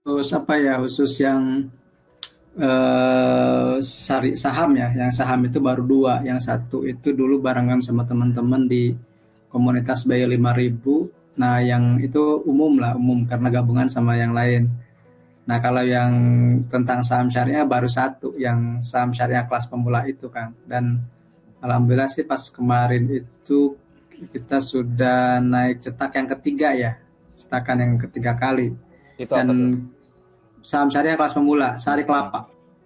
Khusus apa ya, khusus yang saham ya, yang saham itu baru dua, yang satu itu dulu barengan sama teman-teman di komunitas Bayo 5.000. Nah yang itu umum lah, umum karena gabungan sama yang lain. Nah kalau yang tentang saham syariah baru satu, yang saham syariah kelas pemula itu Kang. Dan alhamdulillah sih pas kemarin itu kita sudah naik cetak yang ketiga ya, cetakan yang ketiga kali. Itu apa tuh? Dan saham syariah kelas pemula, Sari Hmm. Kelapa.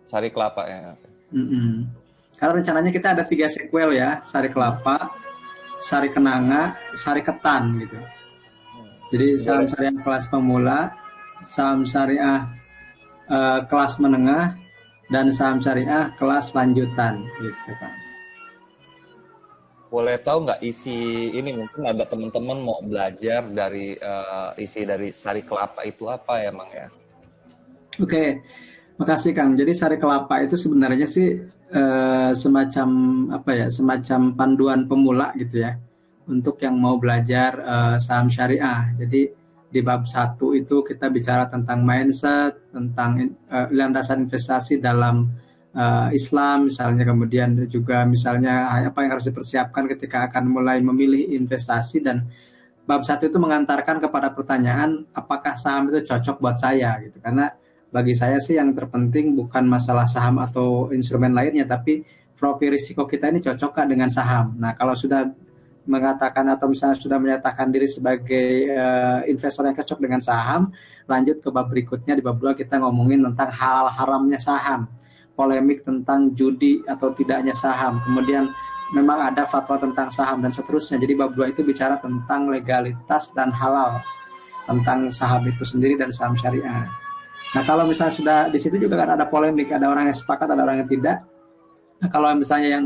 Sari kelapa ya. Mm-mm. Karena rencananya kita ada tiga sequel ya, Sari Kelapa, Sari Kenanga, Sari Ketan gitu. Jadi saham Boleh. syariah kelas pemula, saham syariah kelas menengah, dan saham syariah kelas lanjutan gitu kan. Boleh tahu nggak isi ini, mungkin ada teman-teman mau belajar dari isi dari sari kelapa itu apa ya, Mang ya? Oke, makasih Kang. Jadi Sari Kelapa itu sebenarnya sih semacam apa ya, semacam panduan pemula gitu ya untuk yang mau belajar saham syariah. Jadi di bab satu itu kita bicara tentang mindset, tentang landasan investasi dalam Islam misalnya, kemudian juga misalnya apa yang harus dipersiapkan ketika akan mulai memilih investasi, dan bab satu itu mengantarkan kepada pertanyaan apakah saham itu cocok buat saya gitu. Karena bagi saya sih yang terpenting bukan masalah saham atau instrumen lainnya, tapi profil risiko kita ini cocokkah dengan saham. Nah kalau sudah mengatakan atau misalnya sudah menyatakan diri sebagai investor yang cocok dengan saham, lanjut ke bab berikutnya. Di bab 2 kita ngomongin tentang hal haramnya saham, polemik tentang judi atau tidaknya saham, kemudian memang ada fatwa tentang saham dan seterusnya. Jadi bab 2 itu bicara tentang legalitas dan halal tentang saham itu sendiri dan saham syariah. Nah kalau misalnya sudah di situ juga kan ada polemik, ada orang yang sepakat, ada orang yang tidak. Nah, kalau misalnya yang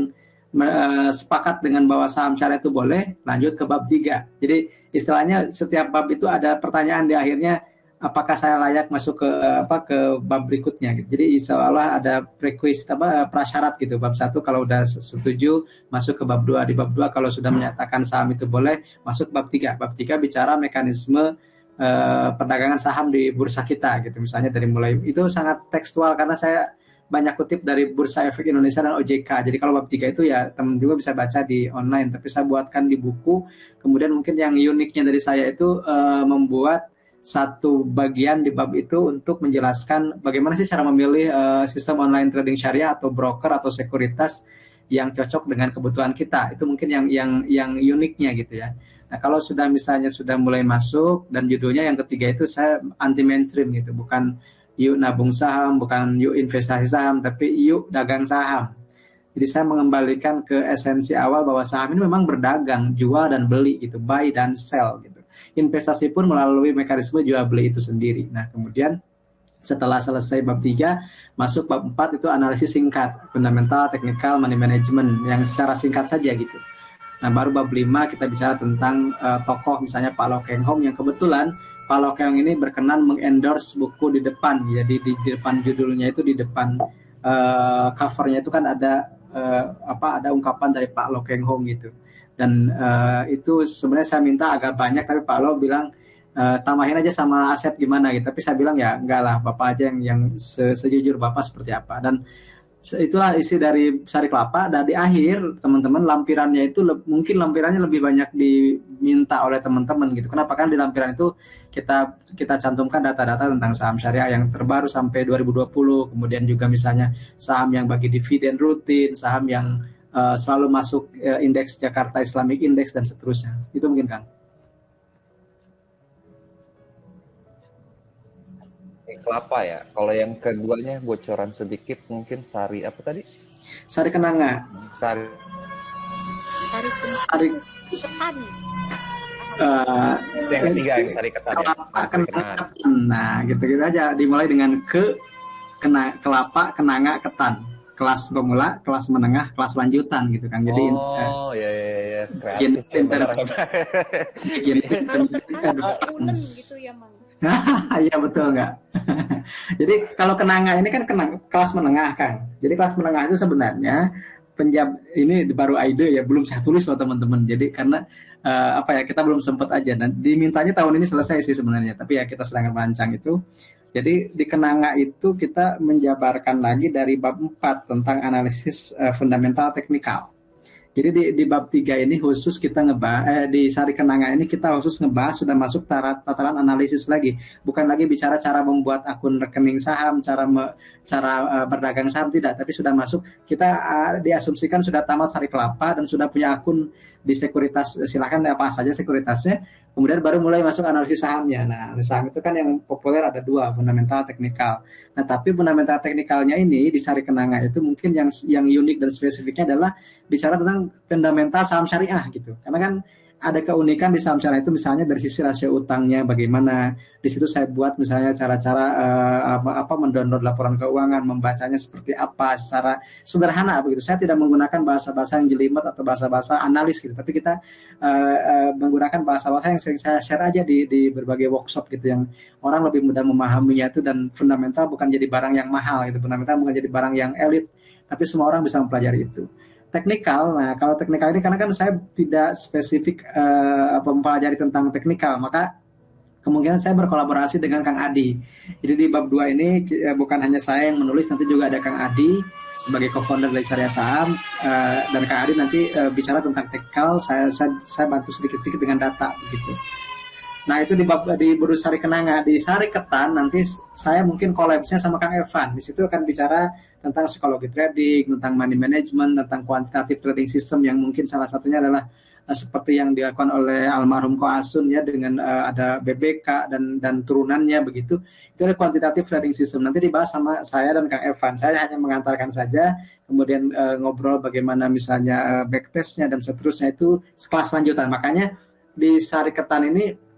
sepakat dengan bahwa saham syariah itu boleh, lanjut ke bab 3. Jadi istilahnya setiap bab itu ada pertanyaan di akhirnya, apakah saya layak masuk ke ke bab berikutnya gitu. Jadi seolah ada prerequisite prasyarat gitu. Bab satu kalau udah setuju masuk ke bab 2. Di bab 2 kalau sudah menyatakan saham itu boleh, masuk bab 3. Bab 3 bicara mekanisme perdagangan saham di bursa kita gitu. Misalnya dari mulai itu sangat tekstual karena saya banyak kutip dari Bursa Efek Indonesia dan OJK. Jadi kalau bab 3 itu ya teman juga bisa baca di online, tapi saya buatkan di buku. Kemudian mungkin yang uniknya dari saya itu membuat satu bagian di bab itu untuk menjelaskan bagaimana sih cara memilih sistem online trading syariah atau broker atau sekuritas yang cocok dengan kebutuhan kita. Itu mungkin yang uniknya gitu ya. Nah, kalau sudah misalnya sudah mulai masuk dan judulnya yang ketiga itu saya anti mainstream gitu, bukan yuk nabung saham, bukan yuk investasi saham, tapi yuk dagang saham. Jadi saya mengembalikan ke esensi awal bahwa saham ini memang berdagang, jual dan beli gitu, buy dan sell gitu. Investasi pun melalui mekanisme jual beli itu sendiri. Nah, kemudian setelah selesai bab 3 masuk bab 4 itu analisis singkat, fundamental, teknikal, money management yang secara singkat saja gitu. Nah, baru bab 5 kita bicara tentang tokoh misalnya Pak Lo Keng Hong, yang kebetulan Pak Lo Keng ini berkenan mengendorse buku di depan. Jadi di depan judulnya itu, di depan covernya itu kan ada ada ungkapan dari Pak Lo Keng Hong gitu. Dan itu sebenarnya saya minta agak banyak, tapi Pak Lo bilang tambahin aja sama Asep gimana gitu. Tapi saya bilang ya enggak lah, Bapak aja yang sejujur Bapak seperti apa. Dan itulah isi dari Sari Kelapa. Dan di akhir teman-teman lampirannya itu mungkin lampirannya lebih banyak diminta oleh teman-teman gitu. Kenapa? Kan di lampiran itu kita kita cantumkan data-data tentang saham syariah yang terbaru sampai 2020, kemudian juga misalnya saham yang bagi dividen rutin, saham yang selalu masuk indeks Jakarta Islamic Index dan seterusnya. Itu mungkin Kang. Kelapa ya. Kalau yang keduanya bocoran sedikit, mungkin sari apa tadi? Sari Kenanga. Sari. Dari Sari ketan. Yang ketiga yang sari ketan ya. kelapa Sari kenanga ketan. ketan. Nah, gitu-gitu aja dimulai dengan kelapa kenanga ketan. Kelas pemula, kelas menengah, kelas lanjutan gitu kan. Jadi Oh ya ya ya, bikin kreatif ya, benar. bikin Kalau ketan ulen advance. gitu ya, Mang. Iya betul nggak? Jadi kalau kenanga ini kan kelas menengah kan. Jadi kelas menengah itu sebenarnya ini baru ide ya, belum saya tulis loh teman-teman. Jadi karena kita belum sempat aja dan dimintanya tahun ini selesai sih sebenarnya. Tapi ya kita sedang merancang itu. Jadi di Kenanga itu kita menjabarkan lagi dari bab 4 tentang analisis fundamental teknikal. Jadi di bab 3 ini khusus kita ngebahas, di Sari Kenanga ini kita khusus ngebahas sudah masuk tataran analisis lagi. Bukan lagi bicara cara membuat akun rekening saham, cara berdagang saham, tidak. Tapi sudah masuk, kita diasumsikan sudah tamat Sari Kelapa dan sudah punya akun di sekuritas, silakan apa saja sekuritasnya. Kemudian baru mulai masuk analisis sahamnya. Nah, saham itu kan yang populer ada dua, fundamental, teknikal. Nah, tapi fundamental teknikalnya ini di Sari Kenanga itu mungkin yang unik dan spesifiknya adalah bicara tentang fundamental saham syariah gitu. Karena kan ada keunikan di saham syariah itu misalnya dari sisi rasio utangnya bagaimana. Di situ saya buat misalnya cara-cara mendownload laporan keuangan, membacanya seperti apa secara sederhana begitu. Saya tidak menggunakan bahasa-bahasa yang jelimet atau bahasa-bahasa analis gitu, tapi kita menggunakan bahasa-bahasa yang sering saya share aja di berbagai workshop gitu yang orang lebih mudah memahaminya itu, dan fundamental bukan jadi barang yang mahal gitu. Fundamental bukan jadi barang yang elit, tapi semua orang bisa mempelajari itu. Teknikal, nah kalau teknikal ini karena kan saya tidak spesifik mempelajari tentang teknikal, maka kemungkinan saya berkolaborasi dengan Kang Adi. Jadi di bab 2 ini bukan hanya saya yang menulis, nanti juga ada Kang Adi sebagai co-founder dari Syariah Saham, dan Kang Adi nanti bicara tentang teknikal, saya bantu sedikit-sedikit dengan data begitu. Nah itu di Buru Sari Kenanga. Di Sari Ketan nanti saya mungkin collabsnya sama Kang Evan. Di situ akan bicara tentang psikologi trading, tentang money management, tentang kuantitatif trading system yang mungkin salah satunya adalah seperti yang dilakukan oleh almarhum Ko Asun ya, dengan ada BBK dan turunannya begitu. Itu adalah kuantitatif trading system. Nanti dibahas sama saya dan Kang Evan. Saya hanya mengantarkan saja, kemudian ngobrol bagaimana misalnya backtestnya dan seterusnya, itu kelas lanjutan. Makanya di Sari Ketan ini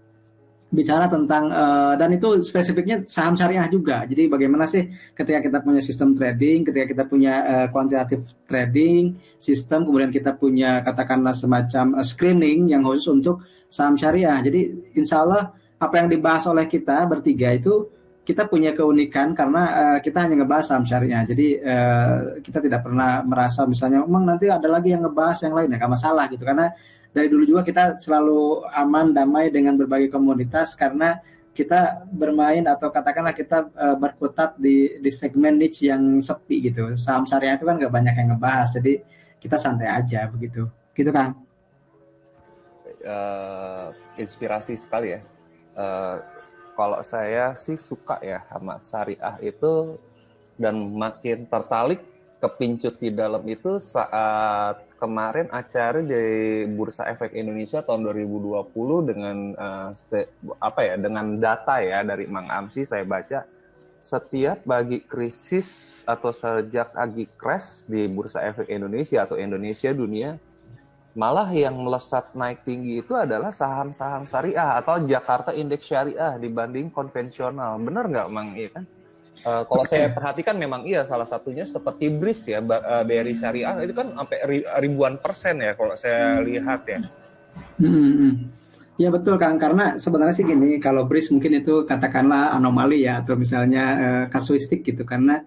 bicara tentang dan itu spesifiknya saham syariah juga. Jadi bagaimana sih ketika kita punya sistem trading, ketika kita punya kuantitatif trading sistem, kemudian kita punya katakanlah semacam screening yang khusus untuk saham syariah. Jadi insya Allah apa yang dibahas oleh kita bertiga itu kita punya keunikan karena kita hanya ngebahas saham syariah. Jadi kita tidak pernah merasa misalnya emang nanti ada lagi yang ngebahas yang lain, ya nggak masalah gitu, karena dari dulu juga kita selalu aman damai dengan berbagai komunitas karena kita bermain atau katakanlah kita berkutat di segmen niche yang sepi gitu. Saham syariah itu kan nggak banyak yang ngebahas, jadi kita santai aja begitu. Gitu Kang. Inspirasi sekali ya. Kalau saya sih suka ya sama syariah itu, dan makin tertarik kepincut di dalam itu saat kemarin acara di Bursa Efek Indonesia tahun 2020 dengan dengan data ya dari Mang Amsi. Saya baca setiap pagi krisis atau sejak pagi crash di Bursa Efek Indonesia atau Indonesia dunia, malah yang melesat naik tinggi itu adalah saham-saham syariah atau Jakarta Indeks Syariah dibanding konvensional. Benar nggak Mang? Iya kan? Kalau saya perhatikan memang iya, salah satunya seperti BRIS ya, BRI Syariah itu kan sampai ribuan persen ya kalau saya lihat ya. Ya betul Kang, karena sebenarnya sih gini, kalau BRIS mungkin itu katakanlah anomali ya, atau misalnya kasuistik gitu, karena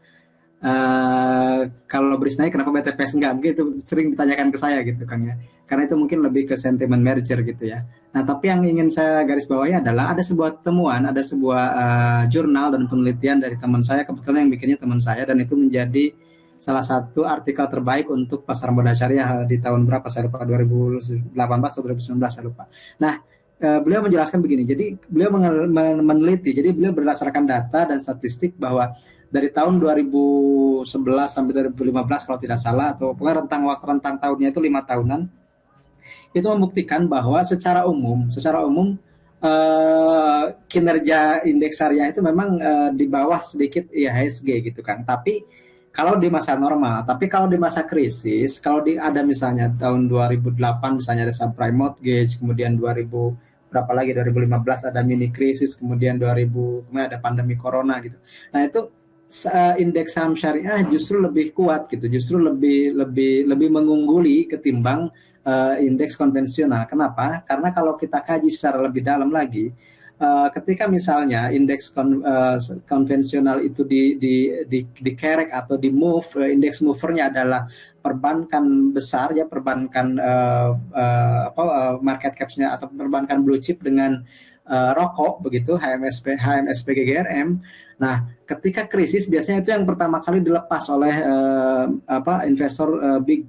kalau BRIS naik kenapa BTPS enggak, mungkin itu sering ditanyakan ke saya gitu Kang ya, karena itu mungkin lebih ke sentimen merger gitu ya. Nah tapi yang ingin saya garis bawahi adalah ada sebuah temuan, ada sebuah jurnal dan penelitian dari teman saya, kebetulan yang bikinnya teman saya, dan itu menjadi salah satu artikel terbaik untuk pasar modal syariah di tahun berapa saya lupa, 2018 atau 2019 saya lupa. Nah beliau menjelaskan begini, jadi beliau meneliti, jadi beliau berdasarkan data dan statistik bahwa dari tahun 2011 sampai 2015 kalau tidak salah, atau rentang tahunnya itu 5 tahunan, itu membuktikan bahwa secara umum kinerja indeks syariah itu memang di bawah sedikit IHSG gitu kan. Tapi kalau di masa normal, tapi kalau di masa krisis, kalau ada misalnya tahun 2008 misalnya ada subprime mortgage, kemudian 2000 berapa lagi 2015 ada mini krisis, kemudian 2000 kemudian ada pandemi corona gitu. Nah itu indeks saham syariah justru lebih kuat gitu, justru lebih mengungguli ketimbang indeks konvensional. Kenapa? Karena kalau kita kaji secara lebih dalam lagi, ketika misalnya indeks konvensional itu dikerek atau di move, indeks movernya adalah perbankan besar ya, perbankan market capsnya atau perbankan blue chip dengan rokok begitu, HMSP GGRM. Nah, ketika krisis biasanya itu yang pertama kali dilepas oleh investor big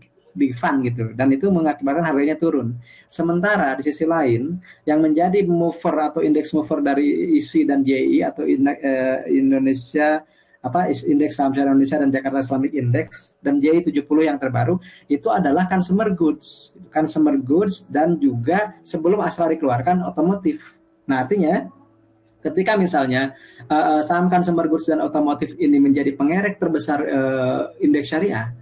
fund gitu, dan itu mengakibatkan harganya turun. Sementara di sisi lain yang menjadi mover atau indeks mover dari ISI dan JI atau Indonesia indeks saham syariah Indonesia dan Jakarta Islamic Index dan JI 70 yang terbaru itu adalah consumer goods dan juga sebelum Astra dikeluarkan otomotif. Nah, artinya ketika misalnya saham consumer goods dan otomotif ini menjadi pengerek terbesar indeks syariah,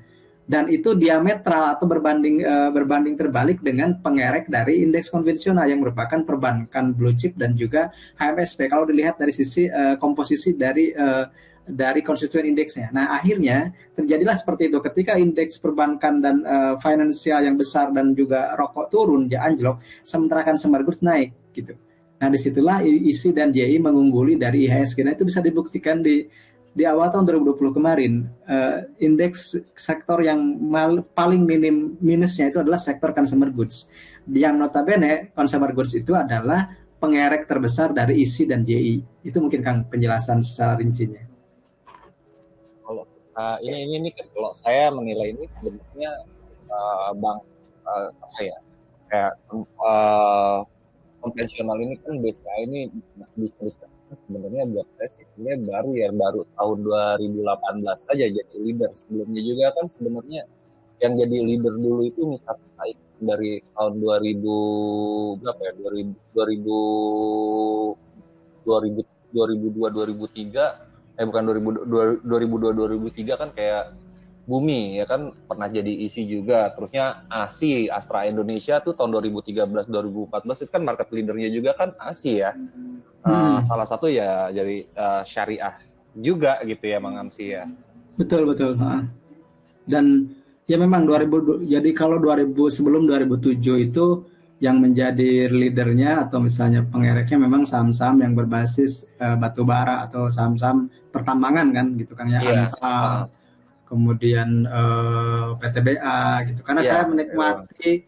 dan itu diametral atau berbanding terbalik dengan pengerek dari indeks konvensional yang merupakan perbankan blue chip dan juga HMSP kalau dilihat dari sisi komposisi dari konstituen indeksnya. Nah, akhirnya terjadilah seperti itu ketika indeks perbankan dan finansial yang besar dan juga rokok turun, anjlok, sementara consumer goods naik gitu. Nah, disitulah ISI dan JI mengungguli dari IHSG. Nah, itu bisa dibuktikan di awal tahun 2020 kemarin, indeks sektor yang paling minim minusnya itu adalah sektor consumer goods. Yang notabene consumer goods itu adalah pengerek terbesar dari ISI dan JI. Itu mungkin Kang penjelasan secara rincinya. Kalau ini kan kalau saya menilai ini sebenarnya kayak konvensional ini kan BCA ini bisa sebenarnya buat saya sebenarnya baru tahun 2018 saja jadi leader. Sebelumnya juga kan sebenarnya yang jadi leader dulu itu misalnya naik dari tahun 2000 berapa ya 2002 2003 bukan 2002 2003 kan kayak Bumi ya kan pernah jadi isi juga. Terusnya ASI Astra Indonesia tuh tahun 2013 2014 itu kan market leadernya juga kan ASI ya. Salah satu ya jadi syariah juga gitu ya Mang Amsi ya. Betul. Dan ya memang 2000 jadi kalau 2000 sebelum 2007 itu yang menjadi leadernya atau misalnya pengereknya memang saham-saham yang berbasis batu bara atau saham-saham pertambangan kan gitu kan ya, Antal, kemudian PTBA gitu. Karena saya menikmati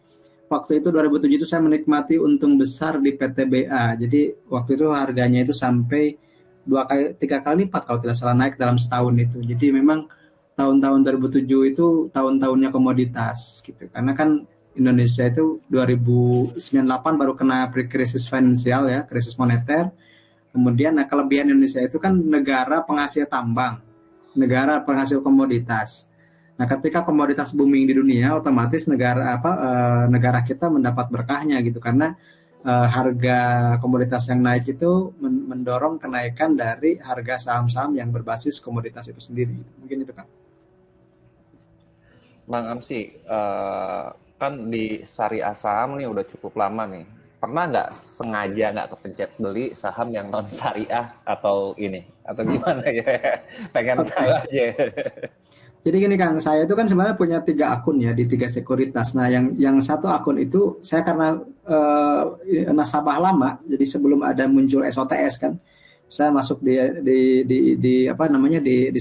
waktu itu 2007 itu saya menikmati untung besar di PTBA. Jadi waktu itu harganya itu sampai 3 kali lipat kalau tidak salah naik dalam setahun itu. Jadi memang tahun-tahun 2007 itu tahun-tahunnya komoditas gitu. Karena kan Indonesia itu 2098 baru kena krisis finansial ya, krisis moneter. Kemudian kelebihan Indonesia itu kan negara penghasil tambang, negara penghasil komoditas. Nah, ketika komoditas booming di dunia, otomatis negara kita mendapat berkahnya gitu karena harga komoditas yang naik itu mendorong kenaikan dari harga saham-saham yang berbasis komoditas itu sendiri. Mungkin itu kan. Bang Amsi, kan di syariah saham nih udah cukup lama nih. Pernah nggak sengaja nggak kepencet beli saham yang non syariah atau gimana ya? Pengen tahu aja. Jadi gini Kang, saya itu kan sebenarnya punya 3 akun ya di 3 sekuritas. Nah, yang satu akun itu saya karena nasabah lama, jadi sebelum ada muncul SOTS kan, saya masuk di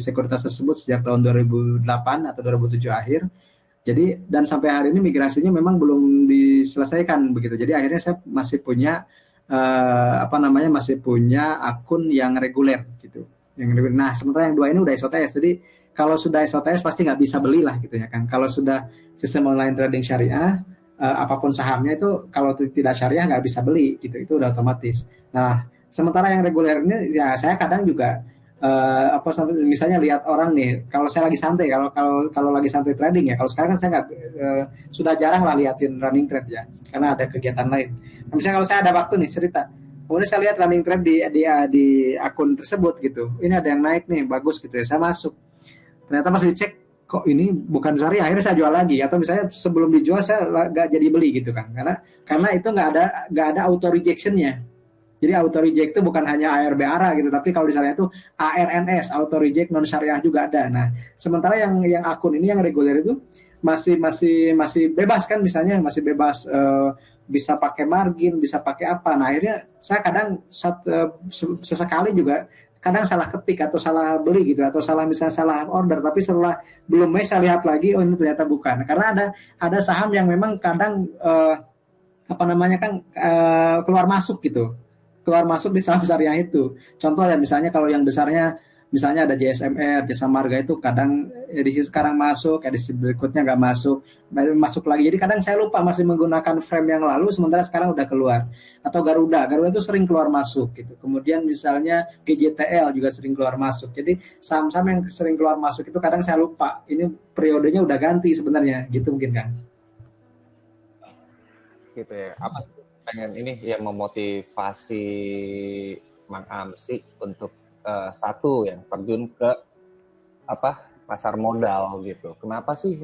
sekuritas tersebut sejak tahun 2008 atau 2007 akhir. Jadi dan sampai hari ini migrasinya memang belum diselesaikan begitu. Jadi akhirnya saya masih punya masih punya akun yang reguler gitu. Nah, sementara yang 2 ini udah SOTS. Jadi kalau sudah SOTS pasti nggak bisa beli lah gitu ya kan. Kalau sudah sistem online trading syariah, apapun sahamnya itu kalau tidak syariah nggak bisa beli gitu. Itu udah otomatis. Nah, sementara yang reguler ini ya saya kadang juga misalnya lihat orang nih, kalau saya lagi santai, kalau lagi santai trading ya, kalau sekarang kan saya nggak sudah jarang lah liatin running trade ya, karena ada kegiatan lain. Nah, misalnya kalau saya ada waktu nih cerita, kemudian saya lihat running trade di akun tersebut gitu, ini ada yang naik nih, bagus gitu ya, saya masuk, ternyata pas dicek kok ini bukan syariah, akhirnya saya jual lagi, atau misalnya sebelum dijual saya nggak jadi beli gitu kan, karena itu nggak ada auto rejectionnya. Jadi auto reject itu bukan hanya ARB-ARA gitu, tapi kalau di syariah itu ARNS, auto reject non syariah juga ada. Nah, sementara yang akun ini yang reguler itu masih bebas kan, misalnya masih bebas bisa pakai margin, bisa pakai apa. Nah, akhirnya saya kadang sesekali juga kadang salah ketik atau salah beli gitu, atau misalnya salah order, tapi setelah belum saya lihat lagi, oh ini ternyata bukan. Karena ada saham yang memang kadang keluar masuk gitu. keluar masuk di saham syariah itu. Contoh ya misalnya kalau yang besarnya misalnya ada JSMR, Jasa Marga itu kadang edisi sekarang masuk, edisi berikutnya nggak masuk, masuk lagi. Jadi kadang saya lupa masih menggunakan frame yang lalu, sementara sekarang udah keluar. Atau Garuda itu sering keluar masuk gitu. Kemudian misalnya GJTL juga sering keluar masuk. Jadi saham-saham yang sering keluar masuk itu kadang saya lupa. Ini periodenya udah ganti sebenarnya, gitu mungkin kan? Gitu ya. Apa sih pengen ini ya memotivasi Mang Amsi untuk satu yang terjun ke pasar modal gitu. Kenapa sih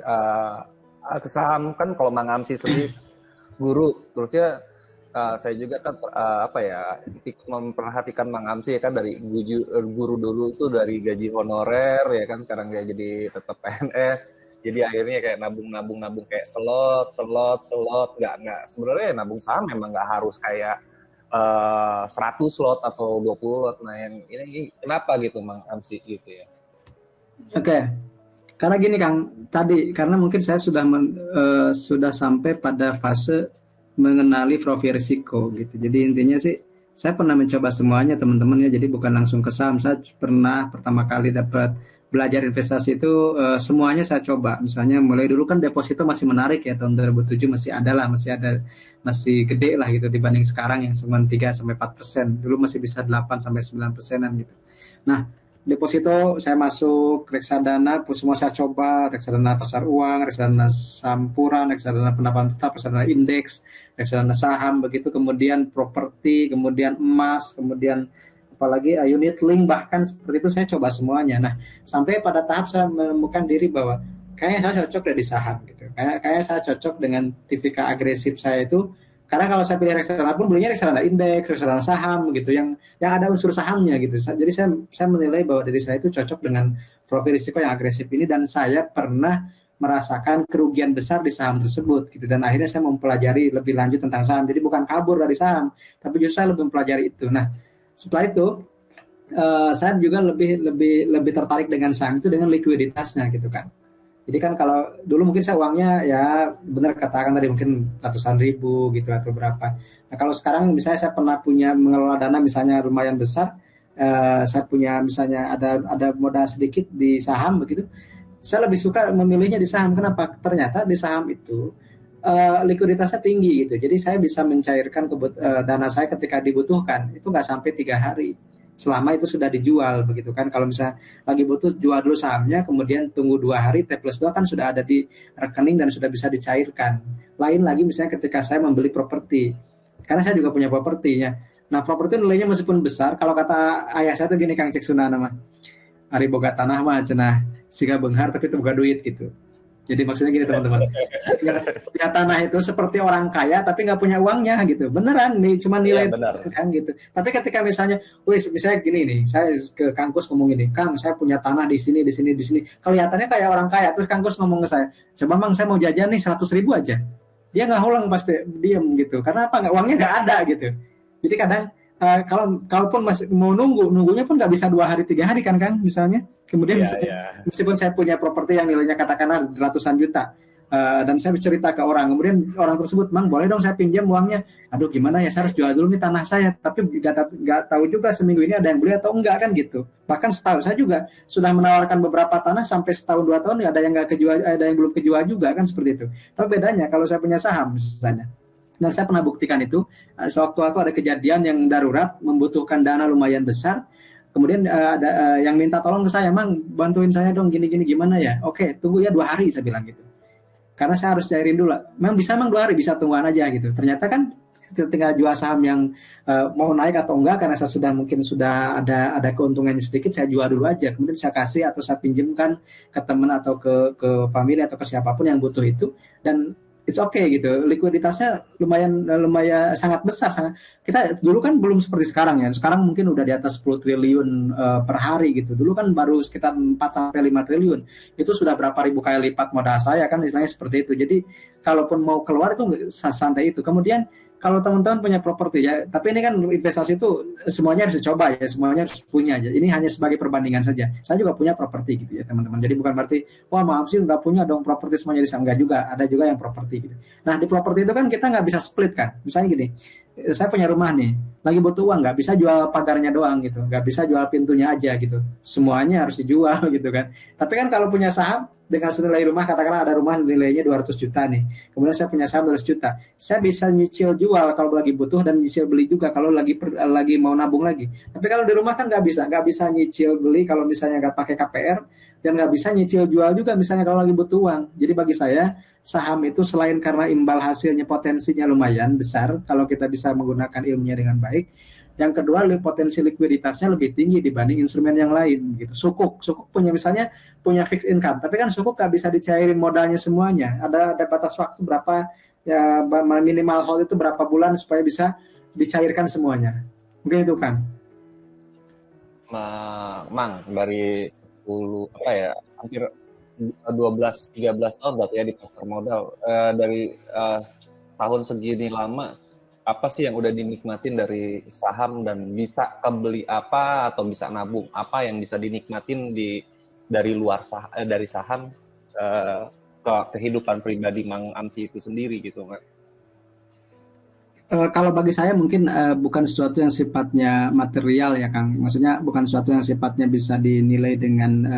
saham kan kalau Mang Amsi sendiri guru, terusnya saya juga kan ikut memperhatikan Mang Amsi ya kan dari guru dulu itu dari gaji honorer ya kan, sekarang dia jadi tetap PNS. Jadi akhirnya kayak nabung kayak slot nggak sebenarnya nabung saham memang nggak harus kayak 100 slot atau 20 lot. Nah yang ini kenapa gitu Mang Amsi gitu ya? Oke. Karena gini Kang, tadi karena mungkin saya sudah sampai pada fase mengenali profil risiko gitu. Jadi intinya sih saya pernah mencoba semuanya teman-teman ya. Jadi bukan langsung ke saham. Saya pernah pertama kali dapat belajar investasi itu semuanya saya coba. Misalnya mulai dulu kan deposito masih menarik ya, tahun 2007 masih gede lah gitu dibanding sekarang yang cuma 3-4%. Dulu masih bisa 8-9%-an gitu. Nah, deposito saya masuk, reksadana semua saya coba, reksadana pasar uang, reksadana sampuran, reksadana penambahan tetap, reksadana indeks, reksadana saham begitu, kemudian properti, kemudian emas, kemudian apalagi unit link, bahkan seperti itu saya coba semuanya. Nah, sampai pada tahap saya menemukan diri bahwa kayaknya saya cocok dari saham gitu. Kayak saya cocok dengan tipikal agresif saya itu, karena kalau saya pilih reksadana pun belinya reksadana indeks, reksadana saham gitu yang ada unsur sahamnya gitu. Jadi saya menilai bahwa diri saya itu cocok dengan profil risiko yang agresif ini, dan saya pernah merasakan kerugian besar di saham tersebut gitu, dan akhirnya saya mempelajari lebih lanjut tentang saham. Jadi bukan kabur dari saham, tapi justru saya lebih mempelajari itu. Nah, setelah itu saya juga lebih tertarik dengan saham itu dengan likuiditasnya gitu kan. Jadi kan kalau dulu mungkin saya uangnya ya benar katakan tadi mungkin ratusan ribu gitu atau berapa. Nah kalau sekarang misalnya saya pernah punya mengelola dana misalnya lumayan besar, saya punya misalnya ada modal sedikit di saham begitu, saya lebih suka memilihnya di saham. Kenapa? Ternyata di saham itu likuiditasnya tinggi gitu. Jadi saya bisa mencairkan dana saya ketika dibutuhkan. Itu nggak sampai 3 hari. Selama itu sudah dijual begitu kan. Kalau misalnya lagi butuh jual dulu sahamnya, kemudian tunggu 2 hari, T+2 kan sudah ada di rekening dan sudah bisa dicairkan. Lain lagi misalnya ketika saya membeli properti. Karena saya juga punya propertinya. Nah properti nilainya meskipun besar, kalau kata ayah saya tuh gini Kang Cek Sunana mah, ari boga tanah mah cenah siga beunghar tapi itu boga duit gitu. Jadi maksudnya gini teman-teman, ya tanah itu seperti orang kaya tapi nggak punya uangnya gitu, beneran nih, cuma nilai kan gitu. Tapi ketika misalnya gini nih, saya ke Kang Kus ngomong gini, Kang saya punya tanah di sini, kelihatannya kayak orang kaya, terus Kang Kus ngomong ke saya, coba Mang saya mau jajan nih 100.000 aja, dia nggak hulang pasti diem gitu, karena apa? Uangnya nggak ada gitu. Jadi kadang kalaupun masih mau nunggunya pun nggak bisa 2 hari 3 hari kan Kang misalnya. Kemudian meskipun saya punya properti yang nilainya katakanlah ratusan juta, dan saya bercerita ke orang, kemudian orang tersebut, Mang boleh dong saya pinjam uangnya. Aduh gimana ya, saya harus jual dulu nih tanah saya, tapi nggak tahu juga seminggu ini ada yang beli atau enggak kan gitu. Bahkan setahu saya juga sudah menawarkan beberapa tanah sampai setahun 2 tahun ada yang nggak kejual, ada yang belum kejual juga kan seperti itu. Tapi bedanya kalau saya punya saham misalnya, dan saya pernah buktikan itu, sewaktu-waktu ada kejadian yang darurat membutuhkan dana lumayan besar. Kemudian ada yang minta tolong ke saya, Mang bantuin saya dong gini-gini gimana ya? Oke, tunggu ya 2 hari saya bilang gitu. Karena saya harus cairin dulu. Mang bisa Mang 2 hari, bisa tungguan aja gitu. Ternyata kan ketika jual saham yang mau naik atau enggak, karena saya mungkin sudah ada keuntungannya sedikit, saya jual dulu aja. Kemudian saya kasih atau saya pinjamkan ke teman atau ke family atau ke siapapun yang butuh itu, dan it's okay gitu. Likuiditasnya lumayan sangat besar. Kita dulu kan belum seperti sekarang ya. Sekarang mungkin udah di atas 10 triliun per hari gitu. Dulu kan baru sekitar 4-5 triliun. Itu sudah berapa ribu kali lipat modal saya kan, istilahnya seperti itu. Jadi kalaupun mau keluar itu santai itu. Kemudian kalau teman-teman punya properti ya, tapi ini kan investasi itu semuanya harus dicoba ya, semuanya harus punya aja. Ini hanya sebagai perbandingan saja. Saya juga punya properti gitu ya teman-teman. Jadi bukan berarti, wah maaf sih nggak punya dong properti semuanya di saham. Enggak juga, ada juga yang properti gitu. Nah di properti itu kan kita nggak bisa split kan. Misalnya gini, saya punya rumah nih, lagi butuh uang, nggak bisa jual pagarnya doang gitu, nggak bisa jual pintunya aja gitu, semuanya harus dijual gitu kan. Tapi kan kalau punya saham dengan senilai rumah, katakanlah ada rumah nilainya 200 juta nih, kemudian saya punya saham 200 juta, saya bisa nyicil jual kalau lagi butuh dan nyicil beli juga kalau lagi mau nabung lagi. Tapi kalau di rumah kan nggak bisa nyicil beli kalau misalnya nggak pakai KPR, dan nggak bisa nyicil jual juga misalnya kalau lagi butuh uang. Jadi bagi saya saham itu selain karena imbal hasilnya potensinya lumayan besar kalau kita bisa menggunakan ilmunya dengan baik, yang kedua potensi likuiditasnya lebih tinggi dibanding instrumen yang lain gitu. Sukuk punya misalnya punya fixed income, tapi kan sukuk nggak bisa dicairin modalnya semuanya. Ada batas waktu berapa ya, minimal hold itu berapa bulan supaya bisa dicairkan semuanya. Mungkin itu kan. Mang, dari 10 apa ya, hampir 12-13 tahun berarti ya di pasar modal. Dari tahun segini lama, apa sih yang udah dinikmatin dari saham, dan bisa kebeli apa atau bisa nabung apa yang bisa dinikmatin dari luar dari saham ke kehidupan pribadi Mang Amsi itu sendiri gitu kan? Kalau bagi saya mungkin bukan sesuatu yang sifatnya material ya Kang. Maksudnya bukan sesuatu yang sifatnya bisa dinilai dengan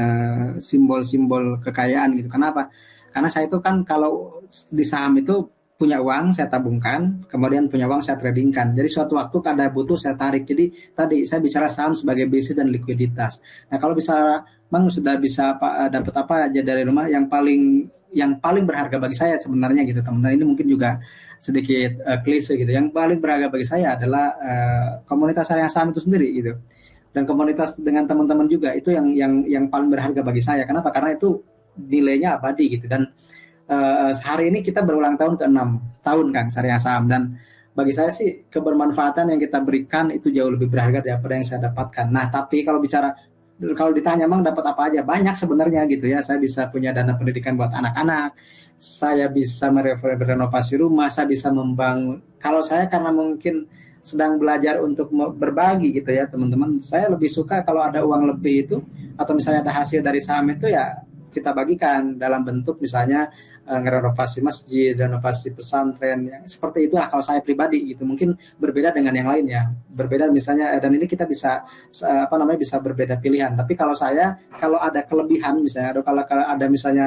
simbol-simbol kekayaan gitu. Kenapa? Karena saya itu kan kalau di saham itu punya uang saya tabungkan, kemudian punya uang saya tradingkan. Jadi suatu waktu ada butuh saya tarik. Jadi tadi saya bicara saham sebagai bisnis dan likuiditas. Nah kalau bisa Bang sudah bisa dapat apa aja dari rumah, yang paling berharga bagi saya sebenarnya gitu teman-teman, ini mungkin juga sedikit klise gitu. Yang paling berharga bagi saya adalah komunitas syariah saham itu sendiri gitu. Dan komunitas dengan teman-teman juga itu yang paling berharga bagi saya. Kenapa? Karena itu nilainya abadi gitu. Dan hari ini kita berulang tahun ke-6 tahun kan syariah saham, dan bagi saya sih kebermanfaatan yang kita berikan itu jauh lebih berharga daripada yang saya dapatkan. Nah, tapi kalau ditanya emang dapat apa aja, banyak sebenarnya gitu ya. Saya bisa punya dana pendidikan buat anak-anak, saya bisa merenovasi rumah, saya bisa membangun. Kalau saya karena mungkin sedang belajar untuk berbagi gitu ya teman-teman, saya lebih suka kalau ada uang lebih itu, atau misalnya ada hasil dari saham itu ya kita bagikan dalam bentuk misalnya ngerenovasi masjid, renovasi pesantren, ya, seperti itulah kalau saya pribadi gitu. Mungkin berbeda dengan yang lainnya, berbeda misalnya, dan ini kita bisa bisa berbeda pilihan. Tapi kalau saya, kalau ada kelebihan misalnya, atau kalau ada misalnya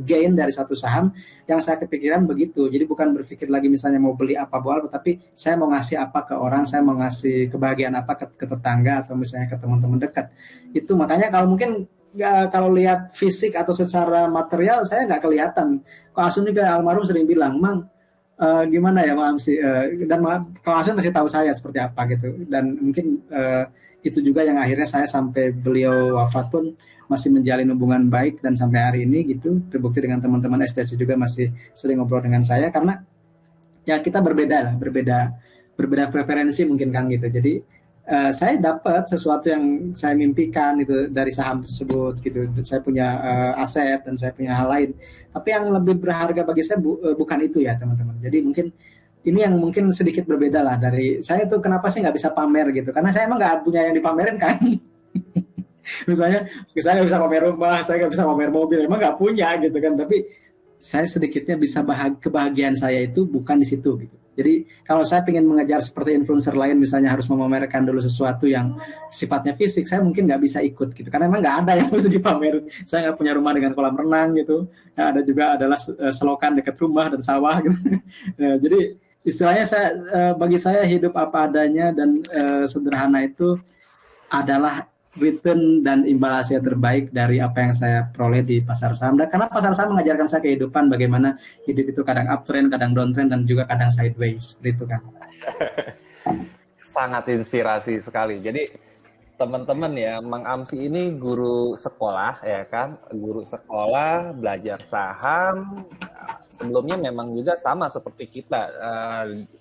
gain dari satu saham, yang saya kepikiran begitu. Jadi bukan berpikir lagi misalnya mau beli apa buat, tapi saya mau ngasih apa ke orang, saya mau ngasih kebahagiaan apa ke tetangga atau misalnya ke teman-teman dekat. Itu makanya kalau mungkin kalau lihat fisik atau secara material saya nggak kelihatan. Kak Asun juga almarhum sering bilang, Mang, gimana ya Mang Amsi, dan Kak Asun kasih tahu saya seperti apa gitu. Dan mungkin itu juga yang akhirnya saya sampai beliau wafat pun masih menjalin hubungan baik, dan sampai hari ini gitu terbukti dengan teman-teman STC juga masih sering ngobrol dengan saya, karena ya kita berbeda preferensi mungkin Kang gitu. Jadi saya dapat sesuatu yang saya mimpikan itu dari saham tersebut gitu. Saya punya aset dan saya punya hal lain. Tapi yang lebih berharga bagi saya bukan itu ya teman-teman. Jadi mungkin ini yang mungkin sedikit berbeda lah dari saya tuh, kenapa sih nggak bisa pamer gitu? Karena saya emang nggak punya yang dipamerin kan. Misalnya saya nggak bisa pamer rumah, saya nggak bisa pamer mobil, emang nggak punya gitu kan. Tapi saya sedikitnya bisa kebahagiaan saya itu bukan di situ gitu. Jadi kalau saya ingin mengejar seperti influencer lain misalnya harus memamerkan dulu sesuatu yang sifatnya fisik, saya mungkin nggak bisa ikut gitu. Karena memang nggak ada yang bisa dipamer. Saya nggak punya rumah dengan kolam renang gitu. Nah, ada juga adalah selokan dekat rumah dan sawah gitu. Nah, jadi istilahnya bagi saya hidup apa adanya dan sederhana itu adalah return dan imbal hasil terbaik dari apa yang saya peroleh di pasar saham. Dan karena pasar saham mengajarkan saya kehidupan, bagaimana hidup itu kadang uptrend, kadang downtrend, dan juga kadang sideways, seperti itu kan. Sangat inspirasi sekali. Jadi teman-teman ya, Mang Amsi ini guru sekolah ya kan, guru sekolah belajar saham. Sebelumnya memang juga sama seperti kita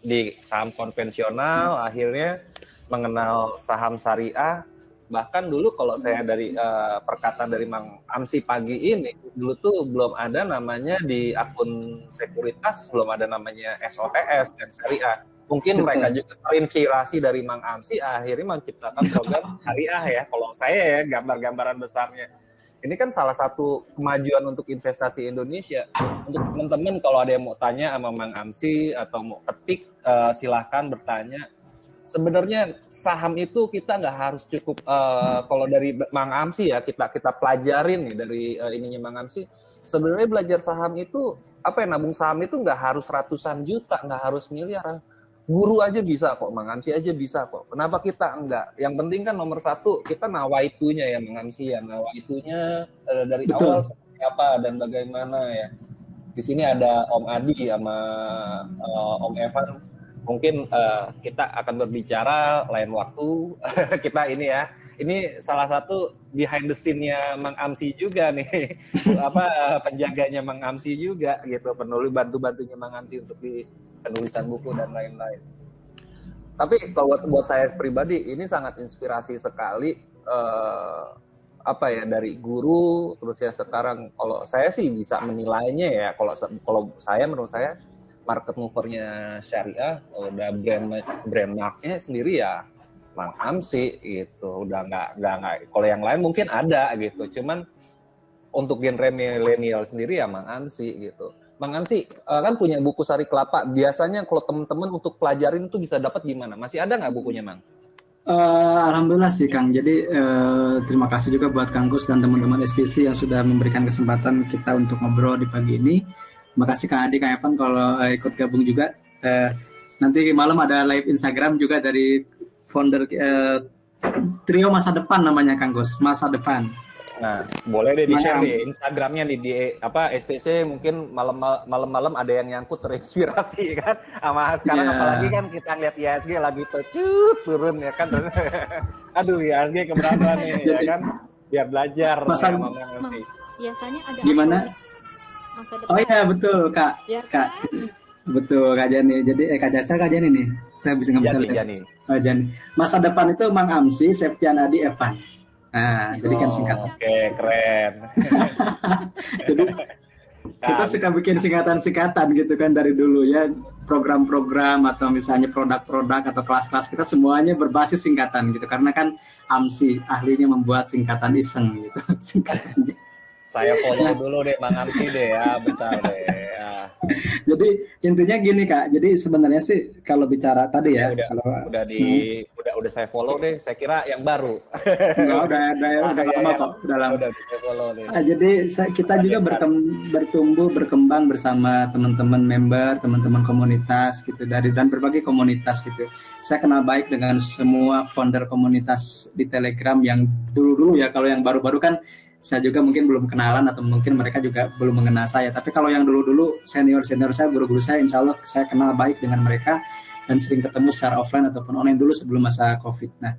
di saham konvensional, akhirnya mengenal saham syariah. Bahkan dulu kalau saya dari perkataan dari Mang Amsi pagi ini, dulu tuh belum ada namanya di akun sekuritas, belum ada namanya SOTS dan syariah. Mungkin mereka juga terinspirasi dari Mang Amsi, akhirnya menciptakan program syariah ya. Kalau saya ya, gambar-gambaran besarnya. Ini kan salah satu kemajuan untuk investasi Indonesia. Untuk teman-teman kalau ada yang mau tanya sama Mang Amsi atau mau ketik, silahkan bertanya. Sebenarnya saham itu kita nggak harus cukup, kalau dari Mang Amsi ya, kita pelajarin nih dari ininya Mang Amsi. Sebenarnya belajar saham itu, apa ya, nabung saham itu nggak harus ratusan juta, nggak harus miliaran. Guru aja bisa kok, Mang Amsi aja bisa kok. Kenapa kita enggak? Yang penting kan nomor satu, kita nawaitunya ya, Mang Amsi ya. Nawaitunya dari Betul. awal seperti apa dan bagaimana ya. Di sini ada Om Adi sama Om Evan. Mungkin kita akan berbicara lain waktu. Kita ini ya. Ini salah satu behind the scene-nya Mang Amsi juga nih. Penjaganya Mang Amsi juga gitu. Penulis bantu-bantunya Mang Amsi untuk di penulisan buku dan lain-lain. Tapi kalau buat saya pribadi ini sangat inspirasi sekali, dari guru. Terus ya sekarang kalau saya sih bisa menilainya ya, kalau saya, menurut saya market movernya syariah udah brand marknya sendiri ya Mang Amsi gitu. Udah nggak kalau yang lain mungkin ada gitu, cuman untuk genre milenial sendiri ya Mang Amsi gitu. Mang Amsi kan punya buku Sari Kelapa. Biasanya kalau teman-teman untuk pelajarin itu bisa dapat di mana? Masih ada nggak bukunya, Mang? Alhamdulillah sih Kang. Jadi terima kasih juga buat Kang Gus dan teman-teman STC yang sudah memberikan kesempatan kita untuk ngobrol di pagi ini. Terima kasih Kang Adi, Kang Evan kalau ikut gabung juga. Nanti malam ada live Instagram juga dari founder Trio Masa Depan namanya Kang Gus, Masa Depan. Nah, boleh deh di-share di Instagramnya nih, di STC. Mungkin malam-malam ada yang nyangkut terinspirasi kan sama sekarang, apalagi kan kita ngeliat IHSG lagi turun ya kan. Aduh, IHSG keberatan nih ya kan, biar belajar Masa, biasanya ada gimana? Masa depan. Oh iya betul Kak, Ya, Kak. Betul Kak Jani. Jadi Kak Caca, Kak Jani nih. Saya bisa nggak bisa lihat. Jani. Oh, Jani. Masa depan itu Mang Amsi, Septian Adi, Evan. Nah, jadi kan singkat. Oke, keren. Jadi kita suka bikin singkatan-singkatan gitu kan dari dulu ya, program-program atau misalnya produk-produk atau kelas-kelas kita semuanya berbasis singkatan gitu, karena kan Amsi ahlinya membuat singkatan iseng gitu singkatannya. Saya follow dulu deh Mang Amsi deh ya, bentar deh. Ya. Jadi intinya gini Kak, jadi sebenarnya sih kalau bicara tadi ya, udah saya follow deh. Saya kira yang baru. Enggak, udah lama kok, udah lama. Udah saya follow deh. Jadi kita juga bertumbuh berkembang bersama teman-teman member, teman-teman komunitas gitu, dan berbagai komunitas gitu. Saya kenal baik dengan semua founder komunitas di Telegram yang dulu ya. Kalau yang baru-baru kan saya juga mungkin belum kenalan atau mungkin mereka juga belum mengenal saya. Tapi kalau yang dulu-dulu senior saya, guru-guru saya, insya Allah saya kenal baik dengan mereka dan sering ketemu secara offline ataupun online dulu sebelum masa COVID. Nah,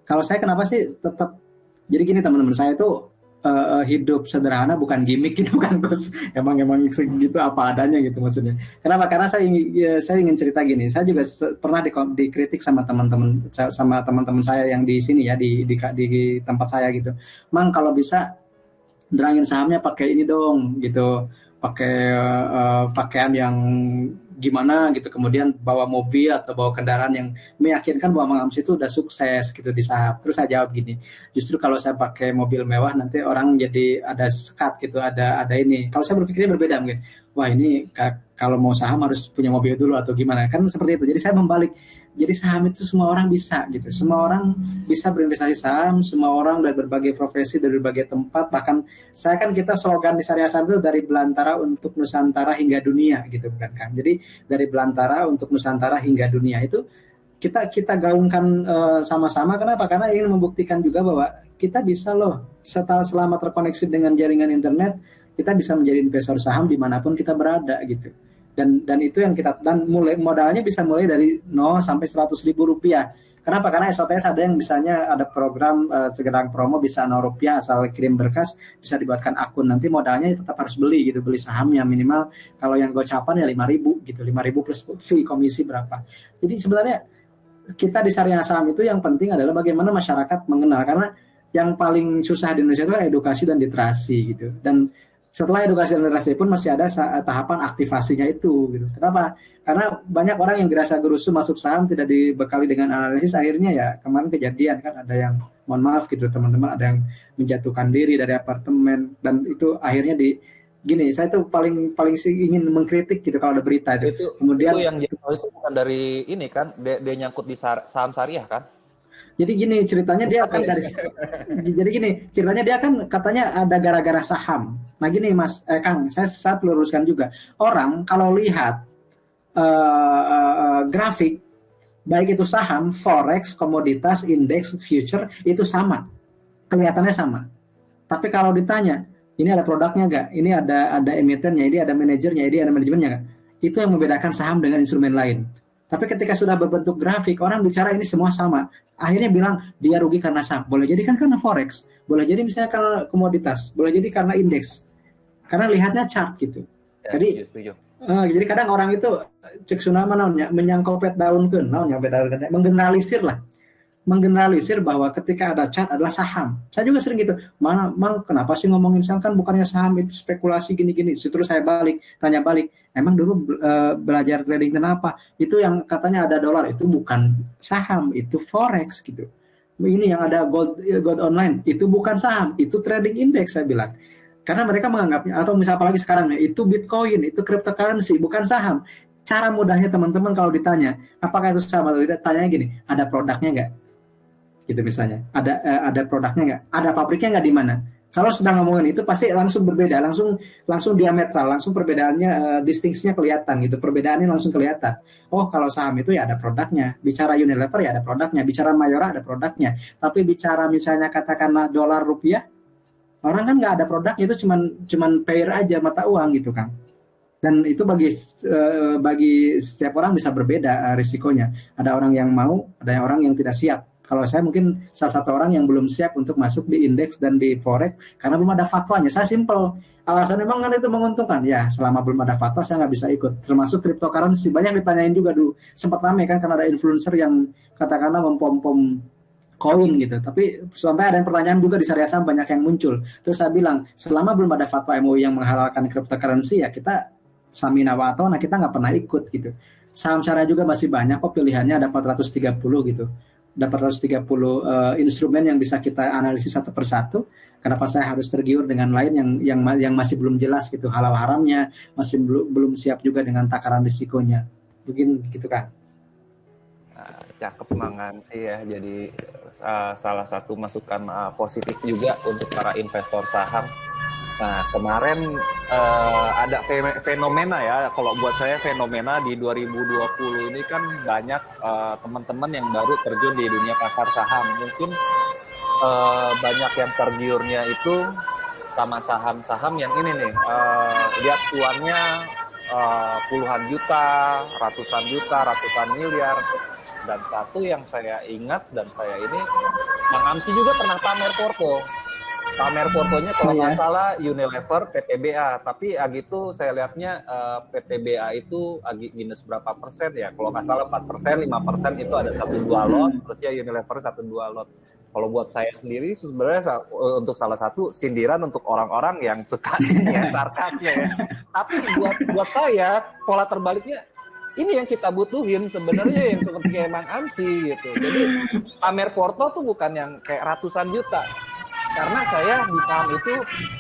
kalau saya kenapa sih tetap, jadi gini teman-teman, saya itu hidup sederhana bukan gimmick gitu kan Gus. Emang segitu apa adanya gitu maksudnya. Kenapa? Karena saya ingin cerita gini. Saya juga pernah dikritik sama teman-teman saya yang di sini ya, di tempat saya gitu. Mang kalau bisa nerangin sahamnya pakai ini dong gitu, pakai pakaian yang gimana gitu, kemudian bawa mobil atau bawa kendaraan yang meyakinkan bahwa Mang Amsi itu udah sukses gitu di saham. Terus saya jawab gini, justru kalau saya pakai mobil mewah nanti orang jadi ada sekat gitu, ada ini. Kalau saya berpikirnya berbeda mungkin, wah ini kalau mau saham harus punya mobil dulu atau gimana, kan seperti itu. Jadi saya membalik, jadi saham itu semua orang bisa gitu, semua orang bisa berinvestasi saham, semua orang dari berbagai profesi, dari berbagai tempat. Bahkan kita slogan di Syariah Saham itu dari belantara untuk Nusantara hingga dunia gitu kan Kang. Jadi dari belantara untuk Nusantara hingga dunia itu kita gaungkan sama-sama. Kenapa? Karena ingin membuktikan juga bahwa kita bisa loh, selama terkoneksi dengan jaringan internet, kita bisa menjadi investor saham dimanapun kita berada gitu. Dan itu yang modalnya bisa mulai dari 0 sampai 100 ribu rupiah. Kenapa? Karena SOTS ada yang misalnya ada program segera promo bisa 0 rupiah asal kirim berkas, bisa dibuatkan akun. Nanti modalnya tetap harus beli sahamnya minimal. Kalau yang gocapan ya 5.000 gitu, 5.000 plus fee komisi berapa. Jadi sebenarnya kita di Syariah Saham itu yang penting adalah bagaimana masyarakat mengenal, karena yang paling susah di Indonesia itu edukasi dan literasi gitu. Dan setelah edukasi dan literasi pun masih ada tahapan aktivasinya itu gitu. Kenapa? Karena banyak orang yang gerasa gerusu masuk saham tidak dibekali dengan analisis, akhirnya ya kemarin kejadian kan ada yang mohon maaf gitu teman-teman, ada yang menjatuhkan diri dari apartemen, dan itu akhirnya gini, saya tuh paling paling sih ingin mengkritik gitu kalau ada berita itu. Kemudian itu yang jatuh itu bukan dari ini kan, dia nyangkut di saham syariah kan? jadi gini ceritanya dia akan dari jadi gini ceritanya dia kan katanya ada gara-gara saham. Nah gini Mas Kang, saya luruskan juga. Orang kalau lihat grafik, baik itu saham, forex, komoditas, indeks, future, itu sama, kelihatannya sama. Tapi kalau ditanya, ini ada produknya nggak? Ini ada emitennya, ini ada manajernya, ini ada manajemennya nggak? Itu yang membedakan saham dengan instrumen lain. Tapi ketika sudah berbentuk grafik, orang bicara ini semua sama. Akhirnya bilang dia rugi karena saham. Boleh jadi kan karena forex, boleh jadi misalnya karena komoditas, boleh jadi karena indeks. Karena lihatnya chart gitu. Ya, setuju. Jadi kadang orang itu cek sunama naonnya menyangkopet daun ke naonnya menggeneralisir lah. Menggeneralisir bahwa ketika ada chart adalah saham. Saya juga sering gitu. Mang kenapa sih ngomongin saham, kan bukannya saham itu spekulasi gini-gini. Terus saya tanya balik, emang dulu belajar trading kenapa? Itu yang katanya ada dolar itu bukan saham, itu forex gitu. Ini yang ada gold online itu bukan saham, itu trading index saya bilang. Karena mereka menganggapnya, atau misal apalagi sekarang itu Bitcoin, itu cryptocurrency, bukan saham. Cara mudahnya teman-teman kalau ditanya, apakah itu saham atau tidak, tanyanya gini, ada produknya nggak? Gitu misalnya, ada produknya nggak? Ada pabriknya nggak di mana? Kalau sedang ngomongin itu pasti langsung berbeda, langsung diametral, langsung perbedaannya, distingsinya kelihatan gitu, perbedaannya langsung kelihatan. Oh kalau saham itu ya ada produknya, bicara Unilever ya ada produknya, bicara Mayora ada produknya. Tapi bicara misalnya katakanlah dolar rupiah, orang kan nggak ada produknya, itu cuman pair aja mata uang gitu kan. Dan itu bagi setiap orang bisa berbeda risikonya. Ada orang yang mau, ada orang yang tidak siap. Kalau saya mungkin salah satu orang yang belum siap untuk masuk di indeks dan di forex karena belum ada fatwanya. Saya simple. Alasan memang kan itu menguntungkan. Ya, selama belum ada fatwa saya nggak bisa ikut. Termasuk cryptocurrency. Banyak ditanyain juga dulu. Sempat ramai kan karena ada influencer yang katakanlah mempom-pom koin gitu. Tapi sampai ada yang pertanyaan juga di syariah saham banyak yang muncul. Terus saya bilang, selama belum ada fatwa MUI yang menghalalkan cryptocurrency ya kita samina wa atona, kita nggak pernah ikut gitu. Saham syariah juga masih banyak kok, pilihannya ada 430 gitu. Ada 430 instrumen yang bisa kita analisis satu persatu. Kenapa saya harus tergiur dengan lain yang masih belum jelas gitu halal haramnya, masih belum siap juga dengan takaran risikonya. Mungkin gitu kan. Cakep mangan sih ya, jadi salah satu masukan positif juga untuk para investor saham. Nah kemarin ada fenomena ya, kalau buat saya fenomena di 2020 ini kan banyak teman-teman yang baru terjun di dunia pasar saham. Mungkin banyak yang tergiurnya itu sama saham-saham yang ini nih, lihat cuannya puluhan juta, ratusan miliar. Dan satu yang saya ingat dan saya ini, Bang Amsi juga pernah pamer portonya kalau nggak salah Unilever, PTBA. Tapi gitu saya lihatnya PTBA itu minus berapa persen ya? Kalau nggak salah 4%, 5% itu ada 1-2 lot, terus ya Unilever 1-2 lot. Kalau buat saya sendiri sebenarnya untuk salah satu sindiran untuk orang-orang yang suka ya, sarkasnya ya. Tapi buat saya pola terbaliknya, ini yang kita butuhin sebenarnya, yang seperti kayak Bang Amsi gitu. Jadi pamer porto tuh bukan yang kayak ratusan juta. Karena saya di saham itu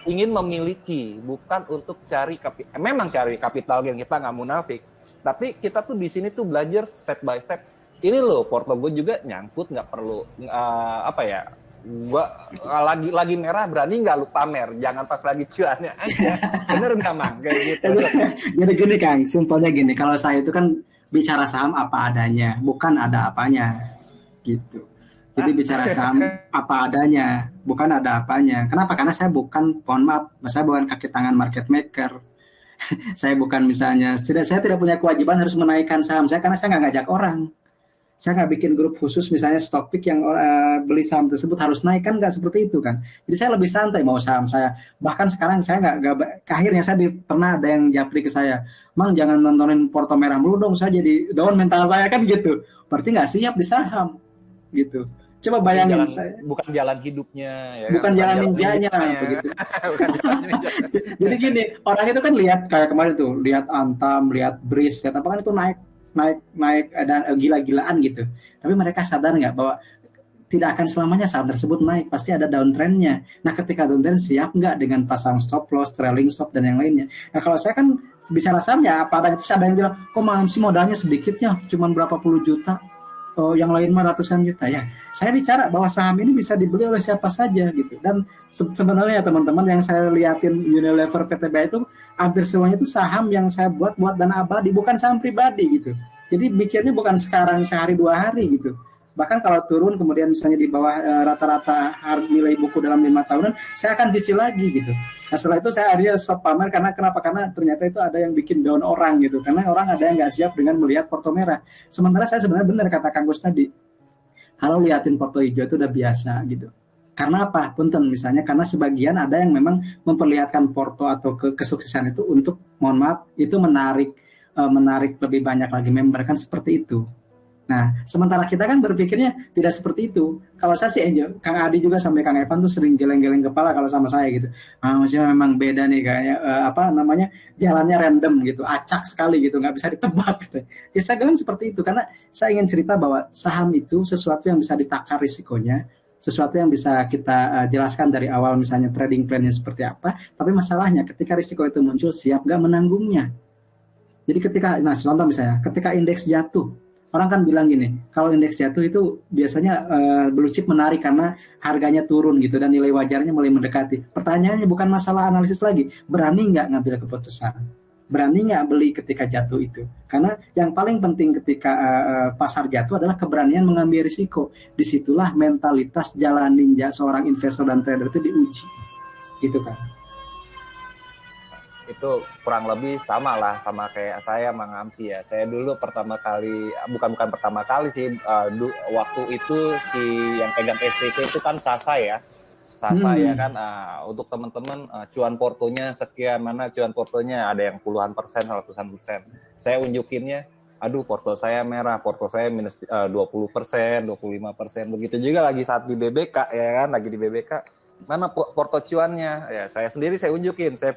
ingin memiliki, bukan untuk cari memang cari kapital yang kita nggak munafik. Tapi kita tuh di sini tuh belajar step by step. Ini loh porto gue juga nyangkut, nggak perlu gua lagi merah berani nggak lu pamer, jangan pas lagi cuannya aja. Bener nggak Mang kayak gitu? Jadi gini Kang, simpelnya gini, kalau saya itu kan bicara saham apa adanya, bukan ada apanya gitu. Jadi bicara saham apa adanya, bukan ada apanya. Kenapa? Karena saya bukan, mohon maaf, saya bukan kaki tangan market maker. Saya bukan misalnya, saya tidak punya kewajiban harus menaikkan saham saya karena saya nggak ngajak orang. Saya nggak bikin grup khusus misalnya stock pick yang beli saham tersebut harus naik, kan nggak seperti itu kan. Jadi saya lebih santai mau saham saya. Bahkan sekarang saya nggak akhirnya saya pernah ada yang japri ke saya, Mang jangan nontonin porto merah mulu dong, saya jadi down mental saya kan gitu. Berarti nggak siap di saham gitu. Coba bayangin, bukan jalan hidupnya, ya, bukan jalan ninjanya, begitu. Jadi gini, orang itu kan lihat kayak kemarin tuh, lihat Antam, lihat Breeze, lihat apa kan itu naik dan gila-gilaan gitu. Tapi mereka sadar nggak bahwa tidak akan selamanya saham tersebut naik, pasti ada downtrendnya. Nah, ketika downtrend siap nggak dengan pasang stop loss, trailing stop dan yang lainnya. Nah, kalau saya kan bicara saham ya apa adanya, terus ada yang bilang, kok sih modalnya sedikitnya, cuma berapa puluh juta, oh, yang lain mah ratusan juta ya. Saya bicara bahwa saham ini bisa dibeli oleh siapa saja gitu. Dan sebenarnya teman-teman yang saya liatin Unilever, PTBA itu hampir semuanya itu saham yang saya buat dana abadi, bukan saham pribadi gitu. Jadi mikirnya bukan sekarang sehari 2 hari gitu. Bahkan kalau turun kemudian misalnya di bawah rata-rata nilai buku dalam 5 tahunan, saya akan cicil lagi gitu. Nah setelah itu saya akhirnya stop pamer, karena kenapa? Karena ternyata itu ada yang bikin down orang gitu. Karena orang ada yang nggak siap dengan melihat porto merah. Sementara saya sebenarnya benar kata Kang Gus tadi, kalau liatin porto hijau itu udah biasa gitu. Karena apa? Punten misalnya, karena sebagian ada yang memang memperlihatkan porto atau kesuksesan itu untuk, mohon maaf, itu menarik lebih banyak lagi member, kan seperti itu. Nah, sementara kita kan berpikirnya tidak seperti itu. Kalau saya sih, Kang Adi juga sampai Kang Evan tuh sering geleng-geleng kepala kalau sama saya gitu. Maksudnya memang beda nih kayaknya, jalannya random gitu, acak sekali gitu, nggak bisa ditebak gitu. Ya saya bilang seperti itu, karena saya ingin cerita bahwa saham itu sesuatu yang bisa ditakar risikonya, sesuatu yang bisa kita jelaskan dari awal, misalnya trading plan-nya seperti apa, tapi masalahnya ketika risiko itu muncul, siap nggak menanggungnya. Jadi contoh misalnya, ketika indeks jatuh, orang kan bilang gini, kalau indeks jatuh itu biasanya blue chip menarik karena harganya turun gitu dan nilai wajarnya mulai mendekati. Pertanyaannya bukan masalah analisis lagi, berani nggak ngambil keputusan? Berani nggak beli ketika jatuh itu? Karena yang paling penting ketika pasar jatuh adalah keberanian mengambil risiko. Disitulah mentalitas jalan ninja seorang investor dan trader itu diuji, gitu kan? Itu kurang lebih sama lah sama kayak saya, Mang Amsi ya. Saya dulu pertama kali, bukan pertama kali sih, waktu itu si yang pegang STC itu kan Sasa ya. Sasa ya kan, untuk teman-teman cuan portonya sekian, mana cuan portonya, ada yang puluhan persen, ratusan persen. Saya unjukinnya, aduh porto saya merah, porto saya minus 20%, 25%. Begitu juga lagi saat di BBK ya kan, lagi di BBK. Mana porto cuannya? Ya, saya sendiri saya unjukin, saya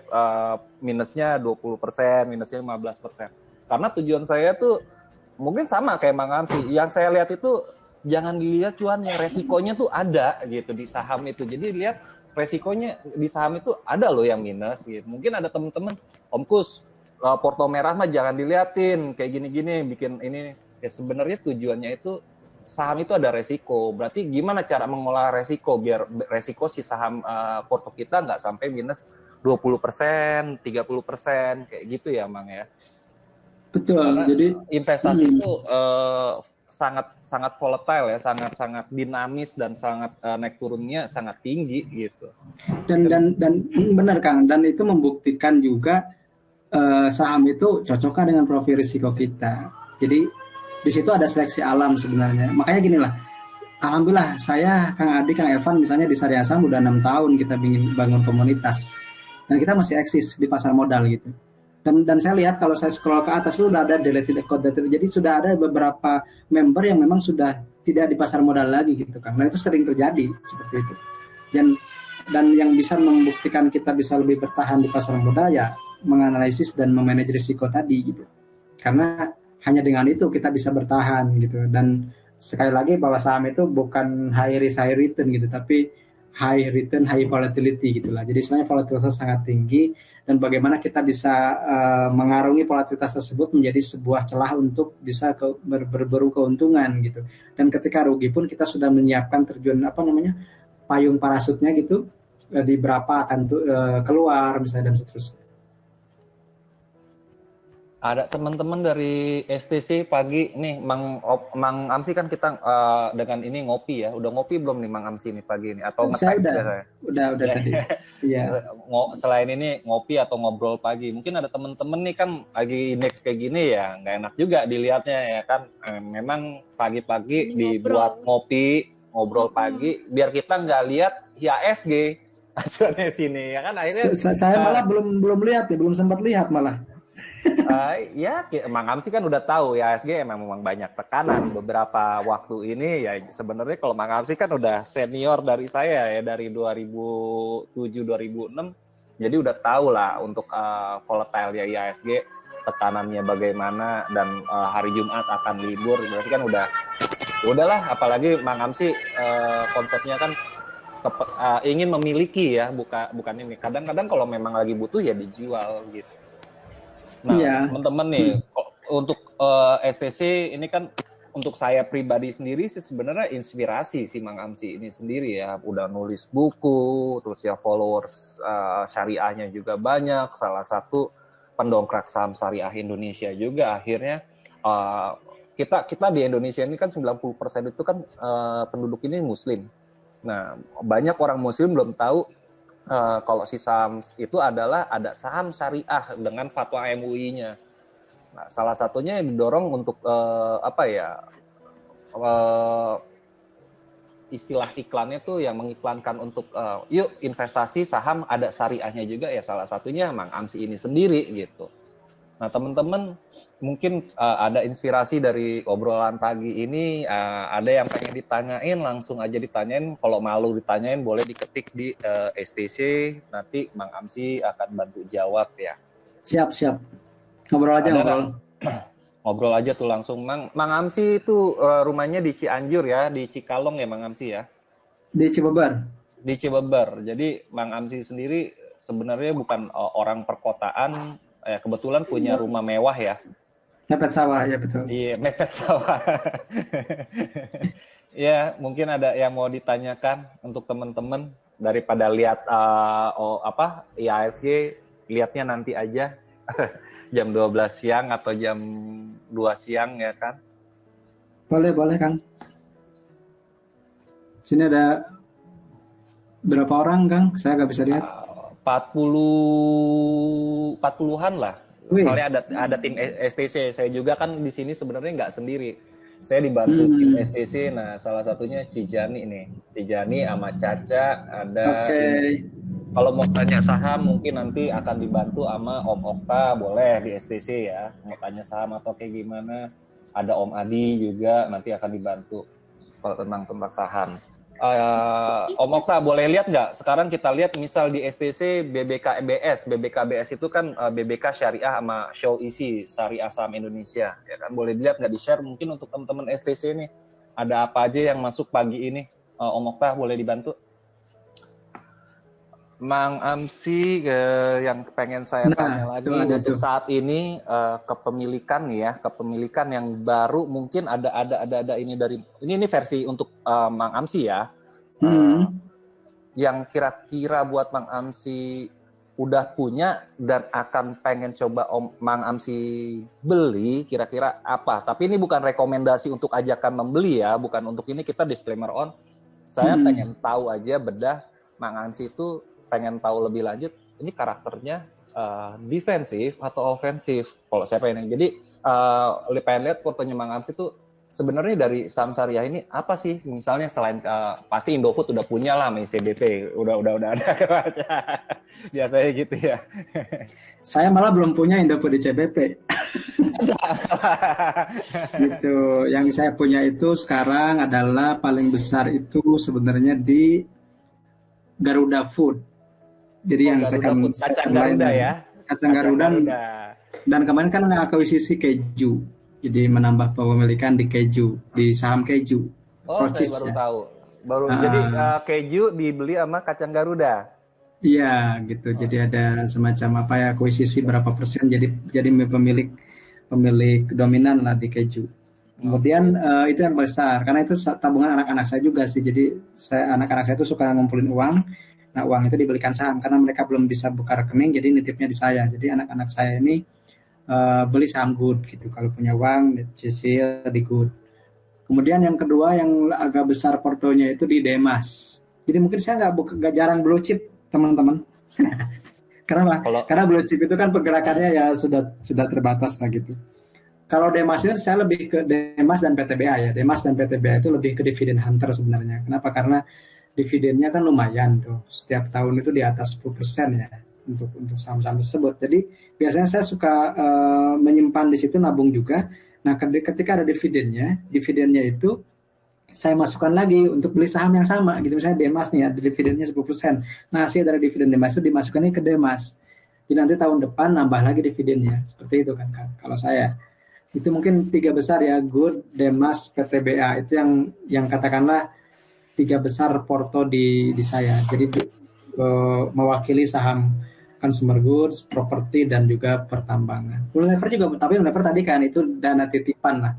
minusnya 20%, minusnya 15%. Karena tujuan saya tuh mungkin sama kayak Mang Amsi. Yang saya lihat itu jangan dilihat cuannya, resikonya tuh ada gitu di saham itu. Jadi lihat resikonya di saham itu ada loh yang minus gitu. Mungkin ada teman-teman, Om Kus, porto merah mah jangan diliatin kayak gini-gini, bikin ini. Ya sebenarnya tujuannya itu saham itu ada resiko, berarti gimana cara mengolah resiko biar resiko si saham porto kita nggak sampai minus 20%, 30%, kayak gitu ya, Mang ya. Betul. Karena jadi investasi itu sangat volatile ya, sangat dinamis dan sangat naik turunnya sangat tinggi gitu. Dan benar Kang, dan itu membuktikan juga saham itu cocokkah dengan profil risiko kita. Jadi di situ ada seleksi alam sebenarnya. Makanya gini lah, alhamdulillah saya, Kang Adi, Kang Evan misalnya di Syariah Saham udah 6 tahun kita ingin bangun komunitas. Dan kita masih eksis di pasar modal gitu. Dan saya lihat kalau saya scroll ke atas itu udah ada deleted account. Jadi sudah ada beberapa member yang memang sudah tidak di pasar modal lagi gitu kan. Dan itu sering terjadi seperti itu. Dan yang bisa membuktikan kita bisa lebih bertahan di pasar modal ya menganalisis dan memanage risiko tadi gitu. Karena hanya dengan itu kita bisa bertahan gitu. Dan sekali lagi bahwa saham itu bukan high risk high return gitu, tapi high return high volatility gitulah. Jadi sebenarnya volatilitas sangat tinggi, dan bagaimana kita bisa mengarungi volatilitas tersebut menjadi sebuah celah untuk bisa berburu keuntungan gitu. Dan ketika rugi pun kita sudah menyiapkan terjun payung parasutnya gitu, di berapa akan keluar misalnya dan seterusnya. Ada teman-teman dari STC pagi nih, Mang Amsi kan kita dengan ini ngopi ya. Udah ngopi belum nih Mang Amsi nih pagi ini atau ngetek saya? Udah tadi. Iya. Selain ini ngopi atau ngobrol pagi, mungkin ada teman-teman nih kan lagi indeks kayak gini ya, nggak enak juga dilihatnya ya kan. Memang pagi-pagi dibuat ngobrol pagi biar kita nggak lihat IHSG hasilnya sini ya kan. Akhirnya saya malah belum lihat ya, belum sempat lihat malah. Ya, Mang Amsi kan udah tahu ya, IHSG memang banyak tekanan beberapa waktu ini ya. Sebenarnya kalau Mang Amsi kan udah senior dari saya ya, dari 2007-2006, jadi udah tahu lah untuk volatile ya IHSG, tekanannya bagaimana, dan hari Jumat akan libur, berarti kan udah udahlah, apalagi Mang Amsi konsepnya kan ingin memiliki ya, bukan ini. Kadang-kadang kalau memang lagi butuh ya dijual gitu. Nah, Iya. teman-teman nih, untuk STC ini kan untuk saya pribadi sendiri sih sebenarnya inspirasi si Mang Amsi ini sendiri ya. Udah nulis buku, terus ya followers syariahnya juga banyak. Salah satu pendongkrak saham syariah Indonesia juga akhirnya. Kita di Indonesia ini kan 90% itu kan penduduk ini Muslim. Nah, banyak orang Muslim belum tahu kalau si saham itu adalah ada saham syariah dengan fatwa MUI-nya. Nah, salah satunya yang didorong untuk istilah iklannya tuh yang mengiklankan untuk yuk investasi saham ada syariahnya juga ya, salah satunya Mang Amsi ini sendiri gitu. Nah, teman-teman mungkin ada inspirasi dari obrolan pagi ini, ada yang pengen ditanyain langsung aja ditanyain, kalau malu ditanyain boleh diketik di STC, nanti Mang Amsi akan bantu jawab ya. Siap. Ngobrol aja, ngobrol. Ngobrol aja tuh langsung. Mang Amsi itu rumahnya di Cianjur ya, di Cikalong ya Mang Amsi ya? Di Cibeber. Di Cibeber. Jadi Mang Amsi sendiri sebenarnya bukan orang perkotaan, kebetulan punya rumah mewah ya. Mepet sawah, ya betul. Iya, mepet sawah. Ya, mungkin ada yang mau ditanyakan untuk teman-teman daripada lihat IASG, lihatnya nanti aja. Jam 12 siang atau jam 2 siang ya kan? Boleh Kang. Sini ada berapa orang Kang? Saya nggak bisa lihat. 40-an lah. Wih. Soalnya ada tim STC. Saya juga kan di sini sebenarnya nggak sendiri. Saya dibantu tim STC. Nah, salah satunya Cijani nih. Cijani sama Caca ada. Oke. Kalau mau tanya saham mungkin nanti akan dibantu sama Om Okta, boleh di STC ya. Mau tanya saham atau kayak gimana, ada Om Adi juga nanti akan dibantu kalau tentang saham. Om Okta boleh lihat nggak? Sekarang kita lihat misal di STC BBKBS. BBKBS itu kan BBK Syariah sama Show Isi Syariah Saham Indonesia. Ya kan, boleh dilihat nggak, di-share mungkin untuk teman-teman STC ini. Ada apa aja yang masuk pagi ini? Om Okta boleh dibantu? Mang Amsi yang pengen saya tanya lagi untuk saat ini kepemilikan yang baru mungkin ada ini dari ini versi untuk Mang Amsi ya. Yang kira-kira buat Mang Amsi udah punya dan akan pengen coba Mang Amsi beli, kira-kira apa? Tapi ini bukan rekomendasi untuk ajakan membeli ya, bukan untuk ini, kita disclaimer on. Saya pengen tahu aja bedah Mang Amsi itu, pengen tahu lebih lanjut, ini karakternya defensif atau ofensif. Kalau saya pengen, jadi pengen lihat fotonya Mang Amsi itu sebenarnya dari saham syariah ini apa sih? Misalnya selain pasti Indofood udah punya lah, CBP udah ada biasanya gitu ya. Saya malah belum punya Indofood di CBP. Gitu. Yang saya punya itu sekarang adalah paling besar itu sebenarnya di Garuda Food. Jadi yang saya kan kacang Garuda ya. Kacang Garuda. Dan kemarin kan akuisisi keju. Jadi menambah kepemilikan di keju, di saham keju. Procis, saya baru tahu. Jadi keju dibeli sama kacang Garuda. Iya, gitu. Jadi ada semacam akuisisi berapa persen jadi pemilik dominan lah di keju. Kemudian itu yang besar karena itu tabungan anak-anak saya juga sih. Jadi anak-anak saya itu suka ngumpulin uang. Nah, uang itu dibelikan saham karena mereka belum bisa buka rekening, jadi nitipnya di saya. Jadi anak-anak saya ini beli saham Good gitu. Kalau punya uang, cicil di Good. Kemudian yang kedua yang agak besar portonya itu di Demas. Jadi mungkin saya nggak jarang blue chip, teman-teman. Kenapa? Karena blue chip itu kan pergerakannya ya sudah terbatas lah gitu. Kalau Demas itu saya lebih ke Demas dan PTBA ya. Demas dan PTBA itu lebih ke dividend hunter sebenarnya. Kenapa? Karena dividennya kan lumayan tuh, setiap tahun itu di atas 10% ya untuk saham-saham tersebut. Jadi biasanya saya suka menyimpan di situ, nabung juga. Nah, ketika ada dividennya itu saya masukkan lagi untuk beli saham yang sama gitu. Misalnya Demas nih ada dividennya 10%. Nah, hasil dari dividen Demas itu dimasukkannya ke Demas. Jadi nanti tahun depan nambah lagi dividennya. Seperti itu kan kalau saya. Itu mungkin tiga besar ya, Good, Demas, PTBA. Itu yang katakanlah tiga besar porto di saya. Jadi mewakili saham consumer goods, properti dan juga pertambangan. Unilever juga, tapi Unilever tadi kan itu dana titipan lah.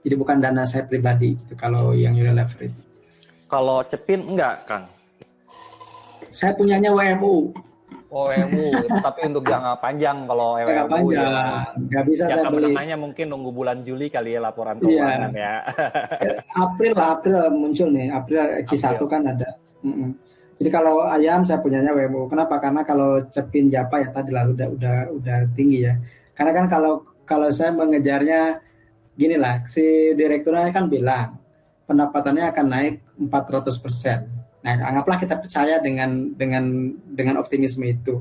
Jadi bukan dana saya pribadi gitu kalau yang Unilever itu. Kalau Cepin enggak, Kang? Saya punyanya WMU. WMU, tapi untuk jangka panjang kalau Jangka WMU panjang, ya. nggak bisa saya Jangka beli. menengahnya mungkin nunggu bulan Juli kali ya laporan Iya, keuangan ya. April muncul nih, April Q1 April. kan ada. Mm-mm. Jadi kalau ayam saya punyanya WMU. Kenapa? Karena kalau Cepin Japa ya tadi lah udah tinggi ya. Karena kan kalau saya mengejarnya gini lah, si direkturnya kan bilang pendapatannya akan naik 400%. Nah, anggaplah kita percaya dengan optimisme itu.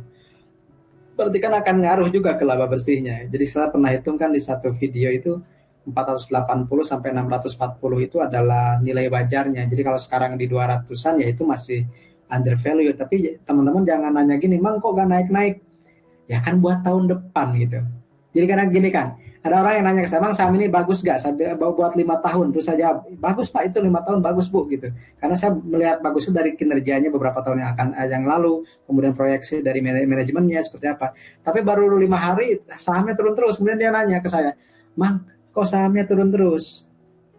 Berarti kan akan ngaruh juga ke laba bersihnya. Jadi saya pernah hitung kan di satu video itu 480 sampai 640 itu adalah nilai wajarnya. Jadi kalau sekarang di 200-an ya itu masih under value. Tapi teman-teman jangan nanya gini, "Mang kok gak naik-naik?" Ya kan buat tahun depan gitu. Jadi karena gini kan, ada orang yang nanya ke saya, "Bang, saham ini bagus gak?" Saya buat 5 tahun. Terus saya jawab, "Bagus Pak, itu 5 tahun bagus Bu." gitu. Karena saya melihat bagus itu dari kinerjanya beberapa tahun yang lalu, kemudian proyeksi dari manajemennya seperti apa. Tapi baru 5 hari sahamnya turun terus. Kemudian dia nanya ke saya, "Mang, kok sahamnya turun terus?"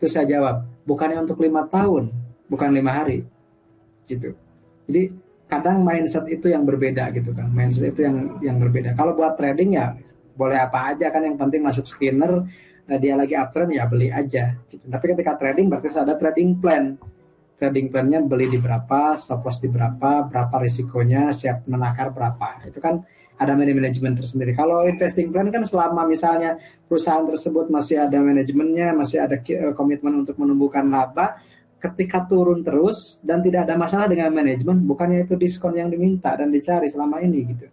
Terus saya jawab, "Bukannya untuk 5 tahun, bukan 5 hari." Gitu. Jadi kadang mindset itu yang berbeda gitu kan. Mindset itu yang berbeda. Kalau buat trading ya boleh apa aja kan, yang penting masuk screener, dia lagi uptrend ya beli aja gitu. Tapi ketika trading berarti ada trading plan. Trading plannya beli di berapa, stop loss di berapa risikonya, siap menakar berapa. Itu kan ada manajemen tersendiri. Kalau investing plan kan selama misalnya perusahaan tersebut masih ada manajemennya, masih ada komitmen untuk menumbuhkan laba, ketika turun terus dan tidak ada masalah dengan manajemen, bukannya itu diskon yang diminta dan dicari selama ini gitu.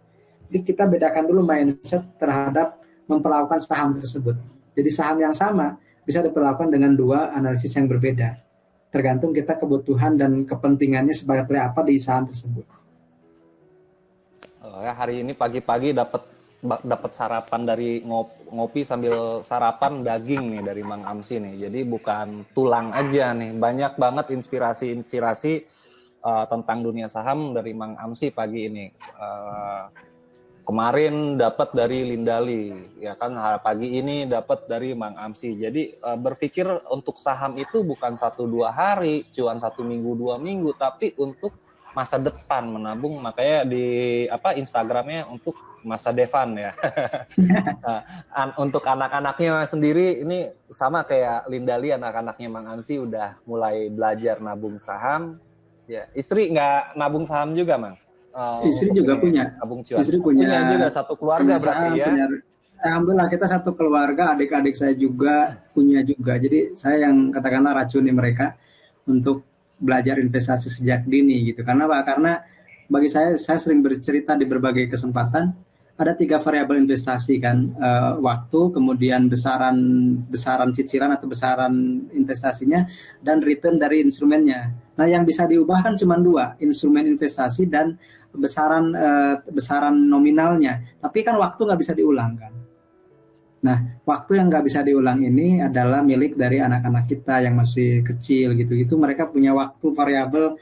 Jadi kita bedakan dulu mindset terhadap memperlakukan saham tersebut. Jadi saham yang sama bisa diperlakukan dengan dua analisis yang berbeda. Tergantung kita kebutuhan dan kepentingannya sebagai apa di saham tersebut. Hari ini pagi-pagi dapat sarapan dari ngopi sambil sarapan daging nih dari Mang Amsi nih. Jadi bukan tulang aja nih, banyak banget inspirasi tentang dunia saham dari Mang Amsi pagi ini. Kemarin dapat dari Lindali, ya kan, pagi ini dapat dari Mang Amsi. Jadi berpikir untuk saham itu bukan 1-2 hari, cuan 1 minggu 2 minggu, tapi untuk masa depan menabung. Makanya di Instagramnya untuk masa depan ya. Nah, untuk anak-anaknya sendiri ini sama kayak Lindali, anak-anaknya Mang Amsi udah mulai belajar nabung saham. Ya, istri nggak nabung saham juga, Mang? Istri juga punya. Istri punya juga satu keluarga berarti ya. Alhamdulillah kita satu keluarga, adik-adik saya juga punya juga. Jadi saya yang katakanlah racuni mereka untuk belajar investasi sejak dini gitu. Karena apa? Karena bagi saya sering bercerita di berbagai kesempatan, ada 3 variabel investasi kan, waktu, kemudian besaran cicilan atau besaran investasinya, dan return dari instrumennya. Nah, yang bisa diubah kan cuma 2, instrumen investasi dan besaran nominalnya. Tapi kan waktu nggak bisa diulang kan. Nah, waktu yang nggak bisa diulang ini adalah milik dari anak-anak kita yang masih kecil gitu. Mereka punya waktu, variabel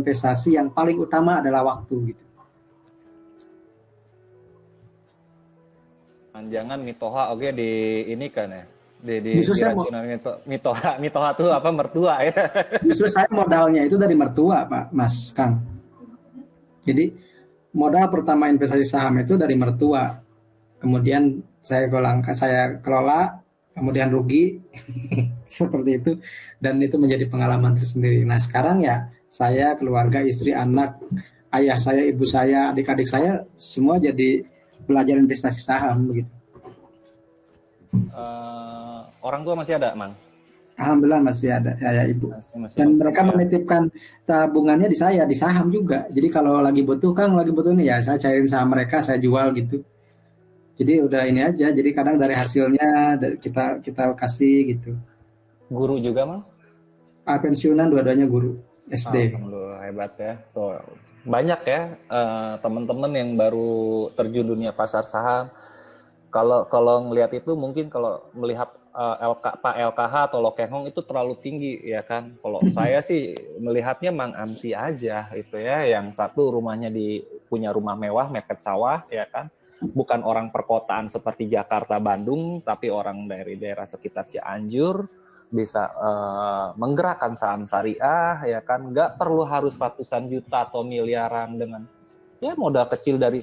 investasi yang paling utama adalah waktu gitu. Jangan mitoha oke di ini kan ya. Di mitoha tuh apa, mertua ya. Justru saya modalnya itu dari mertua, Pak Mas Kang. Jadi modal pertama investasi saham itu dari mertua. Kemudian saya kelola, kemudian rugi seperti itu, dan itu menjadi pengalaman tersendiri. Nah, sekarang ya saya, keluarga, istri, anak, ayah saya, ibu saya, adik-adik saya semua jadi belajar investasi saham begitu. Orang tua masih ada, Mang? Alhamdulillah masih ada, ayah, ibu. Dan mereka menitipkan tabungannya di saya, di saham juga. Jadi kalau lagi butuh nih ya saya cairin saham mereka, saya jual gitu. Jadi udah ini aja. Jadi kadang dari hasilnya kita kasih gitu. Guru juga, Mang? Pensiunan dua-duanya guru SD. Alhamdulillah, hebat ya. Tuh, banyak ya teman-teman yang baru terjun dunia pasar saham. Kalau kalau ngelihat itu mungkin kalau melihat Pak LKH atau Lokehong itu terlalu tinggi ya kan. Kalau saya sih melihatnya Mang Amsi aja itu ya, yang satu rumahnya punya rumah mewah mepet sawah ya kan. Bukan orang perkotaan seperti Jakarta, Bandung, tapi orang dari daerah sekitar Cianjur bisa menggerakkan saham syariah ya kan. Nggak perlu harus ratusan juta atau miliaran dengan ya modal kecil dari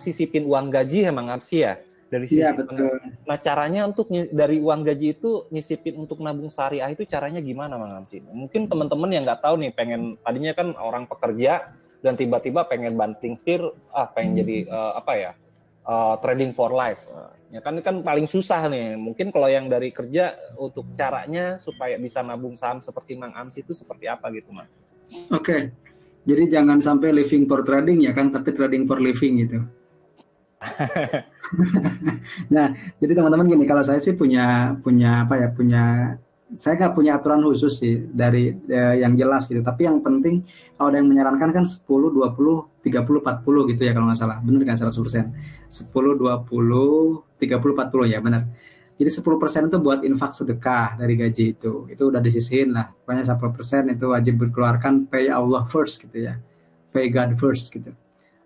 sisipin uang gaji ya Mang Amsi ya. Dari Iya, sisi betul. Nah, caranya untuk dari uang gaji itu nyisipin untuk nabung syariah itu caranya gimana, Mang Amsi? Mungkin teman-teman yang nggak tahu nih, pengen tadinya kan orang pekerja dan tiba-tiba pengen banting setir, pengen jadi trading for life. Ya kan paling susah nih. Mungkin kalau yang dari kerja untuk caranya supaya bisa nabung saham seperti Mang Amsi itu seperti apa gitu, Mang? Oke. Jadi jangan sampai living for trading ya kan, tapi trading for living gitu. Nah, jadi teman-teman gini, kalau saya sih punya saya nggak punya aturan khusus sih dari yang jelas gitu. Tapi yang penting kalau ada yang menyarankan kan 10, 20, 30, 40 gitu ya kalau nggak salah. Benar kan 100%? 10, 20, 30, 40 ya benar. Jadi 10% itu buat infak sedekah dari gaji itu. Itu udah disisihin lah. Pokoknya 10% itu wajib dikeluarkan, pay Allah first gitu ya. Pay God first gitu.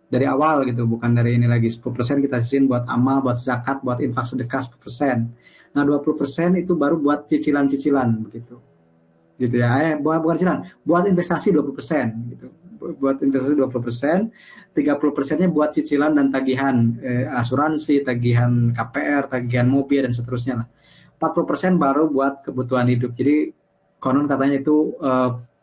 Dari awal gitu, bukan dari ini lagi. 10% kita sisihin buat amal, buat zakat, buat infak sedekah 10%. Nah 20% itu baru buat cicilan-cicilan begitu. Gitu ya. Bukan cicilan, buat investasi 20% gitu. Buat investasi 20%, 30%-nya buat cicilan dan tagihan asuransi, tagihan KPR, tagihan mobil dan seterusnya lah. 40% baru buat kebutuhan hidup. Jadi konon katanya itu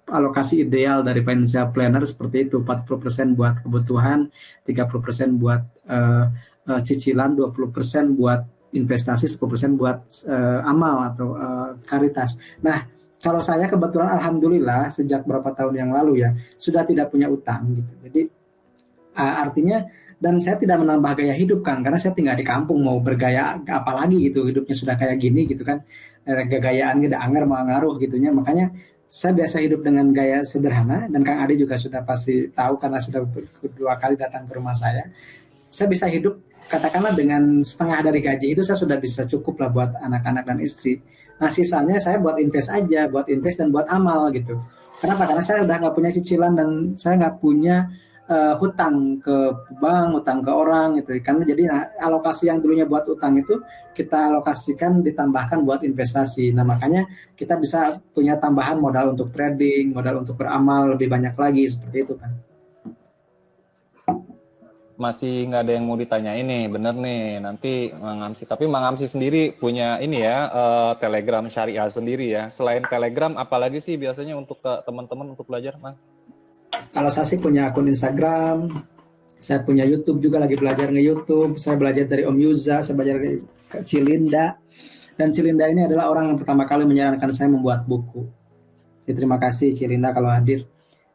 alokasi ideal dari financial planner seperti itu, 40% buat kebutuhan, 30% buat cicilan, 20% buat investasi, 10% buat amal atau karitas. Nah, kalau saya kebetulan alhamdulillah sejak berapa tahun yang lalu ya sudah tidak punya utang gitu. Jadi artinya dan saya tidak menambah gaya hidup Kang, karena saya tinggal di kampung, mau bergaya apalagi gitu, hidupnya sudah kayak gini gitu kan, gagayaan gitu anger mau ngaruh gitunya, makanya saya biasa hidup dengan gaya sederhana, dan Kang Adi juga sudah pasti tahu karena sudah dua kali datang ke rumah saya. Saya bisa hidup katakanlah dengan setengah dari gaji itu saya sudah bisa cukup lah buat anak-anak dan istri. Nah sisanya saya buat invest aja, buat invest dan buat amal gitu. Kenapa? Karena saya udah nggak punya cicilan dan saya nggak punya hutang ke bank, hutang ke orang gitu. Karena jadi alokasi yang dulunya buat utang itu kita alokasikan ditambahkan buat investasi. Nah makanya kita bisa punya tambahan modal untuk trading, modal untuk beramal lebih banyak lagi seperti itu kan. Masih nggak ada yang mau ditanyain nih, bener nih. Nanti Mang Amsi, tapi Mang Amsi sendiri punya ini ya, Telegram syariah sendiri ya. Selain Telegram, apalagi sih biasanya untuk teman-teman untuk belajar, Mang? Kalau saya sih punya akun Instagram, saya punya YouTube juga, lagi belajar nge-YouTube. Saya belajar dari Om Yuza, saya belajar dari Cilinda. Dan Cilinda ini adalah orang yang pertama kali menyarankan saya membuat buku. Jadi, terima kasih Cilinda kalau hadir.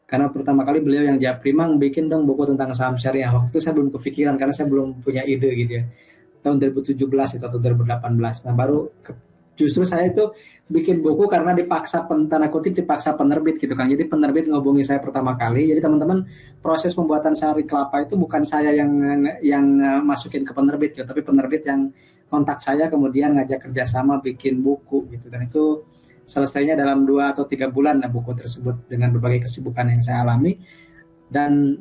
Karena pertama kali beliau yang japri, Mang bikin dong buku tentang saham syariah. Waktu itu saya belum kepikiran karena saya belum punya ide gitu ya. Tahun 2017 itu atau 2018. Nah baru justru saya itu bikin buku karena dipaksa, tanda kutip dipaksa penerbit gitu kan. Jadi penerbit ngobongi saya pertama kali. Jadi teman-teman, proses pembuatan sari kelapa itu bukan saya yang masukin ke penerbit gitu, tapi penerbit yang kontak saya kemudian ngajak kerjasama bikin buku gitu. Dan itu selesainya dalam 2 atau 3 bulan buku tersebut dengan berbagai kesibukan yang saya alami. Dan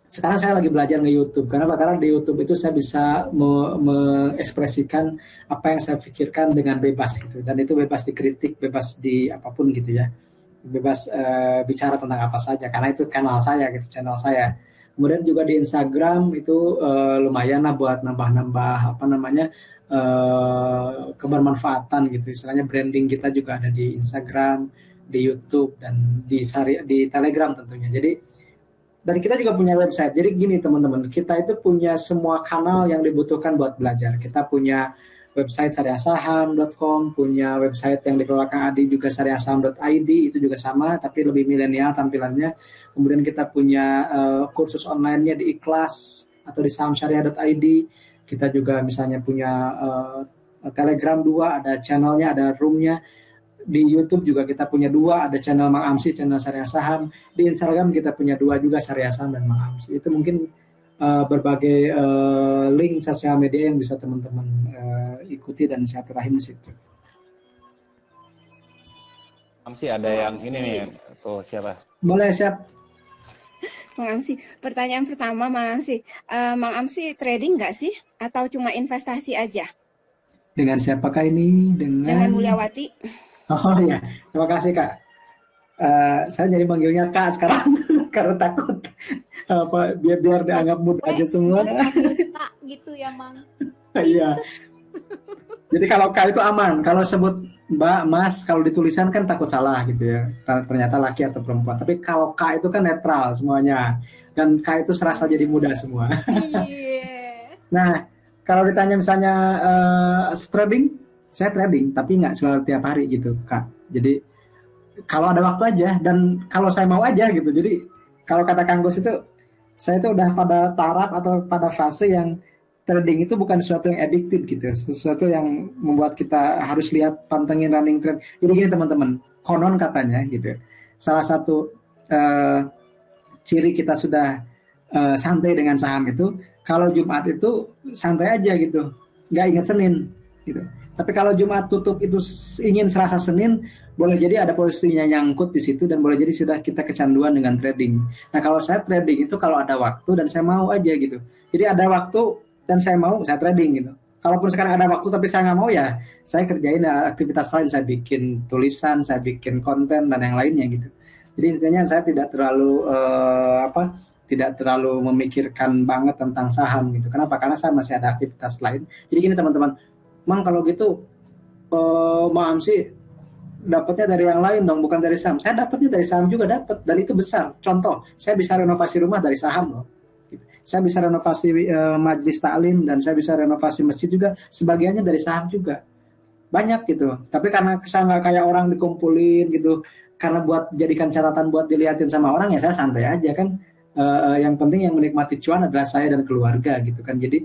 sekarang saya lagi belajar nge-YouTube. Karena di YouTube itu saya bisa mengekspresikan apa yang saya pikirkan dengan bebas gitu. Dan itu bebas dikritik, bebas di apapun gitu ya. Bebas bicara tentang apa saja. Karena itu kanal saya gitu, channel saya. Kemudian juga di Instagram itu lumayan lah buat nambah-nambah kebermanfaatan gitu. Istilahnya branding kita juga ada di Instagram, di YouTube, dan di Telegram tentunya. Jadi dan kita juga punya website. Jadi gini teman-teman, kita itu punya semua kanal yang dibutuhkan buat belajar. Kita punya website syariahsaham.com, punya website yang dikelola Kang Adi juga syariahsaham.id, itu juga sama tapi lebih milenial tampilannya. Kemudian kita punya kursus online-nya di Ikhlas atau di sahamsyariah.id. Kita juga misalnya punya Telegram 2, ada channelnya, ada roomnya. Di YouTube juga kita punya 2, ada channel Mang Amsi, channel Syariah Saham. Di Instagram kita punya 2 juga, Syariah Saham dan Mang Amsi. Itu mungkin berbagai link sosial media yang bisa teman-teman ikuti dan silaturahim di situ. Amsi ada yang ini nih, tuh siapa? Boleh, siap. Mang Amsi, pertanyaan pertama Mang Amsi, Mang Amsi trading nggak sih atau cuma investasi aja? Dengan siapakah ini? Dengan Mulyawati. Oh ya, terima kasih Kak. Saya jadi manggilnya Kak sekarang karena takut biar dianggap mudah aja semua. Kak gitu ya Mang. Iya. Jadi kalau Kak itu aman, kalau sebut Mbak, Mas, kalau ditulisan kan takut salah gitu ya. Ternyata laki atau perempuan. Tapi kalau Kak itu kan netral semuanya. Dan Kak itu serasa jadi muda semua. Yes. Nah, kalau ditanya misalnya trading, saya trading, tapi nggak selalu tiap hari gitu, Kak. Jadi kalau ada waktu aja dan kalau saya mau aja gitu. Jadi kalau kata Kang Gus itu, saya itu udah pada taraf atau pada fase yang trading itu bukan sesuatu yang addictive gitu, sesuatu yang membuat kita harus lihat pantengin running trend. Jadi gini teman-teman, konon katanya gitu, salah satu ciri kita sudah santai dengan saham itu, kalau Jumat itu santai aja gitu, nggak ingat Senin gitu. Tapi kalau Jumat tutup itu ingin serasa Senin, boleh jadi ada posisinya nyangkut di situ dan boleh jadi sudah kita kecanduan dengan trading. Nah kalau saya trading itu kalau ada waktu dan saya mau aja gitu. Jadi ada waktu dan saya mau, saya trading gitu. Kalaupun sekarang ada waktu tapi saya nggak mau ya, saya kerjain aktivitas lain, saya bikin tulisan, saya bikin konten dan yang lainnya gitu. Jadi intinya saya tidak terlalu tidak terlalu memikirkan banget tentang saham gitu. Kenapa? Karena saya masih ada aktivitas lain. Jadi gini teman-teman, Mang kalau gitu Mang Amsi dapatnya dari yang lain dong, bukan dari saham. Saya dapatnya dari saham juga dapat dan itu besar. Contoh, saya bisa renovasi rumah dari saham loh. Saya bisa renovasi majelis taklim dan saya bisa renovasi masjid juga, sebagiannya dari saham juga. Banyak gitu. Tapi karena saya nggak kayak orang dikumpulin gitu, karena buat jadikan catatan buat dilihatin sama orang ya saya santai aja kan. Yang penting yang menikmati cuan adalah saya dan keluarga gitu kan. Jadi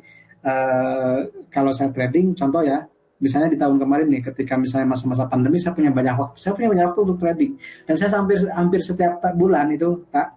kalau saya trading, contoh ya, misalnya di tahun kemarin nih, ketika misalnya masa-masa pandemi, saya punya banyak waktu untuk trading. Dan saya hampir setiap bulan itu, Kak,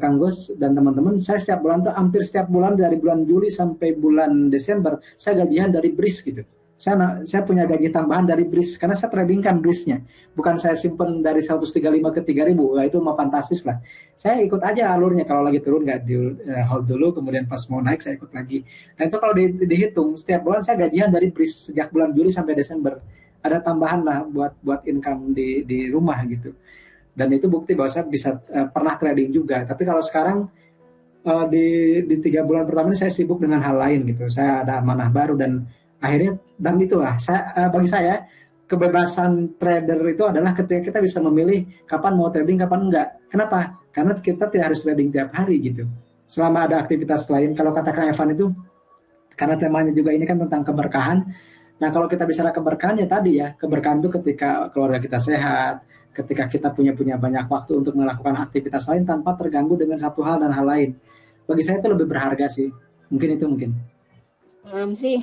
Kang Gus dan teman-teman, saya setiap bulan tuh hampir setiap bulan dari bulan Juli sampai bulan Desember saya gajian dari BRIS gitu. Saya punya gaji tambahan dari BRIS karena saya tradingkan BRIS-nya. Bukan saya simpen dari 135 ke 3000, wah itu mah fantastis lah. Saya ikut aja alurnya, kalau lagi turun nggak di hold dulu, kemudian pas mau naik saya ikut lagi. Nah itu kalau dihitung setiap bulan saya gajian dari BRIS sejak bulan Juli sampai Desember. Ada tambahan lah buat income di rumah gitu. Dan itu bukti bahwa saya bisa pernah trading juga. Tapi kalau sekarang di 3 bulan pertama ini saya sibuk dengan hal lain gitu. Saya ada amanah baru dan akhirnya, dan itulah bagi saya kebebasan trader itu adalah ketika kita bisa memilih kapan mau trading, kapan enggak. Kenapa? Karena kita tidak harus trading tiap hari gitu. Selama ada aktivitas lain, kalau kata Kang Evan itu, karena temanya juga ini kan tentang keberkahan. Nah kalau kita bicara keberkahan ya tadi ya, keberkahan itu ketika keluarga kita sehat, ketika kita punya banyak waktu untuk melakukan aktivitas lain tanpa terganggu dengan satu hal dan hal lain. Bagi saya itu lebih berharga sih. Mungkin itu mungkin. Sih.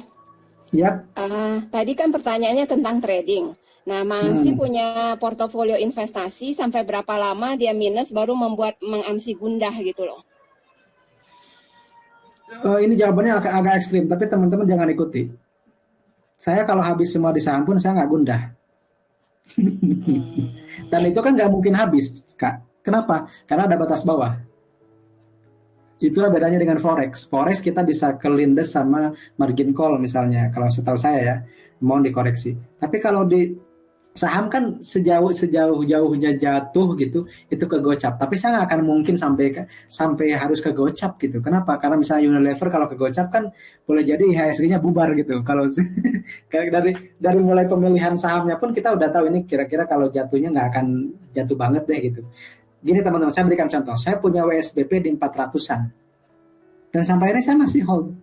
Yap. Tadi kan pertanyaannya tentang trading. Nah, Mang Amsi punya portofolio investasi, sampai berapa lama dia minus baru membuat Mang Amsi gundah gitu loh. Ini jawabannya agak ekstrim, tapi teman-teman jangan ikuti. Saya kalau habis semua di saham pun saya nggak gundah. Dan itu kan nggak mungkin habis, Kak. Kenapa? Karena ada batas bawah. Itulah bedanya dengan forex. Forex kita bisa kelindes sama margin call misalnya, kalau setahu saya ya, mohon dikoreksi. Tapi kalau di saham kan sejauh-jauhnya jatuh gitu, itu ke gocap. Tapi saya nggak akan mungkin sampai harus ke gocap gitu. Kenapa? Karena misalnya Unilever kalau ke gocap kan boleh jadi IHSG-nya bubar gitu. Kalau dari mulai pemilihan sahamnya pun kita udah tahu ini kira-kira kalau jatuhnya nggak akan jatuh banget deh gitu. Gini teman-teman, saya berikan contoh. Saya punya WSBP di 400-an. Dan sampai ini saya masih hold.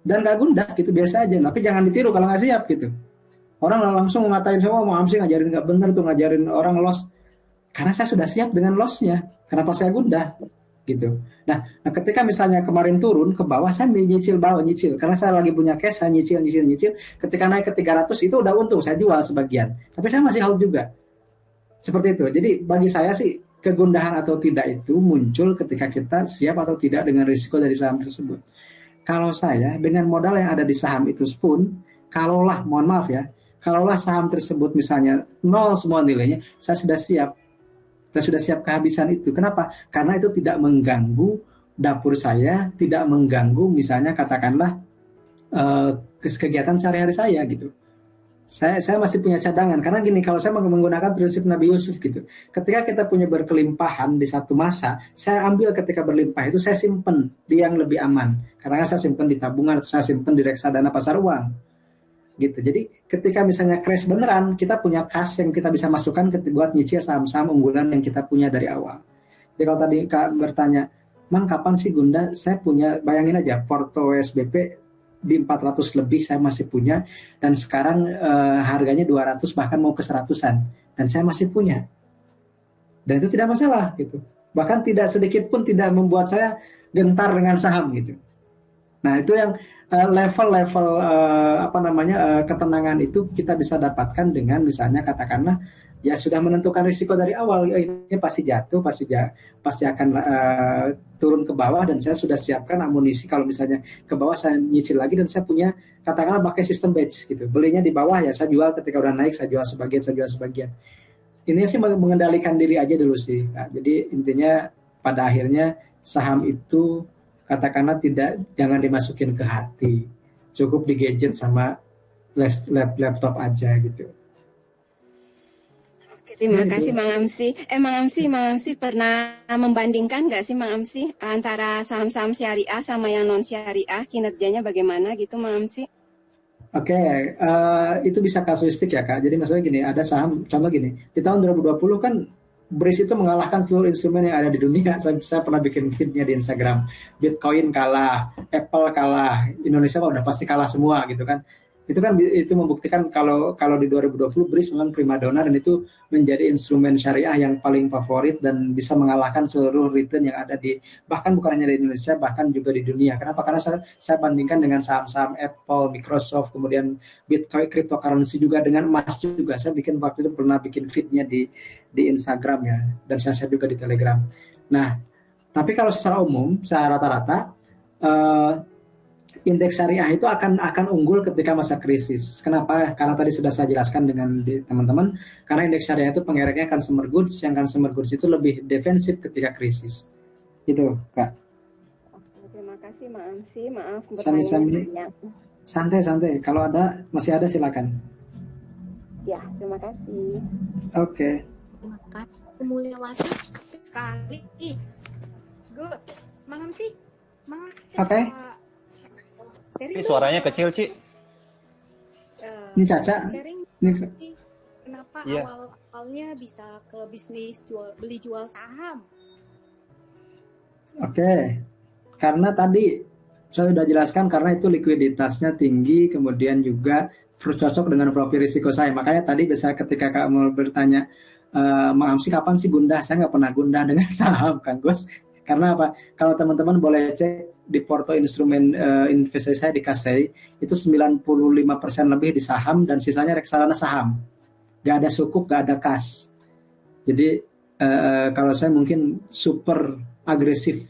Dan gak gundah gitu, biasa aja. Tapi jangan ditiru kalau nggak siap gitu. Orang langsung ngatain semua, mau Amsi ngajarin nggak bener tuh, ngajarin orang loss. Karena saya sudah siap dengan loss-nya. Kenapa saya gundah? Gitu. Nah, ketika misalnya kemarin turun ke bawah, saya nyicil bawah, nyicil. Karena saya lagi punya cash, saya nyicil. Ketika naik ke 300 itu udah untung, saya jual sebagian. Tapi saya masih hold juga. Seperti itu. Jadi bagi saya sih, kegundahan atau tidak itu muncul ketika kita siap atau tidak dengan risiko dari saham tersebut. Kalau saya dengan modal yang ada di saham itu pun, kalaulah, mohon maaf ya, kalaulah saham tersebut misalnya nol semua nilainya, saya sudah siap. Saya sudah siap kehabisan itu. Kenapa? Karena itu tidak mengganggu dapur saya, tidak mengganggu misalnya katakanlah kegiatan sehari-hari saya gitu. Saya masih punya cadangan karena gini, kalau saya menggunakan prinsip Nabi Yusuf gitu, ketika kita punya berkelimpahan di satu masa, saya ambil ketika berlimpah itu saya simpen di yang lebih aman. Karena saya simpen di tabungan atau saya simpen di reksadana pasar uang gitu. Jadi ketika misalnya crash beneran, kita punya kas yang kita bisa masukkan buat nyicil saham-saham unggulan yang kita punya dari awal. Jadi kalau tadi Kak bertanya, Mang kapan sih Gunda? Saya punya, bayangin aja Porto SBP di 400 lebih saya masih punya, dan sekarang harganya 200 bahkan mau ke 100-an, dan saya masih punya, dan itu tidak masalah gitu, bahkan tidak sedikit pun tidak membuat saya gentar dengan saham gitu. Nah itu yang level-level ketenangan itu kita bisa dapatkan dengan misalnya katakanlah ya sudah menentukan risiko dari awal, ya, ini pasti jatuh, pasti akan turun ke bawah, dan saya sudah siapkan amunisi kalau misalnya ke bawah saya nyicil lagi, dan saya punya katakanlah pakai sistem batch gitu, belinya di bawah ya saya jual, ketika udah naik saya jual sebagian. Ini sih mengendalikan diri aja dulu sih Kak. Jadi intinya pada akhirnya saham itu katakanlah jangan dimasukin ke hati, cukup di gadget sama laptop aja gitu. Terima kasih Mang Amsi. Mang Amsi pernah membandingkan nggak sih Mang Amsi antara saham-saham syariah sama yang non syariah, kinerjanya bagaimana gitu Mang Amsi? Oke, itu bisa kasuistik ya Kak. Jadi maksudnya gini, ada saham, contoh gini, di tahun 2020 kan BRIS itu mengalahkan seluruh instrumen yang ada di dunia. Saya pernah bikin feednya di Instagram. Bitcoin kalah, Apple kalah, Indonesia udah pasti kalah semua gitu kan. Itu membuktikan kalau di 2020 BRIS memang primadona, dan itu menjadi instrumen syariah yang paling favorit dan bisa mengalahkan seluruh return yang ada di, bahkan bukan hanya di Indonesia, bahkan juga di dunia. Kenapa? Karena saya bandingkan dengan saham-saham Apple, Microsoft, kemudian Bitcoin, cryptocurrency juga, dengan emas juga. Saya waktu itu pernah bikin feednya di Instagram ya, dan saya juga di Telegram. Nah, tapi kalau secara umum, secara rata-rata indeks syariah itu akan unggul ketika masa krisis. Kenapa? Karena tadi sudah saya jelaskan dengan teman-teman, karena indeks syariah itu pengereknya consumer goods, yang consumer goods itu lebih defensif ketika krisis. Itu, Kak. Terima kasih, Mak Amsi. Maaf bertanya. Santai. Kalau masih ada silakan. Ya, terima kasih. Oke. Terima kasih, Mulyawati sekali. Good. Mang Amsi. Oke. Ini suaranya kecil, Ci. Ini Caca. Sharing kenapa awalnya bisa ke bisnis beli jual saham? Oke. Karena tadi saya sudah jelaskan, karena itu likuiditasnya tinggi, kemudian juga cocok dengan profil risiko saya. Makanya tadi bisa ketika kamu bertanya, Mang Amsi kapan sih gundah? Saya nggak pernah gundah dengan saham, Kang Gus. Karena apa? Kalau teman-teman boleh cek di porto instrumen investasi saya di Kasei, itu 95% lebih di saham, dan sisanya reksadana saham. Gak ada sukuk, gak ada kas. Jadi kalau saya mungkin super agresif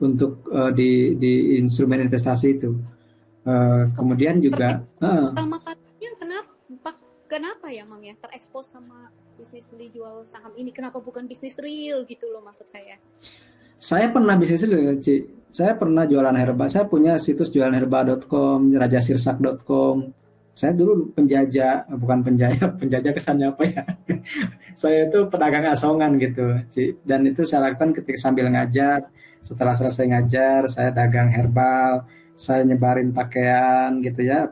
untuk di instrumen investasi itu. Kemudian juga pertama kalinya kenapa ya Mang ya terekspos sama bisnis beli jual saham ini? Kenapa bukan bisnis real gitu loh maksud saya? Saya pernah bisnis real, Ci. Saya pernah jualan herba. Saya punya situs jualanherba.com, rajasirsak.com. Saya dulu bukan penjajah kesannya apa ya? Saya itu pedagang asongan gitu, Ci. Dan itu saya lakukan ketika sambil ngajar. Setelah selesai ngajar, saya dagang herbal, saya nyebarin pakaian gitu ya,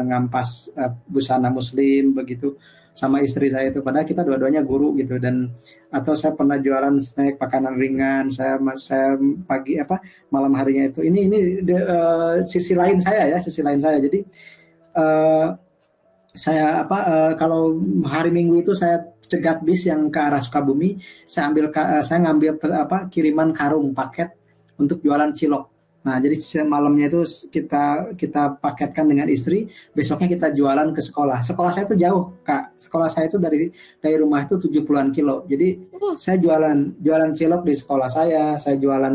ngampas busana muslim begitu sama istri saya itu, padahal kita dua-duanya guru gitu. Dan atau saya pernah jualan snack, makanan ringan, saya pagi malam harinya itu ini sisi lain saya. Jadi saya kalau hari Minggu itu saya cegat bis yang ke arah Sukabumi, saya ngambil kiriman karung paket untuk jualan cilok. Nah, jadi malamnya itu kita paketkan dengan istri, besoknya kita jualan ke sekolah. Sekolah saya itu jauh, Kak. Sekolah saya itu dari rumah itu 70-an kilo. Jadi saya jualan cilok di sekolah saya jualan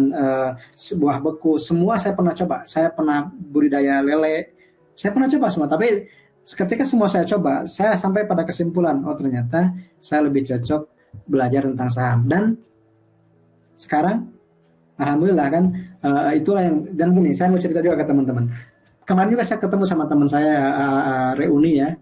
sebuah beku, semua saya pernah coba. Saya pernah budidaya lele, saya pernah coba semua. Tapi ketika semua saya coba, saya sampai pada kesimpulan, oh ternyata saya lebih cocok belajar tentang saham. Dan sekarang alhamdulillah kan, itulah yang, dan gini, saya mau cerita juga ke teman-teman. Kemarin juga saya ketemu sama teman saya, reuni ya,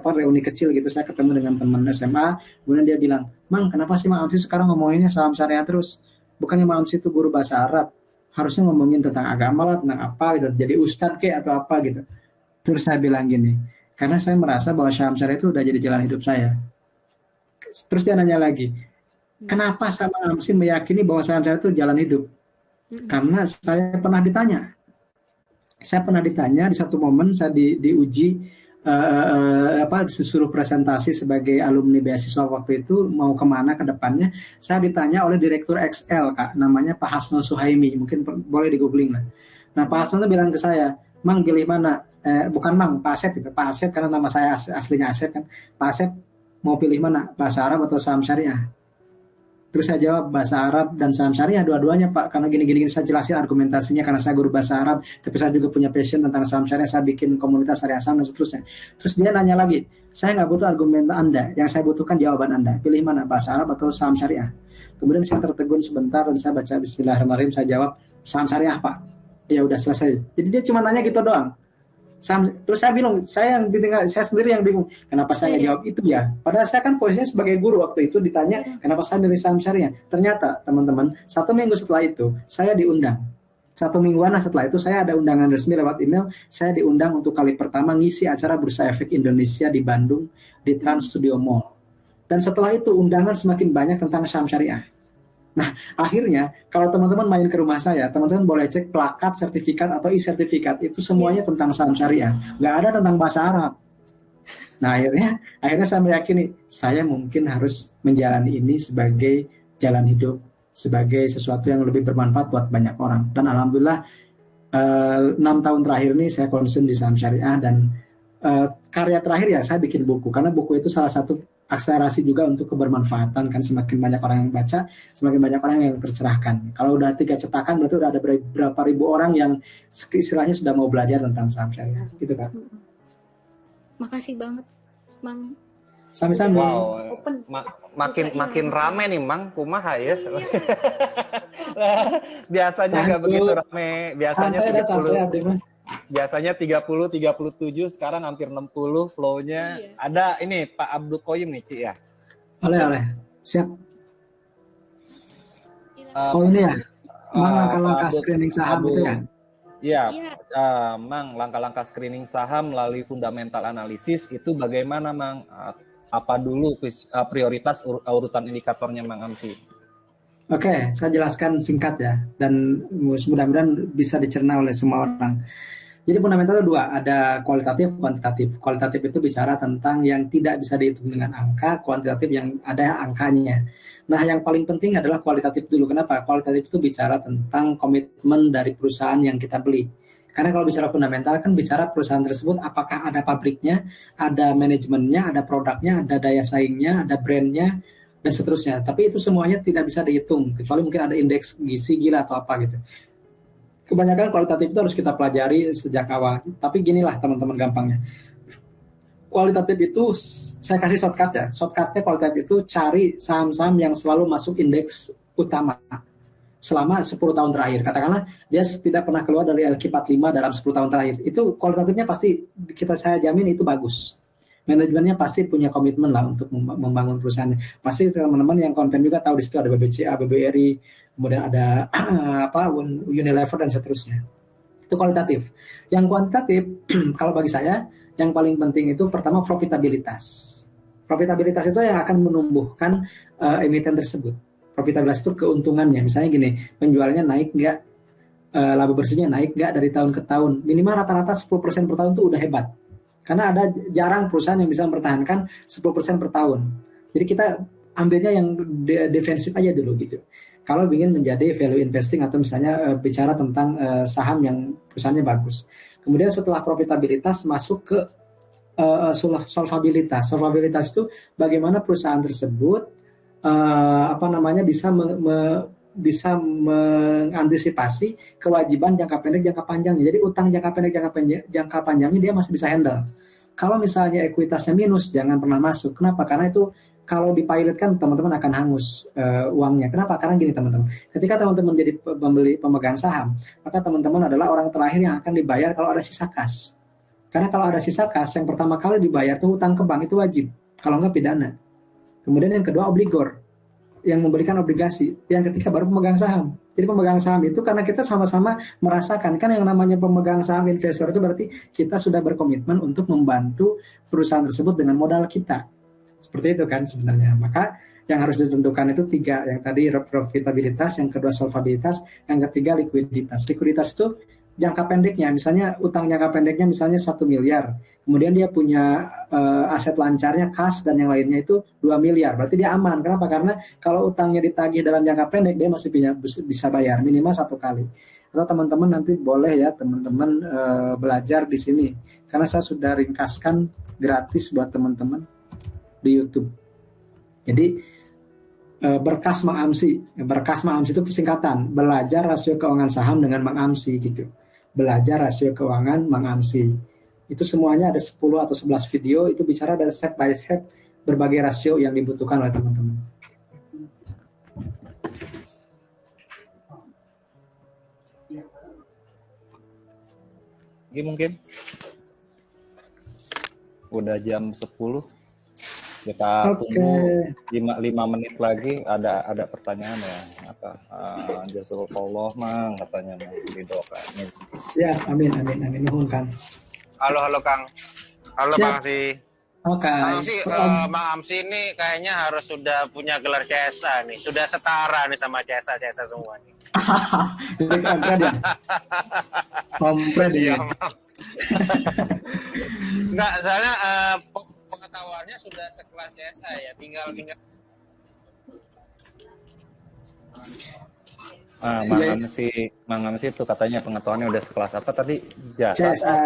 reuni kecil gitu. Saya ketemu dengan teman SMA, kemudian dia bilang, Mang, kenapa sih Mang Amsi sekarang ngomonginnya saham syariah terus? Bukannya Mang Amsi itu guru bahasa Arab, harusnya ngomongin tentang agama lah, tentang apa gitu, jadi ustadz kayak atau apa gitu. Terus saya bilang gini, karena saya merasa bahwa saham syariah itu udah jadi jalan hidup saya. Terus dia nanya lagi, kenapa sama Amsi meyakini bahwa saham syariah itu jalan hidup? Karena saya pernah ditanya di satu momen, saya diuji disuruh presentasi sebagai alumni beasiswa waktu itu, mau kemana ke depannya. Saya ditanya oleh direktur XL, Kak, namanya Pak Hasno Suhaimi, mungkin boleh di googling lah. Nah, Pak Hasno bilang ke saya, Mang, pilih mana? Bukan Mang, Pak Asep gitu. Pak Asep, karena nama saya aslinya Asep kan. Pak Asep, mau pilih mana? Bahasa Arab atau saham syariah? Terus saya jawab, bahasa Arab dan saham syariah dua-duanya Pak, karena gini-gini saya jelasin argumentasinya, karena saya guru bahasa Arab, tapi saya juga punya passion tentang saham syariah, saya bikin komunitas syariah saham dan seterusnya. Terus dia nanya lagi, saya nggak butuh argumen Anda, yang saya butuhkan jawaban Anda, pilih mana, bahasa Arab atau saham syariah? Kemudian saya tertegun sebentar dan saya baca Bismillahirrahmanirrahim, saya jawab, saham syariah Pak. Ya udah selesai. Jadi dia cuma nanya gitu doang. Terus saya bingung, saya sendiri yang bingung, kenapa saya jawab itu ya? Padahal saya kan posisinya sebagai guru waktu itu, ditanya kenapa saya milih saham syariah. Ternyata teman-teman, 1 minggu setelah itu saya diundang. 1 mingguan setelah itu saya ada undangan resmi lewat email. Saya diundang untuk kali pertama ngisi acara Bursa Efek Indonesia di Bandung di Trans Studio Mall. Dan setelah itu undangan semakin banyak tentang saham syariah. Nah, akhirnya kalau teman-teman main ke rumah saya, teman-teman boleh cek plakat, sertifikat atau e-sertifikat, itu semuanya tentang saham syariah, nggak ada tentang bahasa Arab. Nah, akhirnya saya meyakini saya mungkin harus menjalani ini sebagai jalan hidup, sebagai sesuatu yang lebih bermanfaat buat banyak orang. Dan alhamdulillah 6 tahun terakhir ini saya konsum di saham syariah, dan karya terakhir ya saya bikin buku, karena buku itu salah satu akselerasi juga untuk kebermanfaatan, kan semakin banyak orang yang baca, semakin banyak orang yang tercerahkan. Kalau udah 3 cetakan berarti udah ada berapa ribu orang yang istilahnya sudah mau belajar tentang saham syariah, gitu kan. Makasih banget, Mang. Sami-sami. Wow, makin rame nih Mang, kumaha ya. Biasanya nggak begitu rame, biasanya 30. Biasanya 30, 37, sekarang hampir 60 flow-nya. Ada ini Pak Abdul Qoyim nih, Ci ya. Oleh. Siap. Ini ya. Mang, langkah-langkah screening saham itu ya. Iya, Mang, langkah-langkah screening saham melalui fundamental analisis itu bagaimana, Mang? Apa dulu prioritas urutan indikatornya, Mang Amsi? Oke, saya jelaskan singkat ya, dan mudah-mudahan bisa dicerna oleh semua orang. Jadi fundamental itu 2, ada kualitatif, kuantitatif. Kualitatif itu bicara tentang yang tidak bisa dihitung dengan angka, kuantitatif yang ada angkanya. Nah, yang paling penting adalah kualitatif dulu. Kenapa? Kualitatif itu bicara tentang komitmen dari perusahaan yang kita beli. Karena kalau bicara fundamental kan bicara perusahaan tersebut apakah ada pabriknya, ada manajemennya, ada produknya, ada daya saingnya, ada brandnya, dan seterusnya. Tapi itu semuanya tidak bisa dihitung, kecuali mungkin ada indeks gizi gila atau apa gitu. Kebanyakan kualitatif itu harus kita pelajari sejak awal. Tapi ginilah teman-teman gampangnya. Kualitatif itu, saya kasih shortcut ya. Shortcutnya kualitatif itu cari saham-saham yang selalu masuk indeks utama selama 10 tahun terakhir. Katakanlah dia tidak pernah keluar dari LQ45 dalam 10 tahun terakhir. Itu kualitatifnya pasti saya jamin itu bagus. Manajemennya pasti punya komitmen lah untuk membangun perusahaannya. Pasti teman-teman yang konten juga tahu di situ ada BBCA, BBRI, kemudian ada Unilever dan seterusnya. Itu kualitatif. Yang kuantitatif, kalau bagi saya, yang paling penting itu pertama profitabilitas. Profitabilitas itu yang akan menumbuhkan emiten tersebut. Profitabilitas itu keuntungannya. Misalnya gini, penjualannya naik nggak, laba bersihnya naik nggak dari tahun ke tahun. Minimal rata-rata 10% per tahun itu udah hebat. Karena ada jarang perusahaan yang bisa mempertahankan 10% per tahun. Jadi kita ambilnya yang defensif aja dulu gitu. kalau ingin menjadi value investing atau misalnya bicara tentang saham yang perusahaannya bagus. Kemudian setelah profitabilitas masuk ke solvabilitas. Solvabilitas itu bagaimana perusahaan tersebut bisa mengantisipasi kewajiban jangka pendek, jangka panjangnya. Jadi utang jangka pendek, jangka panjangnya dia masih bisa handle. Kalau misalnya ekuitasnya minus, jangan pernah masuk. Kenapa? Karena itu kalau dipilotkan teman-teman akan hangus uangnya. Kenapa? Karena gini teman-teman. Ketika teman-teman jadi pemegang saham, maka teman-teman adalah orang terakhir yang akan dibayar kalau ada sisa kas. Karena kalau ada sisa kas, yang pertama kali dibayar itu hutang ke bank, itu wajib. Kalau nggak pidana. Kemudian yang kedua obligor, yang memberikan obligasi. Yang ketiga baru pemegang saham. Jadi pemegang saham itu karena kita sama-sama merasakan, kan yang namanya pemegang saham investor itu berarti kita sudah berkomitmen untuk membantu perusahaan tersebut dengan modal kita. Seperti itu kan sebenarnya. Maka yang harus ditentukan itu 3. Yang tadi profitabilitas, yang kedua solvabilitas, yang ketiga likuiditas. Likuiditas itu jangka pendeknya, misalnya utang jangka pendeknya misalnya 1 miliar, kemudian dia punya aset lancarnya, kas dan yang lainnya itu 2 miliar, berarti dia aman. Kenapa? Karena kalau utangnya ditagih dalam jangka pendek, dia masih bisa bayar minimal 1 kali. Atau teman-teman nanti boleh ya teman-teman belajar di sini, karena saya sudah ringkaskan gratis buat teman-teman di YouTube. Jadi berkas Mang Amsi itu singkatan, belajar rasio keuangan saham dengan Mang Amsi gitu. Belajar rasio keuangan Mang Amsi. Itu semuanya ada 10 atau 11 video, itu bicara dari step by step berbagai rasio yang dibutuhkan oleh teman-teman. Ini mungkin udah jam 10. Kita tunggu 5 menit lagi, ada pertanyaan ya. Jazakallah Mang, katanya Mang didoakan. Siap, amin. Nuhun Kang. Halo Kang. Halo Bang Si. Oke. Bang Amsi ini kayaknya harus sudah punya gelar CSA nih, sudah setara nih sama CSA semua nih. Jadi kompret ya. Kompret ya. Enggak, soalnya pengetahuannya sudah sekelas CSA ya, tinggal Mang Amsi itu katanya pengetahuannya udah sekelas apa tadi? CSA,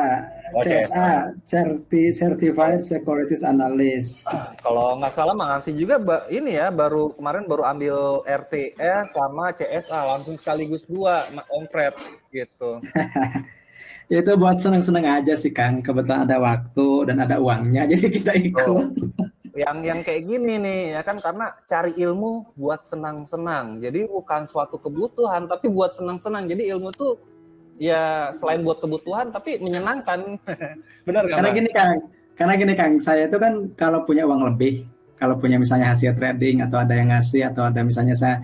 Certified Securities Analyst. Kalau nggak salah Mang Amsi juga kemarin baru ambil RTS sama CSA langsung sekaligus 2 ompret gitu. Itu buat seneng-seneng aja sih Kang, kebetulan ada waktu dan ada uangnya, jadi kita ikut. Yang kayak gini nih ya kan, karena cari ilmu buat senang-senang, jadi bukan suatu kebutuhan tapi buat senang-senang. Jadi ilmu tuh ya selain buat kebutuhan tapi menyenangkan. Benar nggak? Karena gini Kang, saya itu kan kalau punya uang lebih, kalau punya misalnya hasil trading atau ada yang ngasih atau ada misalnya saya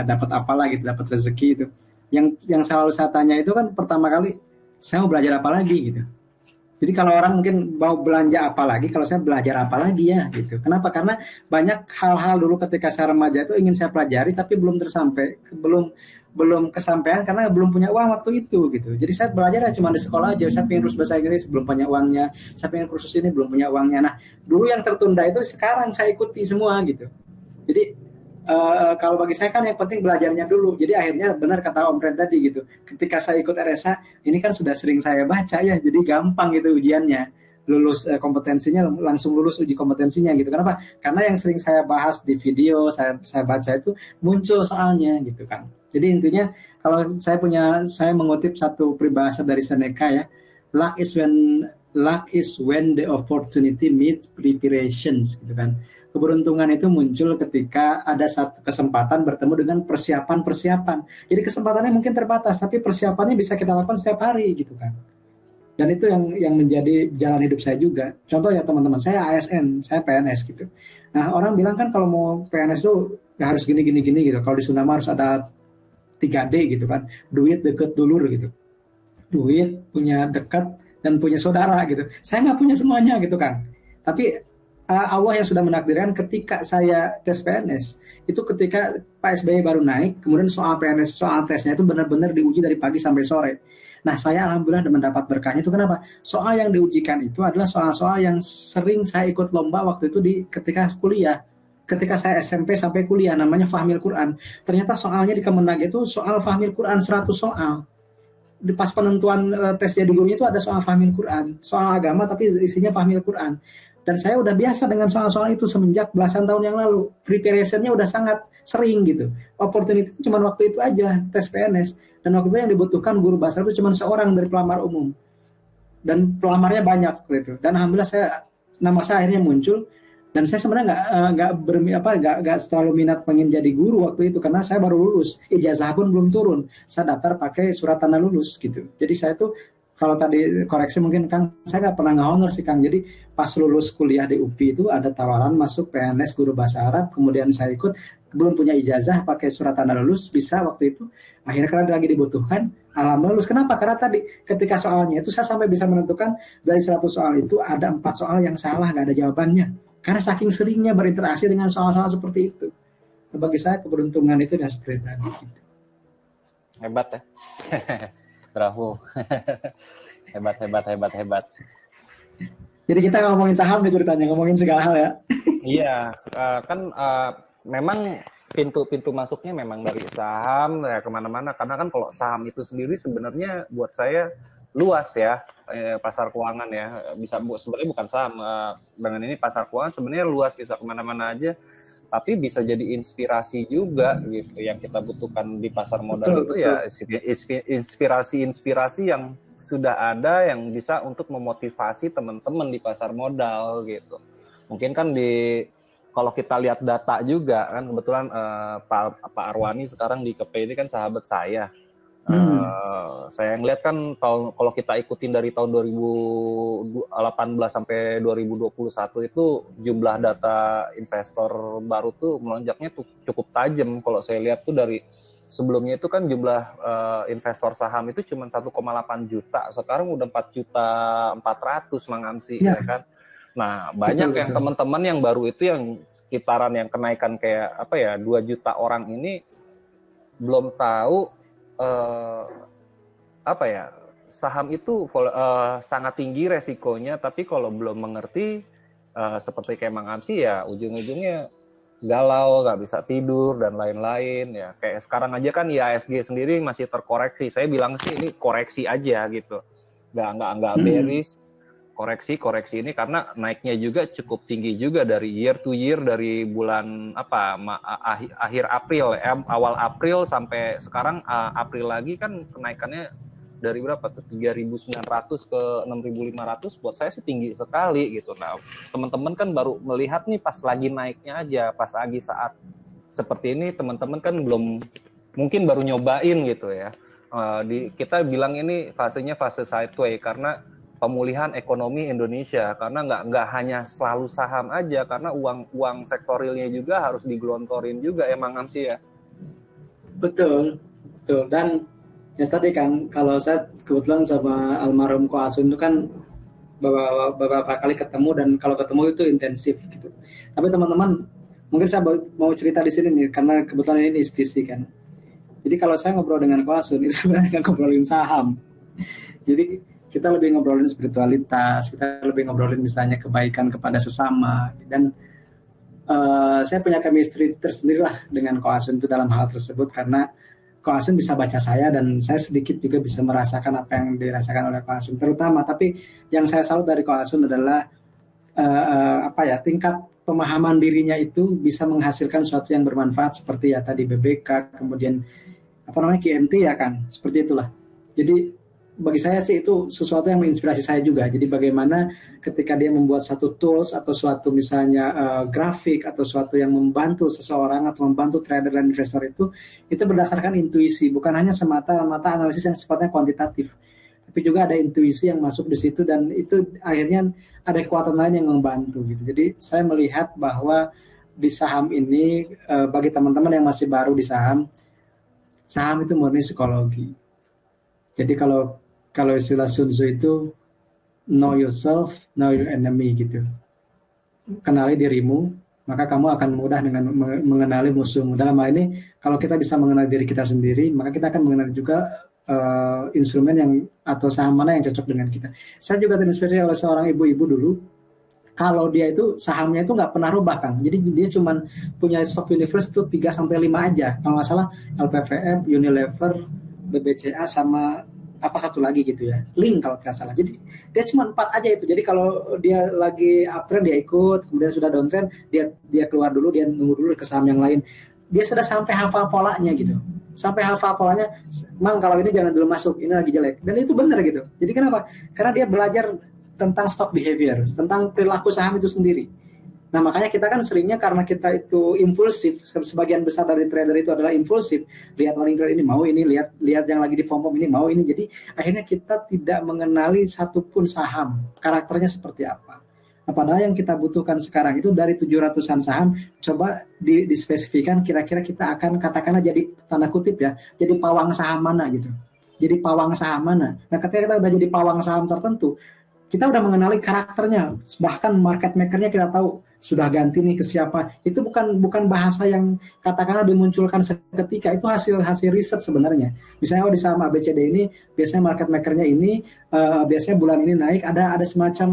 dapat apalah gitu, dapat rezeki itu, yang selalu saya tanya itu kan pertama kali, saya mau belajar apa lagi gitu. Jadi kalau orang mungkin mau belanja apa lagi, kalau saya belajar apa lagi ya gitu. Kenapa? Karena banyak hal-hal dulu ketika saya remaja itu ingin saya pelajari tapi belum kesampaian karena belum punya uang waktu itu gitu. Jadi saya belajar cuma di sekolah aja. Saya pengen kursus bahasa Inggris belum punya uangnya. Saya pengen kursus ini belum punya uangnya. Nah dulu yang tertunda itu sekarang saya ikuti semua gitu. Jadi kalau bagi saya kan yang penting belajarnya dulu. Jadi akhirnya benar kata Om Ren tadi gitu. Ketika saya ikut RSA, ini kan sudah sering saya baca ya, jadi gampang gitu ujiannya. Lulus kompetensinya, langsung lulus uji kompetensinya gitu. Kenapa? Karena yang sering saya bahas di video, saya baca itu muncul soalnya gitu kan. Jadi intinya kalau saya mengutip satu peribahasa dari Seneca ya, luck is when the opportunity meets preparations gitu kan. Keberuntungan itu muncul ketika ada satu kesempatan bertemu dengan persiapan. Jadi kesempatannya mungkin terbatas, tapi persiapannya bisa kita lakukan setiap hari gitu kan. Dan itu yang menjadi jalan hidup saya juga. Contoh ya teman-teman, saya ASN, saya PNS gitu. Nah orang bilang kan kalau mau PNS tuh ya harus gini gitu. Kalau di Sunda harus ada 3D gitu kan, duit, deket, dulur gitu. Duit, punya dekat, dan punya saudara gitu. Saya nggak punya semuanya gitu kan. Tapi Allah yang sudah menakdirkan ketika saya tes PNS, itu ketika Pak SBY baru naik, kemudian soal PNS, soal tesnya itu benar-benar diuji dari pagi sampai sore. Nah saya alhamdulillah mendapat berkahnya itu kenapa? Soal yang diujikan itu adalah soal-soal yang sering saya ikut lomba waktu itu ketika kuliah. ketika saya SMP sampai kuliah namanya Fahmil Quran. Ternyata soalnya di Kemenag itu soal Fahmil Quran 100 soal. Di pas penentuan tes jadi gurunya itu ada soal Fahmil Quran, soal agama tapi isinya Fahmil Quran. Dan saya udah biasa dengan soal-soal itu semenjak belasan tahun yang lalu. Preparationnya udah sangat sering gitu. Opportunity cuma waktu itu aja tes PNS. Dan waktu itu yang dibutuhkan guru bahasa Arab itu cuma seorang dari pelamar umum. Dan pelamarnya banyak gitu. Dan alhamdulillah nama saya akhirnya muncul. Dan saya sebenarnya nggak terlalu minat pengen jadi guru waktu itu karena saya baru lulus, ijazah pun belum turun. Saya daftar pakai surat tanda lulus gitu. Jadi saya tuh kalau tadi koreksi mungkin Kang, saya nggak pernah nge-honor sih Kang. Jadi pas lulus kuliah di UPI itu ada tawaran masuk PNS guru bahasa Arab, kemudian saya ikut, belum punya ijazah pakai surat tanda lulus, bisa waktu itu. Akhirnya karena lagi dibutuhkan, alhamdulillah lulus. Kenapa? Karena tadi ketika soalnya itu saya sampai bisa menentukan dari 100 soal itu ada 4 soal yang salah, nggak ada jawabannya. Karena saking seringnya berinteraksi dengan soal-soal seperti itu. Bagi saya keberuntungan itu udah seperti tadi. Gitu. Hebat ya. Bravo. Hebat. Jadi kita ngomongin saham nih ceritanya, ngomongin segala hal ya. Iya, kan memang pintu masuknya memang dari saham ya kemana-mana. Karena kan kalau saham itu sendiri sebenarnya buat saya luas ya, pasar keuangan ya, bisa sebenarnya bukan saham, dengan ini pasar keuangan sebenarnya luas, bisa kemana-mana aja, tapi bisa jadi inspirasi juga gitu, yang kita butuhkan di pasar modal betul. Ya inspirasi yang sudah ada yang bisa untuk memotivasi teman-teman di pasar modal gitu. Mungkin kan kalau kita lihat data juga kan kebetulan Pak Arwani sekarang di KP ini kan sahabat saya. Saya ngeliat kan kalau kita ikutin dari tahun 2018 sampai 2021 itu jumlah data investor baru tuh melonjaknya tuh cukup tajam. Kalau saya lihat tuh dari sebelumnya itu kan jumlah investor saham itu cuma 1,8 juta, sekarang udah 4.400.000 Mang Amsi ya kan. Nah banyak betul. Yang teman-teman yang baru itu yang sekitaran yang kenaikan kayak 2 juta orang ini belum tahu saham itu sangat tinggi resikonya, tapi kalau belum mengerti seperti kayak Mang Amsi ya ujung-ujungnya galau, nggak bisa tidur dan lain-lain ya. Kayak sekarang aja kan IHSG sendiri masih terkoreksi. Saya bilang sih ini koreksi aja gitu, nggak bearish. Koreksi ini karena naiknya juga cukup tinggi juga dari year to year, dari bulan akhir April awal April sampai sekarang April lagi kan kenaikannya dari berapa tuh 3.900 ke 6.500, buat saya sih tinggi sekali gitu. Nah teman-teman kan baru melihat nih pas lagi naiknya aja, pas lagi saat seperti ini teman-teman kan belum mungkin baru nyobain gitu ya. Kita bilang ini fasenya fase sideway karena pemulihan ekonomi Indonesia, karena nggak hanya selalu saham aja, karena uang sektorilnya juga harus digelontorin juga emang Amsi ya. Betul. Dan ya tadi kan kalau saya kebetulan sama almarhum Ko Asun itu kan beberapa kali ketemu dan kalau ketemu itu intensif gitu. Tapi teman-teman mungkin saya mau cerita di sini nih karena kebetulan ini istisi kan. Jadi kalau saya ngobrol dengan Ko Asun itu sebenarnya ngobrolin saham. Jadi kita lebih ngobrolin spiritualitas, kita lebih ngobrolin misalnya kebaikan kepada sesama. Dan saya punya chemistry tersendiri lah dengan Ko Asun itu dalam hal tersebut karena Ko Asun bisa baca saya dan saya sedikit juga bisa merasakan apa yang dirasakan oleh Ko Asun. Terutama, tapi yang saya salut dari Ko Asun adalah tingkat pemahaman dirinya itu bisa menghasilkan sesuatu yang bermanfaat seperti ya tadi BBK, kemudian KMT ya kan, seperti itulah. Jadi bagi saya sih itu sesuatu yang menginspirasi saya juga. Jadi bagaimana ketika dia membuat satu tools atau suatu misalnya grafik atau suatu yang membantu seseorang atau membantu trader dan investor itu berdasarkan intuisi, bukan hanya semata-mata analisis yang sifatnya kuantitatif, tapi juga ada intuisi yang masuk di situ dan itu akhirnya ada kekuatan lain yang membantu gitu. Jadi saya melihat bahwa di saham ini bagi teman-teman yang masih baru di saham itu murni psikologi. Jadi kalau istilah Sun Tzu itu know yourself, know your enemy gitu. Kenali dirimu, maka kamu akan mudah dengan mengenali musuhmu. Dalam hal ini, kalau kita bisa mengenali diri kita sendiri, maka kita akan mengenali juga instrumen yang atau saham mana yang cocok dengan kita. Saya juga terinspirasi oleh seorang ibu-ibu dulu. Kalau dia itu sahamnya itu nggak pernah rubah, Kang. Jadi dia cuma punya stock universe itu 3 sampai 5 aja. Kalau nggak salah LPVF, Unilever, BBCA sama apa satu lagi gitu ya. Link kalau tidak salah. Jadi dia cuma 4 aja itu. Jadi kalau dia lagi uptrend dia ikut, kemudian sudah downtrend dia keluar dulu, dia nunggu dulu ke saham yang lain. Dia sudah sampai hafal polanya gitu. Sampai hafal polanya, Mang kalau ini jangan dulu masuk, ini lagi jelek. Dan itu benar gitu. Jadi kenapa? Karena dia belajar tentang stock behavior, tentang perilaku saham itu sendiri. Nah makanya kita kan seringnya karena kita itu impulsif, sebagian besar dari trader itu adalah impulsif, lihat warning trade ini mau ini, lihat yang lagi di pom-pom ini mau ini, jadi akhirnya kita tidak mengenali satupun saham, karakternya seperti apa. Nah, padahal yang kita butuhkan sekarang itu dari 700-an saham, coba dispesifikan kira-kira kita akan katakanlah jadi tanda kutip ya, jadi pawang saham mana gitu. Jadi pawang saham mana. Nah ketika kita udah jadi pawang saham tertentu, kita udah mengenali karakternya, bahkan market makernya kita tahu sudah ganti nih ke siapa. Itu bukan bahasa yang katakanlah dimunculkan seketika, itu hasil riset sebenarnya. Misalnya di saham ABCD ini biasanya market makernya ini biasanya bulan ini naik, ada semacam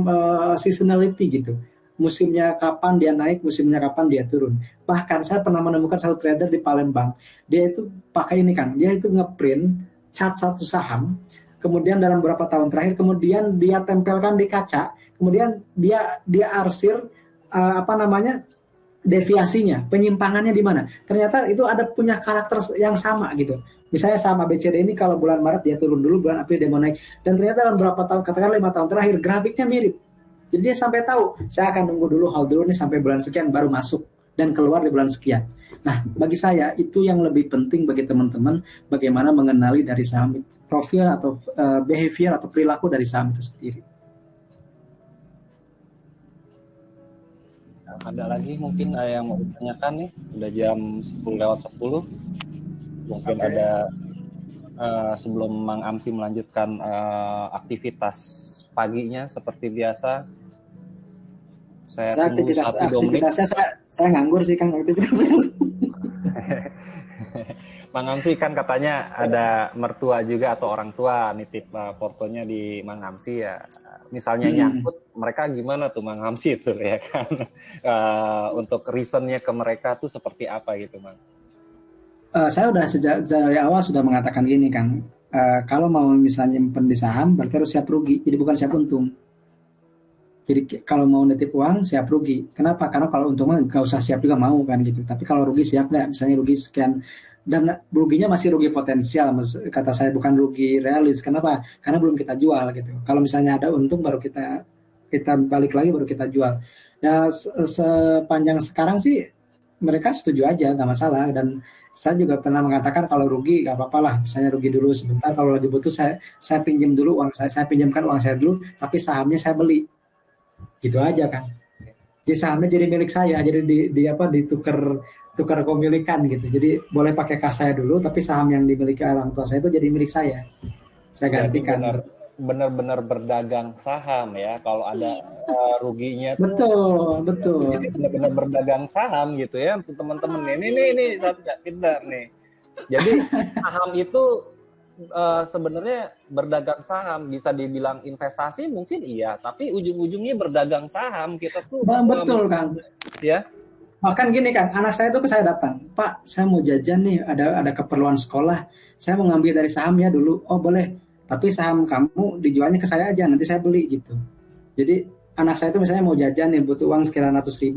seasonality gitu. Musimnya kapan dia naik, musimnya kapan dia turun. Bahkan saya pernah menemukan satu trader di Palembang, dia itu pakai ini kan, dia itu ngeprint chart satu saham, kemudian dalam beberapa tahun terakhir, kemudian dia tempelkan di kaca, kemudian dia arsir deviasinya, penyimpangannya di mana. Ternyata itu ada punya karakter yang sama gitu. Misalnya saham ABCD ini kalau bulan Maret dia turun dulu, bulan April dia mau naik. Dan ternyata dalam beberapa tahun, katakan 5 tahun terakhir, grafiknya mirip. Jadi dia sampai tahu, saya akan nunggu dulu, hold dulu nih sampai bulan sekian baru masuk dan keluar di bulan sekian. Nah, bagi saya itu yang lebih penting bagi teman-teman, bagaimana mengenali dari saham profil atau behavior atau perilaku dari saham itu sendiri. Ada lagi mungkin yang mau ditanyakan nih, udah jam 10:10. Mungkin ada sebelum Mang Amsi melanjutkan aktivitas paginya seperti biasa. Saya tunggu 1-2 menit. Aktivitasnya saya nganggur sih Kang aktivitasnya. Mang Amsi kan katanya ada mertua juga atau orang tua nitip portonya di Mang Amsi ya. Misalnya nyangkut, mereka gimana tuh Mang Amsi itu ya kan? Untuk reasonnya ke mereka tuh seperti apa gitu Mang? Saya udah sejak dari awal sudah mengatakan gini Kang, kalau mau misalnya nyimpen di saham berarti harus siap rugi, jadi bukan siap untung. Jadi kalau mau nitip uang siap rugi. Kenapa? Karena kalau untung mah nggak usah siap juga mau kan gitu. Tapi kalau rugi siap nggak? Misalnya rugi sekian, dan ruginya masih rugi potensial, kata saya bukan rugi realis. Kenapa? Karena belum kita jual gitu. Kalau misalnya ada untung baru kita balik lagi baru kita jual. Ya sepanjang sekarang sih mereka setuju aja nggak masalah, dan saya juga pernah mengatakan kalau rugi nggak apa-apa lah, misalnya rugi dulu sebentar, kalau lagi butuh saya pinjam dulu uang saya pinjamkan uang saya dulu, tapi sahamnya saya beli. Gitu aja kan. Jadi sahamnya jadi milik saya, jadi ditukar kepemilikan gitu. Jadi boleh pakai kas saya dulu, tapi saham yang dimiliki orang tua saya itu jadi milik saya. Saya gantikan. Benar-benar berdagang saham ya. Kalau ada ruginya tuh. Betul. Jadi benar-benar berdagang saham gitu ya teman-teman. Ini satu pintar nih. Jadi saham itu sebenarnya berdagang saham, bisa dibilang investasi mungkin iya, tapi ujung-ujungnya berdagang saham kita tuh. Betul Kang. Ya. Bahkan gini Kang, anak saya tuh ke saya datang, Pak, saya mau jajan nih, ada keperluan sekolah, saya mau ngambil dari saham ya dulu. Oh boleh, tapi saham kamu dijualnya ke saya aja, nanti saya beli gitu. Jadi anak saya tuh misalnya mau jajan nih, butuh uang sekitar 100.000,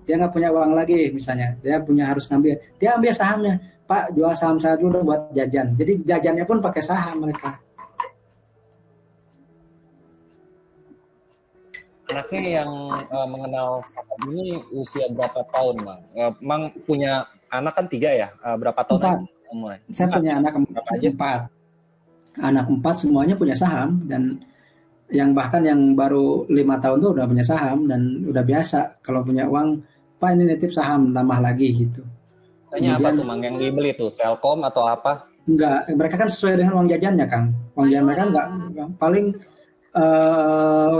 dia nggak punya uang lagi misalnya, dia harus ngambil, dia ambil sahamnya. Pak, jual saham saya dulu buat jajan. Jadi jajannya pun pakai saham mereka. Anaknya yang mengenal saham ini usia berapa tahun, Mang? Mang punya anak kan 3 ya? Berapa tahun? 4. Saya punya anak 4. Anak 4 semuanya punya saham, dan yang bahkan yang baru 5 tahun tuh udah punya saham, dan udah biasa kalau punya uang, Pak ini nitip saham tambah lagi gitu. Tanya apa tuh Mang yang dibeli tuh? Telkom atau apa? Enggak, mereka kan sesuai dengan uang jajannya Kang. Uang jajan mereka enggak paling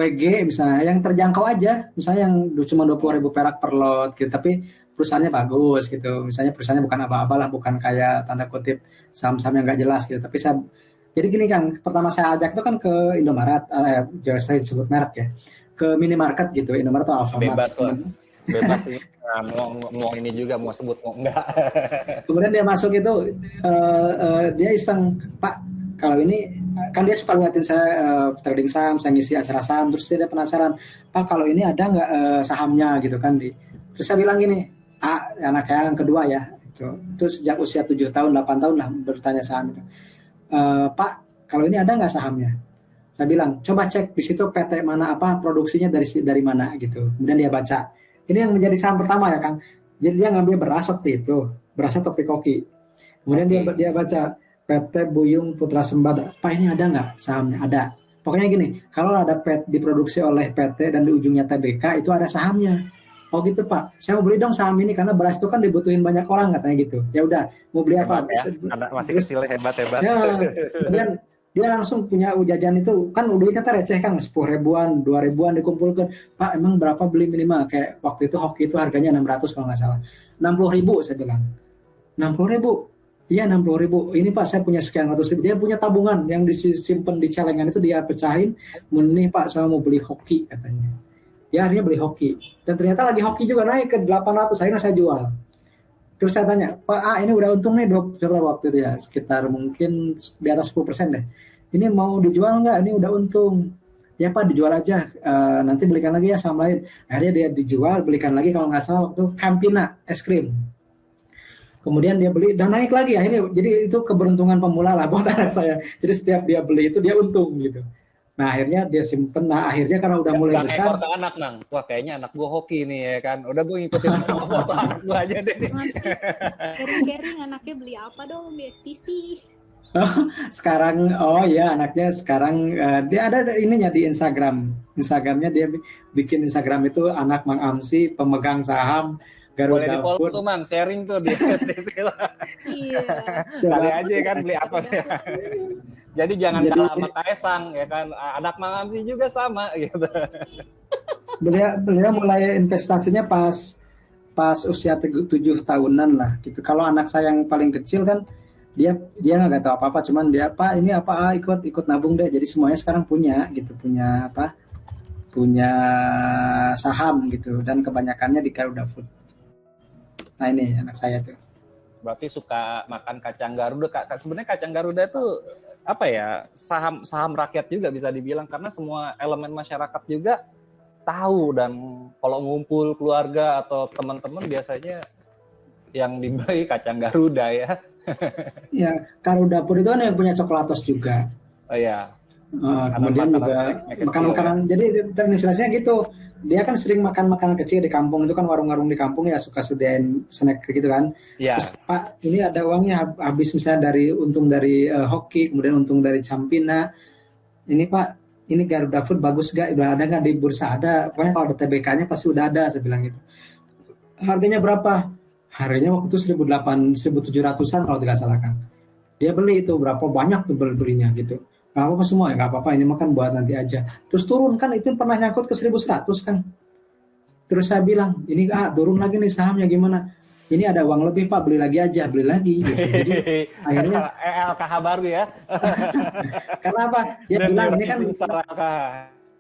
WG misalnya yang terjangkau aja, misalnya yang cuma 20.000 perak per lot gitu, tapi perusahaannya bagus gitu. Misalnya perusahaannya bukan apa-apa lah, bukan kayak tanda kutip saham-saham yang enggak jelas gitu. Tapi jadi gini Kang, pertama saya ajak itu kan ke Indomaret, saya disebut merek ya. ke minimarket gitu, Indomaret atau Alfamart. Bebas lah. Bebas sih. Nah, mau ini juga mau sebut mau enggak. Kemudian dia masuk itu dia iseng, Pak, kalau ini kan dia suka ngeliatin saya trading saham, saya ngisi acara saham, terus dia penasaran, Pak kalau ini ada nggak sahamnya gitu kan terus saya bilang gini, anak yang kedua ya, itu sejak usia 7 tahun 8 tahun lah bertanya saham itu, Pak kalau ini ada nggak sahamnya? Saya bilang coba cek di situ PT mana apa produksinya dari mana gitu. Kemudian dia baca. Ini yang menjadi saham pertama ya Kang. Jadi dia ngambil beras waktu itu, berasnya Topik Koki. Kemudian dia baca PT Buyung Putra Sembada. Pak ini ada nggak sahamnya? Ada. Pokoknya gini, kalau ada diproduksi oleh PT dan di ujungnya TBK itu ada sahamnya. Oh gitu Pak, saya mau beli dong saham ini karena beras itu kan dibutuhin banyak orang katanya gitu. Ya udah, mau beli apa? Ya? Anak masih kecil hebat. Ya, kemudian dia langsung punya jajan itu kan udah kata receh kan 10 ribuan 2 ribuan dikumpulkan, Pak emang berapa beli minimal, kayak waktu itu hoki itu harganya 600 kalau nggak salah, 60.000 saya bilang. 60.000, iya 60.000, ini Pak saya punya sekian ratus ribu. Dia punya tabungan yang disimpan di celengan itu dia pecahin, nih Pak saya mau beli hoki katanya. Ya akhirnya beli hoki dan ternyata lagi hoki juga naik ke 800, akhirnya saya jual. Terus saya tanya, Pak, ini udah untung nih berapa waktu itu ya? Sekitar mungkin di atas 10% deh. Ini mau dijual nggak? Ini udah untung. Ya Pak, dijual aja. Nanti belikan lagi ya saham lain. Akhirnya dia dijual, belikan lagi kalau nggak salah waktu Campina es krim. Kemudian dia beli dan naik lagi. Akhirnya jadi itu keberuntungan pemula lah buat anak saya. Jadi setiap dia beli itu dia untung gitu. Nah akhirnya dia simpen. Nah akhirnya karena udah mulai besar. Ekor ke anak nang. Wah kayaknya anak gue hoki nih ya kan. Udah gue ngikutin foto anak gue aja deh. Sharing anaknya beli apa dong di STC? Sekarang anaknya sekarang dia ada ininya di Instagramnya dia bikin Instagram itu anak Mang Amsi pemegang saham Garuda. Boleh di follow tuh Mang, sharing tuh di STC lah. Iya. Cari aja kan beli apa ya. Jadi jangan kalah sama Kaisang ya kan. Anak Mang Amsi juga sama gitu. Beliau mulai investasinya pas usia 7 tahunan lah gitu. Kalau anak saya yang paling kecil kan dia nggak tahu apa-apa, cuman dia ini apa ikut nabung deh. Jadi semuanya sekarang punya saham gitu dan kebanyakannya di Garuda Food. Nah ini anak saya tuh. Berarti suka makan kacang Garuda. Sebenarnya kacang Garuda itu apa ya, saham rakyat juga bisa dibilang, karena semua elemen masyarakat juga tahu, dan kalau ngumpul keluarga atau teman-teman biasanya yang dibeli kacang Garuda ya. Ya, Garuda Food itu kan yang punya Coklatos juga. Oh iya. Kemudian juga makanan-makanan. Jadi terinspirasinya gitu. Dia kan sering makan makanan kecil di kampung, itu kan warung-warung di kampung ya suka sediain snack gitu kan. Iya. Terus Pak, ini ada uangnya habis misalnya untung dari hoki, kemudian untung dari Campina. Ini Pak, ini Garuda Food bagus gak? Udah ada nggak di bursa? Ada. Pokoknya kalau ada TBK-nya pasti udah ada, saya bilang gitu. Harganya berapa? Harganya waktu itu 1.700-an kalau tidak salah kan. Dia beli itu berapa banyak tuh belinya gitu. Nggak apa-apa semua ya, nggak apa-apa ini makan buat nanti aja. Terus turun kan itu pernah nyangkut ke 1.100 kan. Terus saya bilang ini turun lagi nih sahamnya gimana? Ini ada uang lebih Pak, beli lagi aja, beli lagi. Gitu. Jadi akhirnya LKH baru ya. Kenapa? Dia bilang ini kan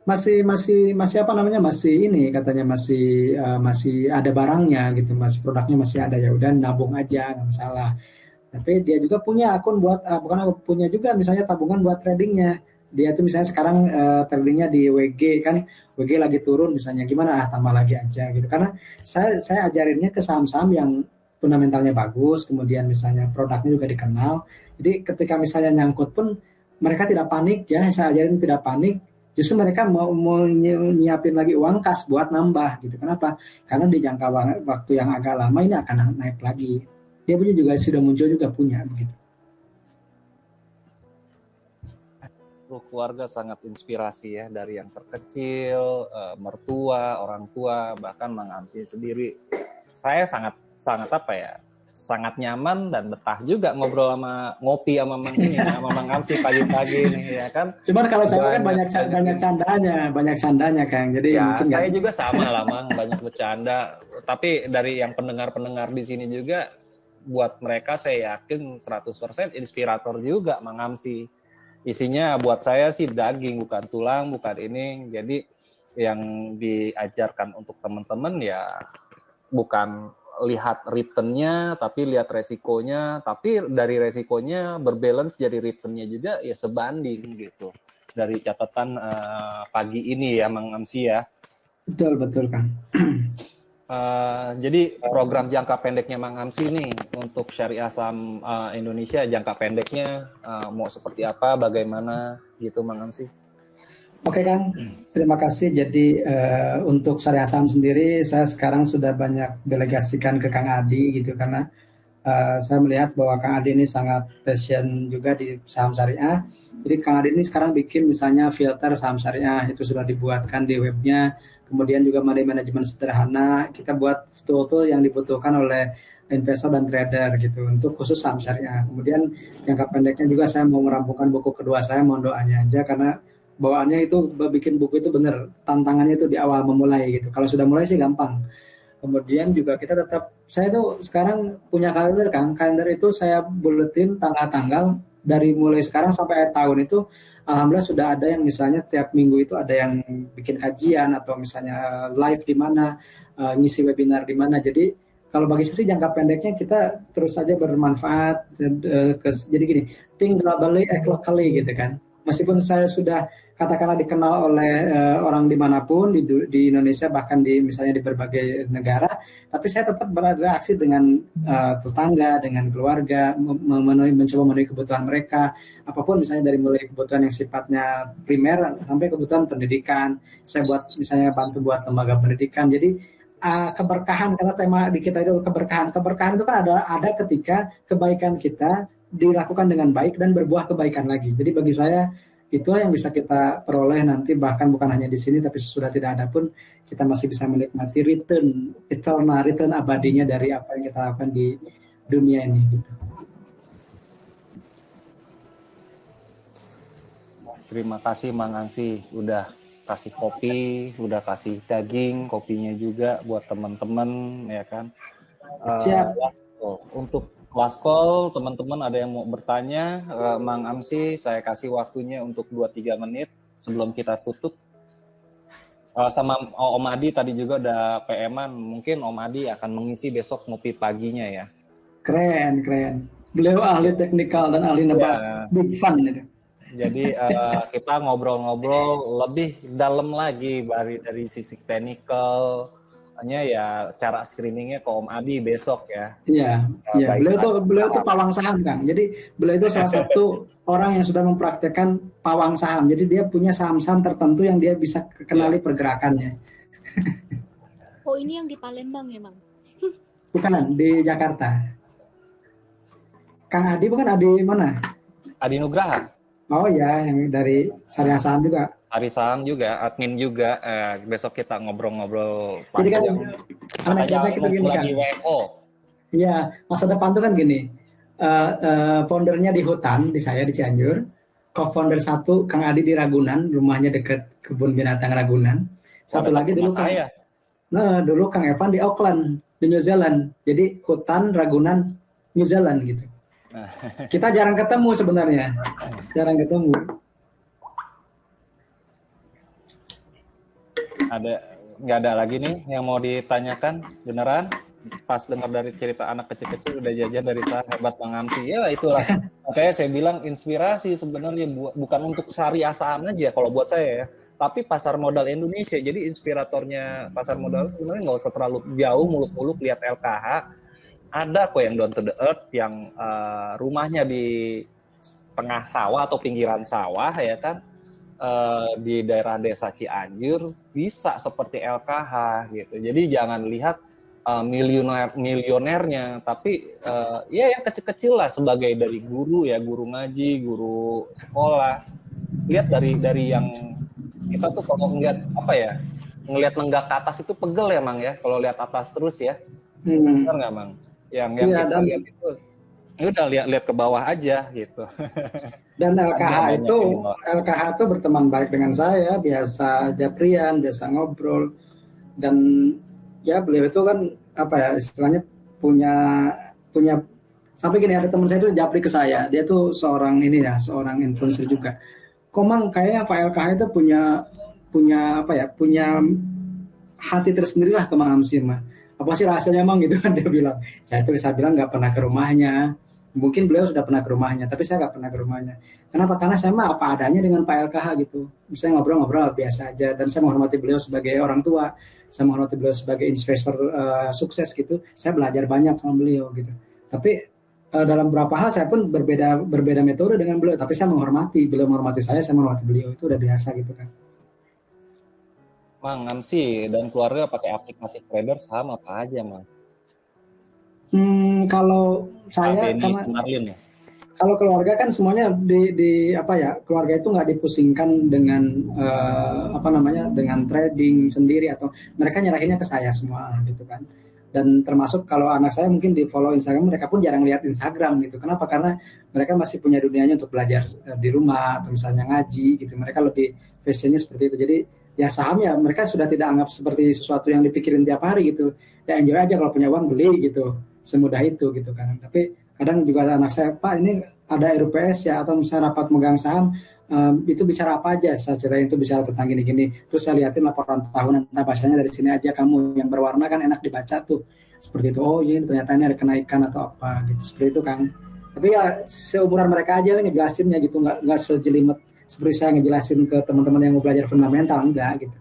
masih apa namanya, masih ini katanya masih ada barangnya gitu, masih produknya masih ada, ya udah nabung aja nggak masalah. Tapi dia juga punya akun buat punya juga misalnya tabungan buat tradingnya. Dia tuh misalnya sekarang tradingnya di WG kan, WG lagi turun misalnya, gimana tambah lagi aja gitu. Karena saya ajarinnya ke saham-saham yang fundamentalnya bagus, kemudian misalnya produknya juga dikenal. Jadi ketika misalnya nyangkut pun mereka tidak panik ya, saya ajarin tidak panik. Justru mereka mau nyiapin lagi uang kas buat nambah gitu. Kenapa? Karena di jangka waktu yang agak lama ini akan naik lagi. Dia punya juga sudah muncul juga punya begitu. Keluarga sangat inspirasi ya, dari yang terkecil, mertua, orang tua, bahkan Mang Amsi sendiri. Saya sangat apa ya? Sangat nyaman dan betah juga ngopi sama Mang Amsi pagi-pagi nih ya kan. Cuman kalau saya kan banyak candanya Kang. Jadi ya saya juga sama lah Mang, banyak bercanda. Tapi dari yang pendengar di sini juga, buat mereka saya yakin 100% inspirator juga Mang Amsi. Isinya buat saya sih daging, bukan tulang, bukan ini. Jadi yang diajarkan untuk teman-teman ya bukan lihat returnnya, tapi lihat resikonya, tapi dari resikonya berbalance jadi returnnya juga ya sebanding gitu. Dari catatan pagi ini ya, Mang Amsi ya. Betul Kang. Jadi program jangka pendeknya Mang Amsi nih untuk syariah saham Indonesia jangka pendeknya mau seperti apa, bagaimana gitu Mang Amsi? Oke Kang, terima kasih. Jadi untuk syariah saham sendiri saya sekarang sudah banyak delegasikan ke Kang Adi gitu karena saya melihat bahwa Kang Adi ini sangat passion juga di saham syariah. Jadi Kang Adi ini sekarang bikin misalnya filter saham syariah itu sudah dibuatkan di webnya. Kemudian juga money management sederhana kita buat tool-tool yang dibutuhkan oleh investor dan trader gitu untuk khusus saham syariah. Kemudian jangka pendeknya juga saya mau merampungkan buku kedua saya, mohon doanya aja karena bawaannya itu bikin buku itu bener tantangannya itu di awal memulai gitu. Kalau sudah mulai sih gampang. Kemudian juga kita tetap, saya tuh sekarang punya kalender Kang. Kalender itu saya buletin tanggal-tanggal dari mulai sekarang sampai akhir tahun itu. Alhamdulillah sudah ada yang misalnya tiap minggu itu ada yang bikin kajian atau misalnya live di mana, ngisi webinar di mana. Jadi kalau bagi saya sih jangka pendeknya kita terus saja bermanfaat. Jadi gini, think globally, act locally gitu kan. Meskipun saya sudah katakanlah dikenal oleh orang dimanapun di Indonesia bahkan di misalnya di berbagai negara, tapi saya tetap berinteraksi dengan tetangga, dengan keluarga, mencoba memenuhi kebutuhan mereka, apapun misalnya dari mulai kebutuhan yang sifatnya primer sampai kebutuhan pendidikan. Saya buat misalnya bantu buat lembaga pendidikan. Jadi keberkahan karena tema di kita itu keberkahan. Keberkahan itu kan ada ketika kebaikan kita dilakukan dengan baik dan berbuah kebaikan lagi. Jadi bagi saya itulah yang bisa kita peroleh nanti bahkan bukan hanya di sini tapi sudah tidak ada pun kita masih bisa menikmati eternal return abadinya dari apa yang kita lakukan di dunia ini gitu. Terima kasih Mang Angsi udah kasih kopi, udah kasih daging, kopinya juga buat teman-teman ya kan. Siap. Untuk last call, teman-teman ada yang mau bertanya, Mang Amsi, saya kasih waktunya untuk 2-3 menit sebelum kita tutup. Sama Om Adi tadi juga udah PM-an, mungkin Om Adi akan mengisi besok ngopi paginya ya. Keren. Beliau ahli teknikal dan ahli nebak, big fun itu. Jadi kita ngobrol-ngobrol lebih dalam lagi dari sisi teknikal, hanya ya cara screeningnya ke Om Adi besok ya. Iya. Beliau tuh pawang saham Kang. Jadi beliau itu salah satu orang yang sudah mempraktekkan pawang saham. Jadi dia punya saham-saham tertentu yang dia bisa kenali pergerakannya. Oh ini yang di Palembang ya Mang? Bukan, di Jakarta. Kang Adi bukan Adi mana? Adi Nugraha. Oh ya, yang dari Syariah Saham juga. Hari Saham juga, admin juga. Besok kita ngobrol-ngobrol. Jadi kan anekdotnya kita gini kan. Iya, masa depan tuh kan gini. Foundernya di hutan, di saya di Cianjur. Co-founder satu Kang Adi di Ragunan, rumahnya dekat kebun binatang Ragunan. Satu lagi dulu Kang. Dulu Kang Evan di Auckland, di New Zealand. Jadi hutan Ragunan, New Zealand gitu. Kita jarang ketemu sebenarnya. Jarang ketemu. Nggak ada lagi nih yang mau ditanyakan beneran pas dengar dari cerita anak kecil-kecil udah jajan dari sana hebat Bang Amsi ya itulah makanya saya bilang inspirasi sebenarnya bukan untuk syariah saham aja kalau buat saya ya tapi pasar modal Indonesia jadi inspiratornya pasar modal sebenarnya nggak usah terlalu jauh muluk-muluk lihat LKH ada kok yang down to the earth yang rumahnya di tengah sawah atau pinggiran sawah ya kan di daerah desa Cianjur bisa seperti LKH gitu. Jadi jangan lihat milionernya, tapi ya yang kecil-kecil lah sebagai dari guru ya, guru ngaji, guru sekolah. Lihat dari yang kita tuh kalau ngeliat apa ya, ngelihat nenggak ke atas itu pegel ya Mang ya. Kalau lihat atas terus ya, benar nggak Mang? Yang kita lihat itu udah lihat ke bawah aja gitu. Dan LKH itu berteman baik dengan saya, biasa japrian, biasa ngobrol, dan ya beliau itu kan apa ya istilahnya punya sampai gini ada teman saya itu japri ke saya, dia tuh seorang influencer juga. Komang kayaknya Pak LKH itu punya punya apa ya, punya hati tersendiri lah ke Mang Amsi mah. Apa sih rasanya Mang gitu kan, dia bilang. Saya bilang nggak pernah ke rumahnya. Mungkin beliau sudah pernah ke rumahnya, tapi saya nggak pernah ke rumahnya. Kenapa? Karena saya mah apa adanya dengan Pak LKH gitu. Saya ngobrol-ngobrol biasa aja, dan saya menghormati beliau sebagai orang tua, saya menghormati beliau sebagai investor sukses gitu. Saya belajar banyak sama beliau gitu. Tapi dalam beberapa hal saya pun berbeda metode dengan beliau, tapi saya menghormati beliau, menghormati saya menghormati beliau, itu udah biasa gitu kan. Mang Amsi dan keluarga pakai aplikasi trader saham apa aja, Mang? Kalau saya Denny karena Sumarlin ya. kalau keluarga kan semuanya di apa ya, keluarga itu nggak dipusingkan dengan apa namanya, dengan trading sendiri, atau mereka nyerahinnya ke saya semua gitu kan. Dan termasuk kalau anak saya mungkin di follow Instagram, mereka pun jarang lihat Instagram gitu. Kenapa? Karena mereka masih punya dunianya untuk belajar di rumah, atau misalnya ngaji gitu. Mereka lebih passionnya seperti itu. Jadi ya saham ya mereka sudah tidak anggap seperti sesuatu yang dipikirin tiap hari gitu. Ya enjoy aja, kalau punya uang beli gitu, semudah itu gitu kan. Tapi kadang juga ada anak saya, Pak ini ada RUPS ya, atau misalnya rapat megang saham, itu bicara apa aja? Saya ceritain itu bicara tentang gini-gini. Terus saya liatin laporan tahunan, nah bahasanya dari sini aja, kamu yang berwarna kan enak dibaca tuh. Seperti itu, oh ini ternyata ini ada kenaikan atau apa gitu. Seperti itu kan. Tapi ya seumuran mereka aja nih ngejelasinnya gitu, nggak sejelimet seperti saya ngejelasin ke teman-teman yang mau belajar fundamental, enggak gitu.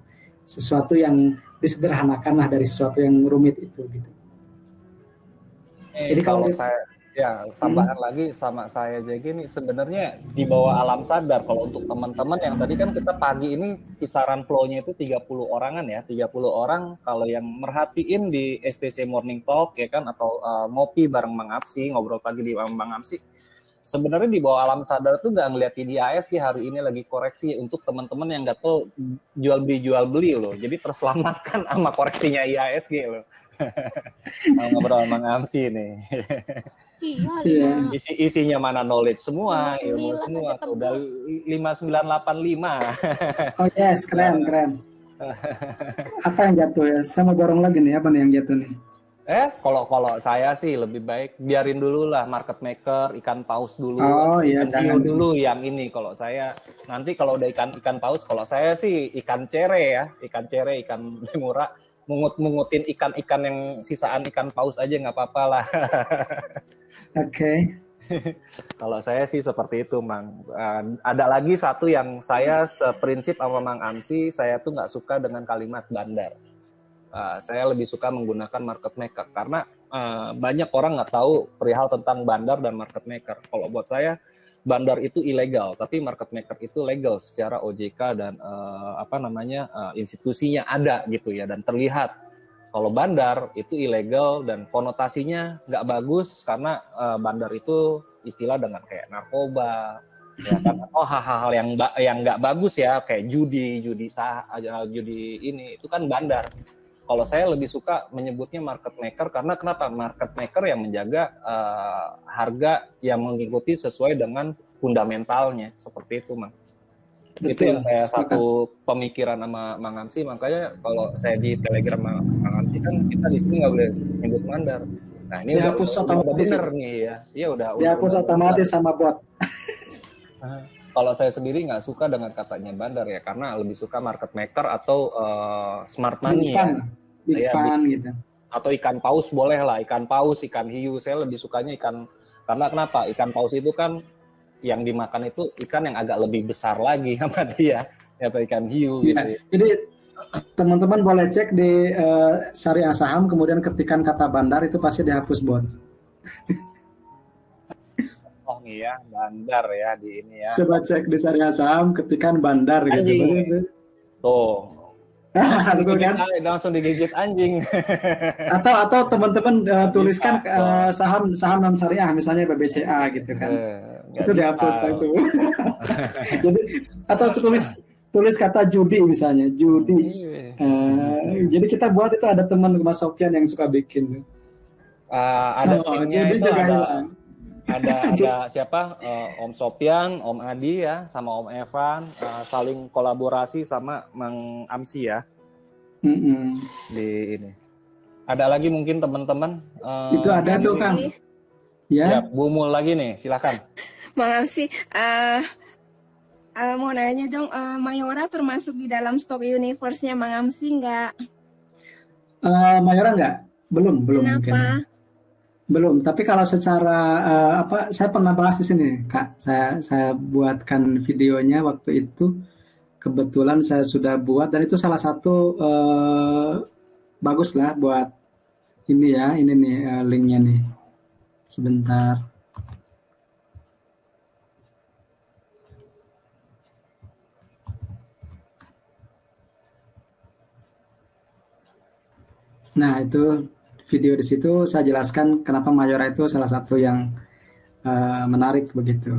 Sesuatu yang disederhanakan lah dari sesuatu yang rumit itu gitu. Jadi kalau saya ya tambahan lagi sama saya aja gini, sebenarnya di bawah alam sadar kalau untuk teman-teman yang tadi kan kita pagi ini kisaran flow-nya itu 30 orangan ya, 30 orang kalau yang merhatiin di STC Morning Talk ya kan, atau ngopi bareng Mang Amsi, ngobrol pagi di Mang Amsi. Sebenarnya di bawah alam sadar tuh nggak ngeliat di IHSG hari ini lagi koreksi. Untuk teman-teman yang nggak tahu jual beli loh, jadi terselamatkan sama koreksinya IHSG loh. Ngobrol sama Mang Amsi nih. Iya, Isinya mana knowledge semua, ilmu semua. Udah 5985. Oh yes, keren. Apa yang jatuh ya? Saya mau borong lagi nih, apa nih yang jatuh nih? Kalau saya sih lebih baik biarin dulu lah market maker, ikan paus dulu, ikan hiu dulu yang ini. Kalau saya nanti kalau udah ikan paus, kalau saya sih ikan cere, ikan murah, mungutin ikan yang sisaan ikan paus aja nggak apa-apa lah. Oke. Kalau saya sih seperti itu, Mang. Ada lagi satu yang saya seprinsip sama Mang Amsi, saya tuh nggak suka dengan kalimat bandar. Saya lebih suka menggunakan market maker karena banyak orang nggak tahu perihal tentang bandar dan market maker. Kalau buat saya bandar itu ilegal, tapi market maker itu legal secara OJK dan institusinya ada gitu ya, dan terlihat. Kalau bandar itu ilegal dan konotasinya nggak bagus karena bandar itu istilah dengan kayak narkoba, ya kan, atau hal-hal yang nggak bagus ya, kayak judi ini itu kan bandar. Kalau saya lebih suka menyebutnya market maker karena kenapa? Market maker yang menjaga harga yang mengikuti sesuai dengan fundamentalnya, seperti itu, Mang. Betul. Itu yang saya satu pemikiran sama Mang Amsi, makanya kalau saya di Telegram Mang Amsi kan kita di sini nggak boleh nyebut bandar. Nah ini dihapus udah bener nih ya, iya udah. Dihapus otomatis sama bot. Kalau saya sendiri nggak suka dengan katanya bandar ya, karena lebih suka market maker atau smart money big fun gitu. Atau ikan paus boleh lah, ikan paus, ikan hiu. Saya lebih sukanya ikan, karena kenapa? Ikan paus itu kan yang dimakan itu ikan yang agak lebih besar lagi sama dia, atau ikan hiu gitu. Jadi teman-teman boleh cek di Syariah Saham, kemudian ketikan kata bandar, itu pasti dihapus bot. Oh iya, bandar ya di ini ya. Coba cek di Syariah Saham, ketikan bandar gitu. Tuh. Langsung digigit anjing. Atau teman-teman tuliskan saham non syariah, misalnya BBCA gitu kan. Itu dihapus itu. Jadi atau tulis kata judi misalnya, judi. Jadi kita buat itu, ada teman Mas Sofyan yang suka bikin. Ada timnya itu ada siapa? Om Sofyan, Om Adi ya, sama Om Evan, saling kolaborasi sama Mang Amsi ya. Di ini. Ada lagi mungkin teman-teman? Itu ada tuh Kang. Ya, Bumul lagi nih, silakan. Mang Amsi, mau nanya dong, Mayora termasuk di dalam stock universe-nya Mang Amsi nggak? Mayora nggak? Belum mungkin. Kenapa? Belum, tapi kalau secara saya pernah bahas di sini, Kak. Saya buatkan videonya waktu itu. Kebetulan saya sudah buat dan itu salah satu bagus lah buat ini ya, ini nih linknya nih. Sebentar. Nah, itu video di situ saya jelaskan kenapa Mayora itu salah satu yang menarik begitu.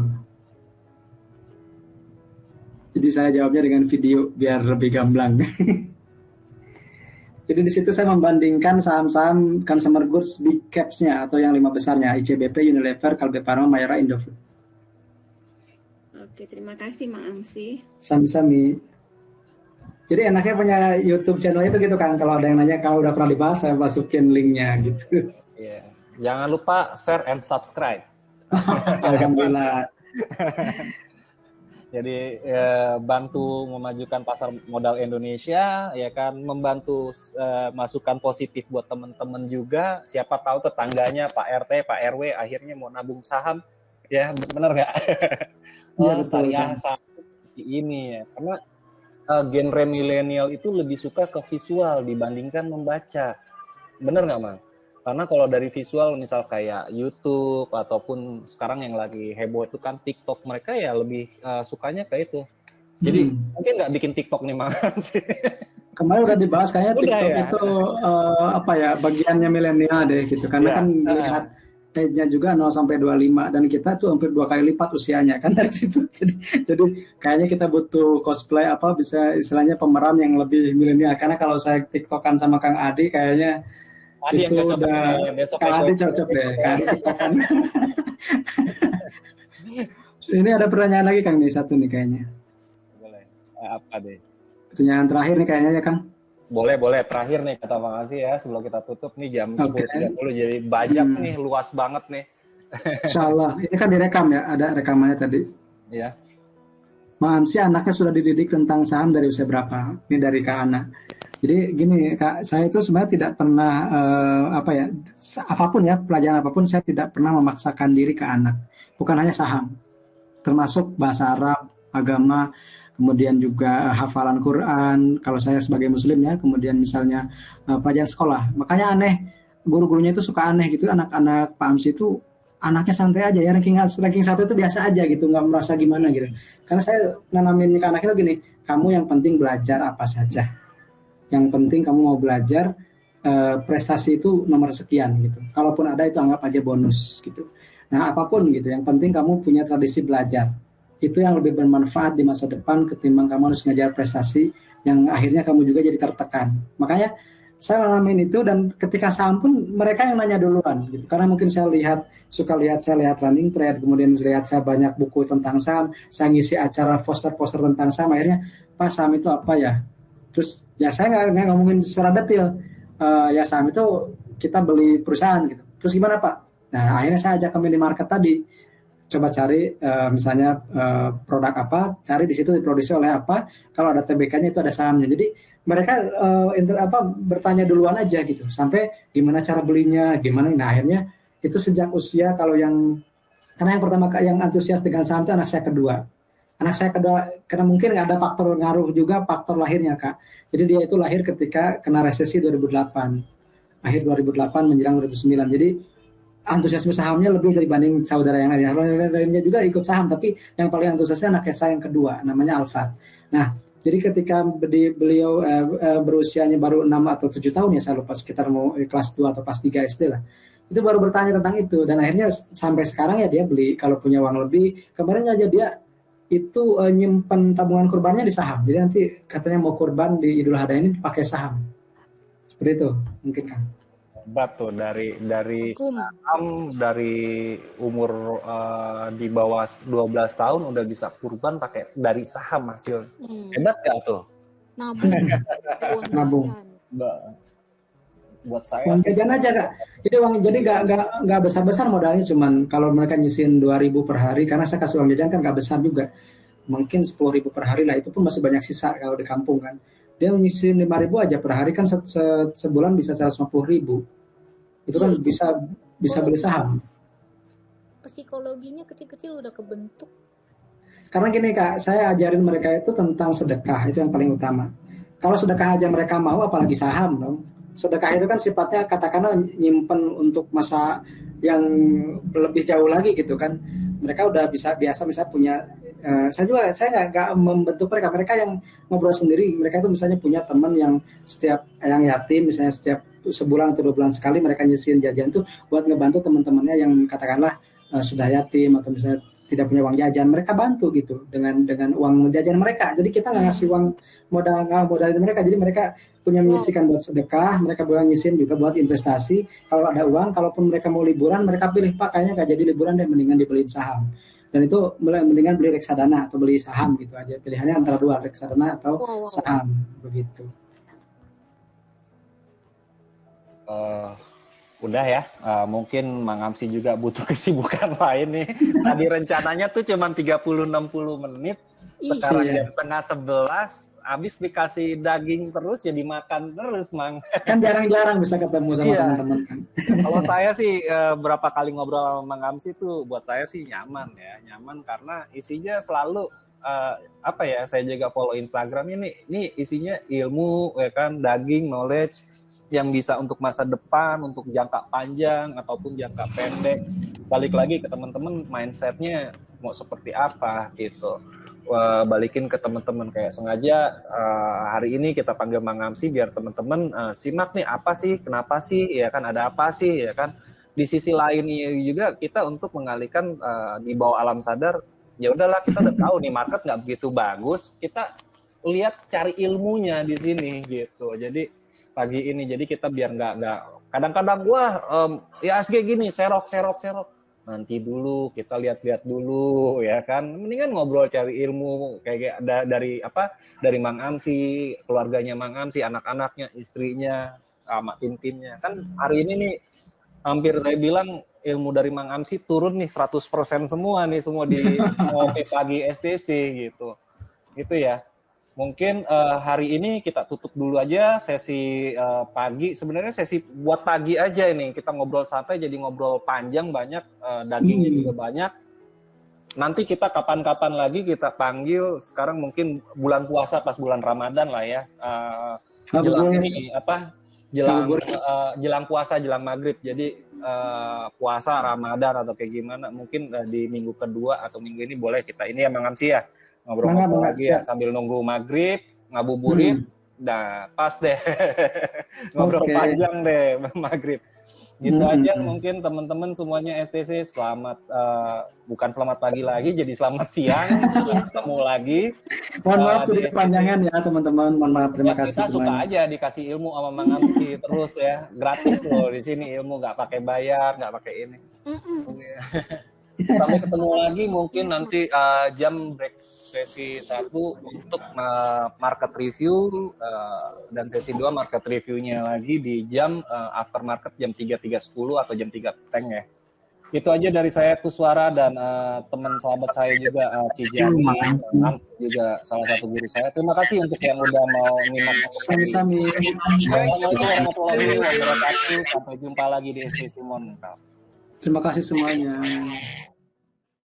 Jadi saya jawabnya dengan video biar lebih gamblang. Jadi di situ saya membandingkan saham-saham consumer goods big caps-nya atau yang 5 besarnya, ICBP, Unilever, Kalbe Pharma, Mayora, Indofood. Oke, terima kasih Mang Amsi. Sami-sami. Jadi enaknya punya YouTube channel itu gitu kan, kalau ada yang nanya kalau udah pernah dibahas saya masukin linknya gitu. Iya. Jangan lupa share and subscribe. Alhamdulillah. Jadi bantu memajukan pasar modal Indonesia, ya kan, membantu masukan positif buat teman-teman juga. Siapa tahu tetangganya Pak RT, Pak RW akhirnya mau nabung saham, ya benar nggak? Syariah saham seperti ini ya, karena genre milenial itu lebih suka ke visual dibandingkan membaca, benar nggak, Mang? Karena kalau dari visual misal kayak YouTube ataupun sekarang yang lagi heboh itu kan TikTok, mereka ya lebih sukanya kayak itu. Jadi mungkin nggak bikin TikTok nih Mang sih. Kemarin udah dibahas kayaknya Udah, TikTok ya? itu bagiannya milenial deh gitu. Karena kan dilihat age-nya juga 0 sampai 25 dan kita tuh hampir 2 kali lipat usianya kan dari situ. Jadi kayaknya kita butuh cosplay bisa istilahnya pemeran yang lebih milenial. Karena kalau saya TikTokan sama Kang Adi kayaknya Adi itu yang udah Kang Adi cocok deh. Ini ada pertanyaan lagi Kang nih, satu nih kayaknya. Boleh. Apa deh? Pertanyaan terakhir nih kayaknya ya Kang. Boleh. Terakhir nih kata Bang Aziz ya sebelum kita tutup nih jam 10.30 jadi bajak nih, luas banget nih. Insyaallah. Ini kan direkam ya, ada rekamannya tadi. Iya. Mang Amsi anaknya sudah dididik tentang saham dari usia berapa? Ini dari Kak Ana. Jadi gini Kak, saya itu sebenarnya tidak pernah apapun ya, pelajaran apapun saya tidak pernah memaksakan diri ke anak. Bukan hanya saham, termasuk bahasa Arab, agama, kemudian juga hafalan Quran. Kalau saya sebagai Muslim ya, kemudian misalnya pelajaran sekolah. Makanya aneh, guru-gurunya itu suka aneh gitu. Anak-anak Pak Amsi itu anaknya santai aja ya, ranking 1 itu biasa aja gitu, nggak merasa gimana gitu. Karena saya nanamin ke anak itu gini, kamu yang penting belajar apa saja. Yang penting kamu mau belajar, prestasi itu nomor sekian gitu. Kalaupun ada itu anggap aja bonus gitu. Nah apapun gitu, yang penting kamu punya tradisi belajar. Itu yang lebih bermanfaat di masa depan ketimbang kamu harus ngejar prestasi yang akhirnya kamu juga jadi tertekan. Makanya saya ngalamin itu dan ketika saham pun mereka yang nanya duluan gitu. Karena mungkin saya lihat running trade, kemudian saya banyak buku tentang saham, saya ngisi acara poster-poster tentang saham, akhirnya Pak saham itu apa ya? Terus ya saya nggak ngomongin secara detail, ya saham itu kita beli perusahaan gitu. Terus gimana Pak? Nah akhirnya saya ajak ke minimarket tadi, coba cari misalnya produk apa, cari di situ diproduksi oleh apa, kalau ada TBK-nya itu ada sahamnya. Jadi mereka bertanya duluan aja gitu, sampai gimana cara belinya, gimana. Nah akhirnya itu sejak usia karena yang pertama yang antusias dengan saham itu anak saya kedua. Anak saya kedua, karena mungkin ada faktor ngaruh juga, faktor lahirnya Kak. Jadi dia itu lahir ketika kena resesi 2008, akhir 2008 menjelang 2009. Jadi antusiasme sahamnya lebih dibanding saudara yang lainnya. Lainnya juga ikut saham, tapi yang paling antusiasnya anak saya yang kedua, namanya Alfat. Nah, jadi ketika beliau berusianya baru 6 atau 7 tahun ya, saya lupa, sekitar mau kelas 2 atau kelas 3 SD lah. Itu baru bertanya tentang itu, dan akhirnya sampai sekarang ya dia beli, kalau punya uang lebih, kemarin aja dia itu nyimpen tabungan kurbannya di saham. Jadi nanti katanya mau kurban di Idul Adha ini pakai saham. Seperti itu, mungkin kan. Hebat tuh dari saham dari umur di bawah 12 tahun udah bisa kurban pakai dari saham hasil. Hebat gak tuh? Nabung. Buat saya uang jajan aja Kak. Jadi nggak besar-besar modalnya, cuman kalau mereka nyisin 2.000 per hari, karena saya kasih uang jajan kan nggak besar juga. mungkin 10.000 per hari lah, itu pun masih banyak sisa kalau di kampung kan. Dia nyisihin 5.000 aja per hari kan sebulan bisa 150.000. Itu kan Iya, bisa beli saham. psikologinya kecil-kecil udah kebentuk. Karena gini Kak, saya ajarin mereka itu tentang sedekah, itu yang paling utama. Kalau sedekah aja mereka mau, apalagi saham dong. Sedekah itu kan sifatnya katakanlah nyimpen untuk masa yang lebih jauh lagi gitu kan. Mereka udah biasa misalnya punya, saya nggak membentuk mereka yang ngobrol sendiri. Mereka itu misalnya punya teman yang setiap yang yatim, misalnya setiap sebulan atau 2 bulan sekali mereka nyisihin jajan tuh buat ngebantu teman-temannya yang katakanlah sudah yatim atau misalnya tidak punya uang jajan, mereka bantu gitu dengan uang jajan mereka. Jadi kita nggak ngasih uang modalin mereka, jadi mereka punya menyisikan buat sedekah, mereka boleh nyisin juga buat investasi. Kalau ada uang, kalaupun mereka mau liburan, mereka pilih Pak kayaknya nggak jadi liburan deh, mendingan dibeliin saham. Dan itu mendingan beli reksadana atau beli saham gitu aja. Pilihannya antara dua, reksadana atau saham begitu. Udah ya, mungkin Mang Amsi juga butuh kesibukan lain nih. Tadi rencananya tuh cuma 30-60 menit, sekarang jam setengah 11, habis dikasih daging terus ya dimakan terus, Mang. Kan jarang-jarang bisa ketemu sama teman-teman kan. Kalau saya sih berapa kali ngobrol sama Mang Amsi tuh buat saya sih nyaman ya, nyaman karena isinya selalu apa ya, saya juga follow Instagram ini isinya ilmu ya kan, daging, knowledge yang bisa untuk masa depan, untuk jangka panjang ataupun jangka pendek. Balik lagi ke teman-teman mindsetnya mau seperti apa gitu. Balikin ke teman-teman kayak sengaja hari ini kita panggil Mang Amsi biar teman-teman simak nih apa sih, kenapa sih, ya kan ada apa sih, ya kan. Di sisi lain juga kita untuk mengalihkan di bawah alam sadar, ya udahlah kita udah tahu nih market nggak begitu bagus, kita lihat cari ilmunya di sini gitu. Jadi pagi ini jadi kita biar nggak kadang-kadang gua ya asli gini serok nanti dulu kita lihat-lihat dulu ya kan, mendingan ngobrol cari ilmu kayak dari Mang Amsi, keluarganya Mang Amsi, anak-anaknya, istrinya, sama tim-timnya kan. Hari ini nih hampir saya bilang ilmu dari Mang Amsi turun nih 100% semua di ngopi pagi STC gitu ya. Mungkin hari ini kita tutup dulu aja sesi pagi. Sebenarnya sesi buat pagi aja ini. Kita ngobrol santai jadi ngobrol panjang banyak, dagingnya juga banyak. Nanti kita kapan-kapan lagi kita panggil. Sekarang mungkin bulan puasa pas bulan Ramadan lah ya. Jelang puasa, jelang maghrib. Jadi puasa Ramadan atau kayak gimana. Mungkin di minggu kedua atau minggu ini boleh kita ini ya Mang Amsi ya. Ngobrol-ngobrol lagi ya sambil nunggu maghrib, ngabuburit, nah pas deh ngobrol panjang deh maghrib. Gitu aja mungkin teman-teman semuanya STC selamat, bukan selamat pagi lagi, jadi selamat siang, ketemu lagi. Mohon maaf sudah kepanjangan ya teman-teman, mohon maaf, terima kasih kita suka aja dikasih ilmu sama Mang Amsi terus ya, gratis loh di sini ilmu, nggak pakai bayar, nggak pakai ini. Sampai ketemu lagi mungkin nanti jam break sesi 1 untuk market review dan sesi 2 market reviewnya lagi di jam after market jam 3.10 atau jam 3 peteng ya. Itu aja dari saya Kuswara dan teman sahabat saya juga Cijani juga salah satu guru saya. Terima kasih untuk yang udah mau nyimak. Sami-sami. Assalamualaikum warahmatullahi wabarakatuh. Sampai jumpa lagi di STC Simon. Terima kasih semuanya.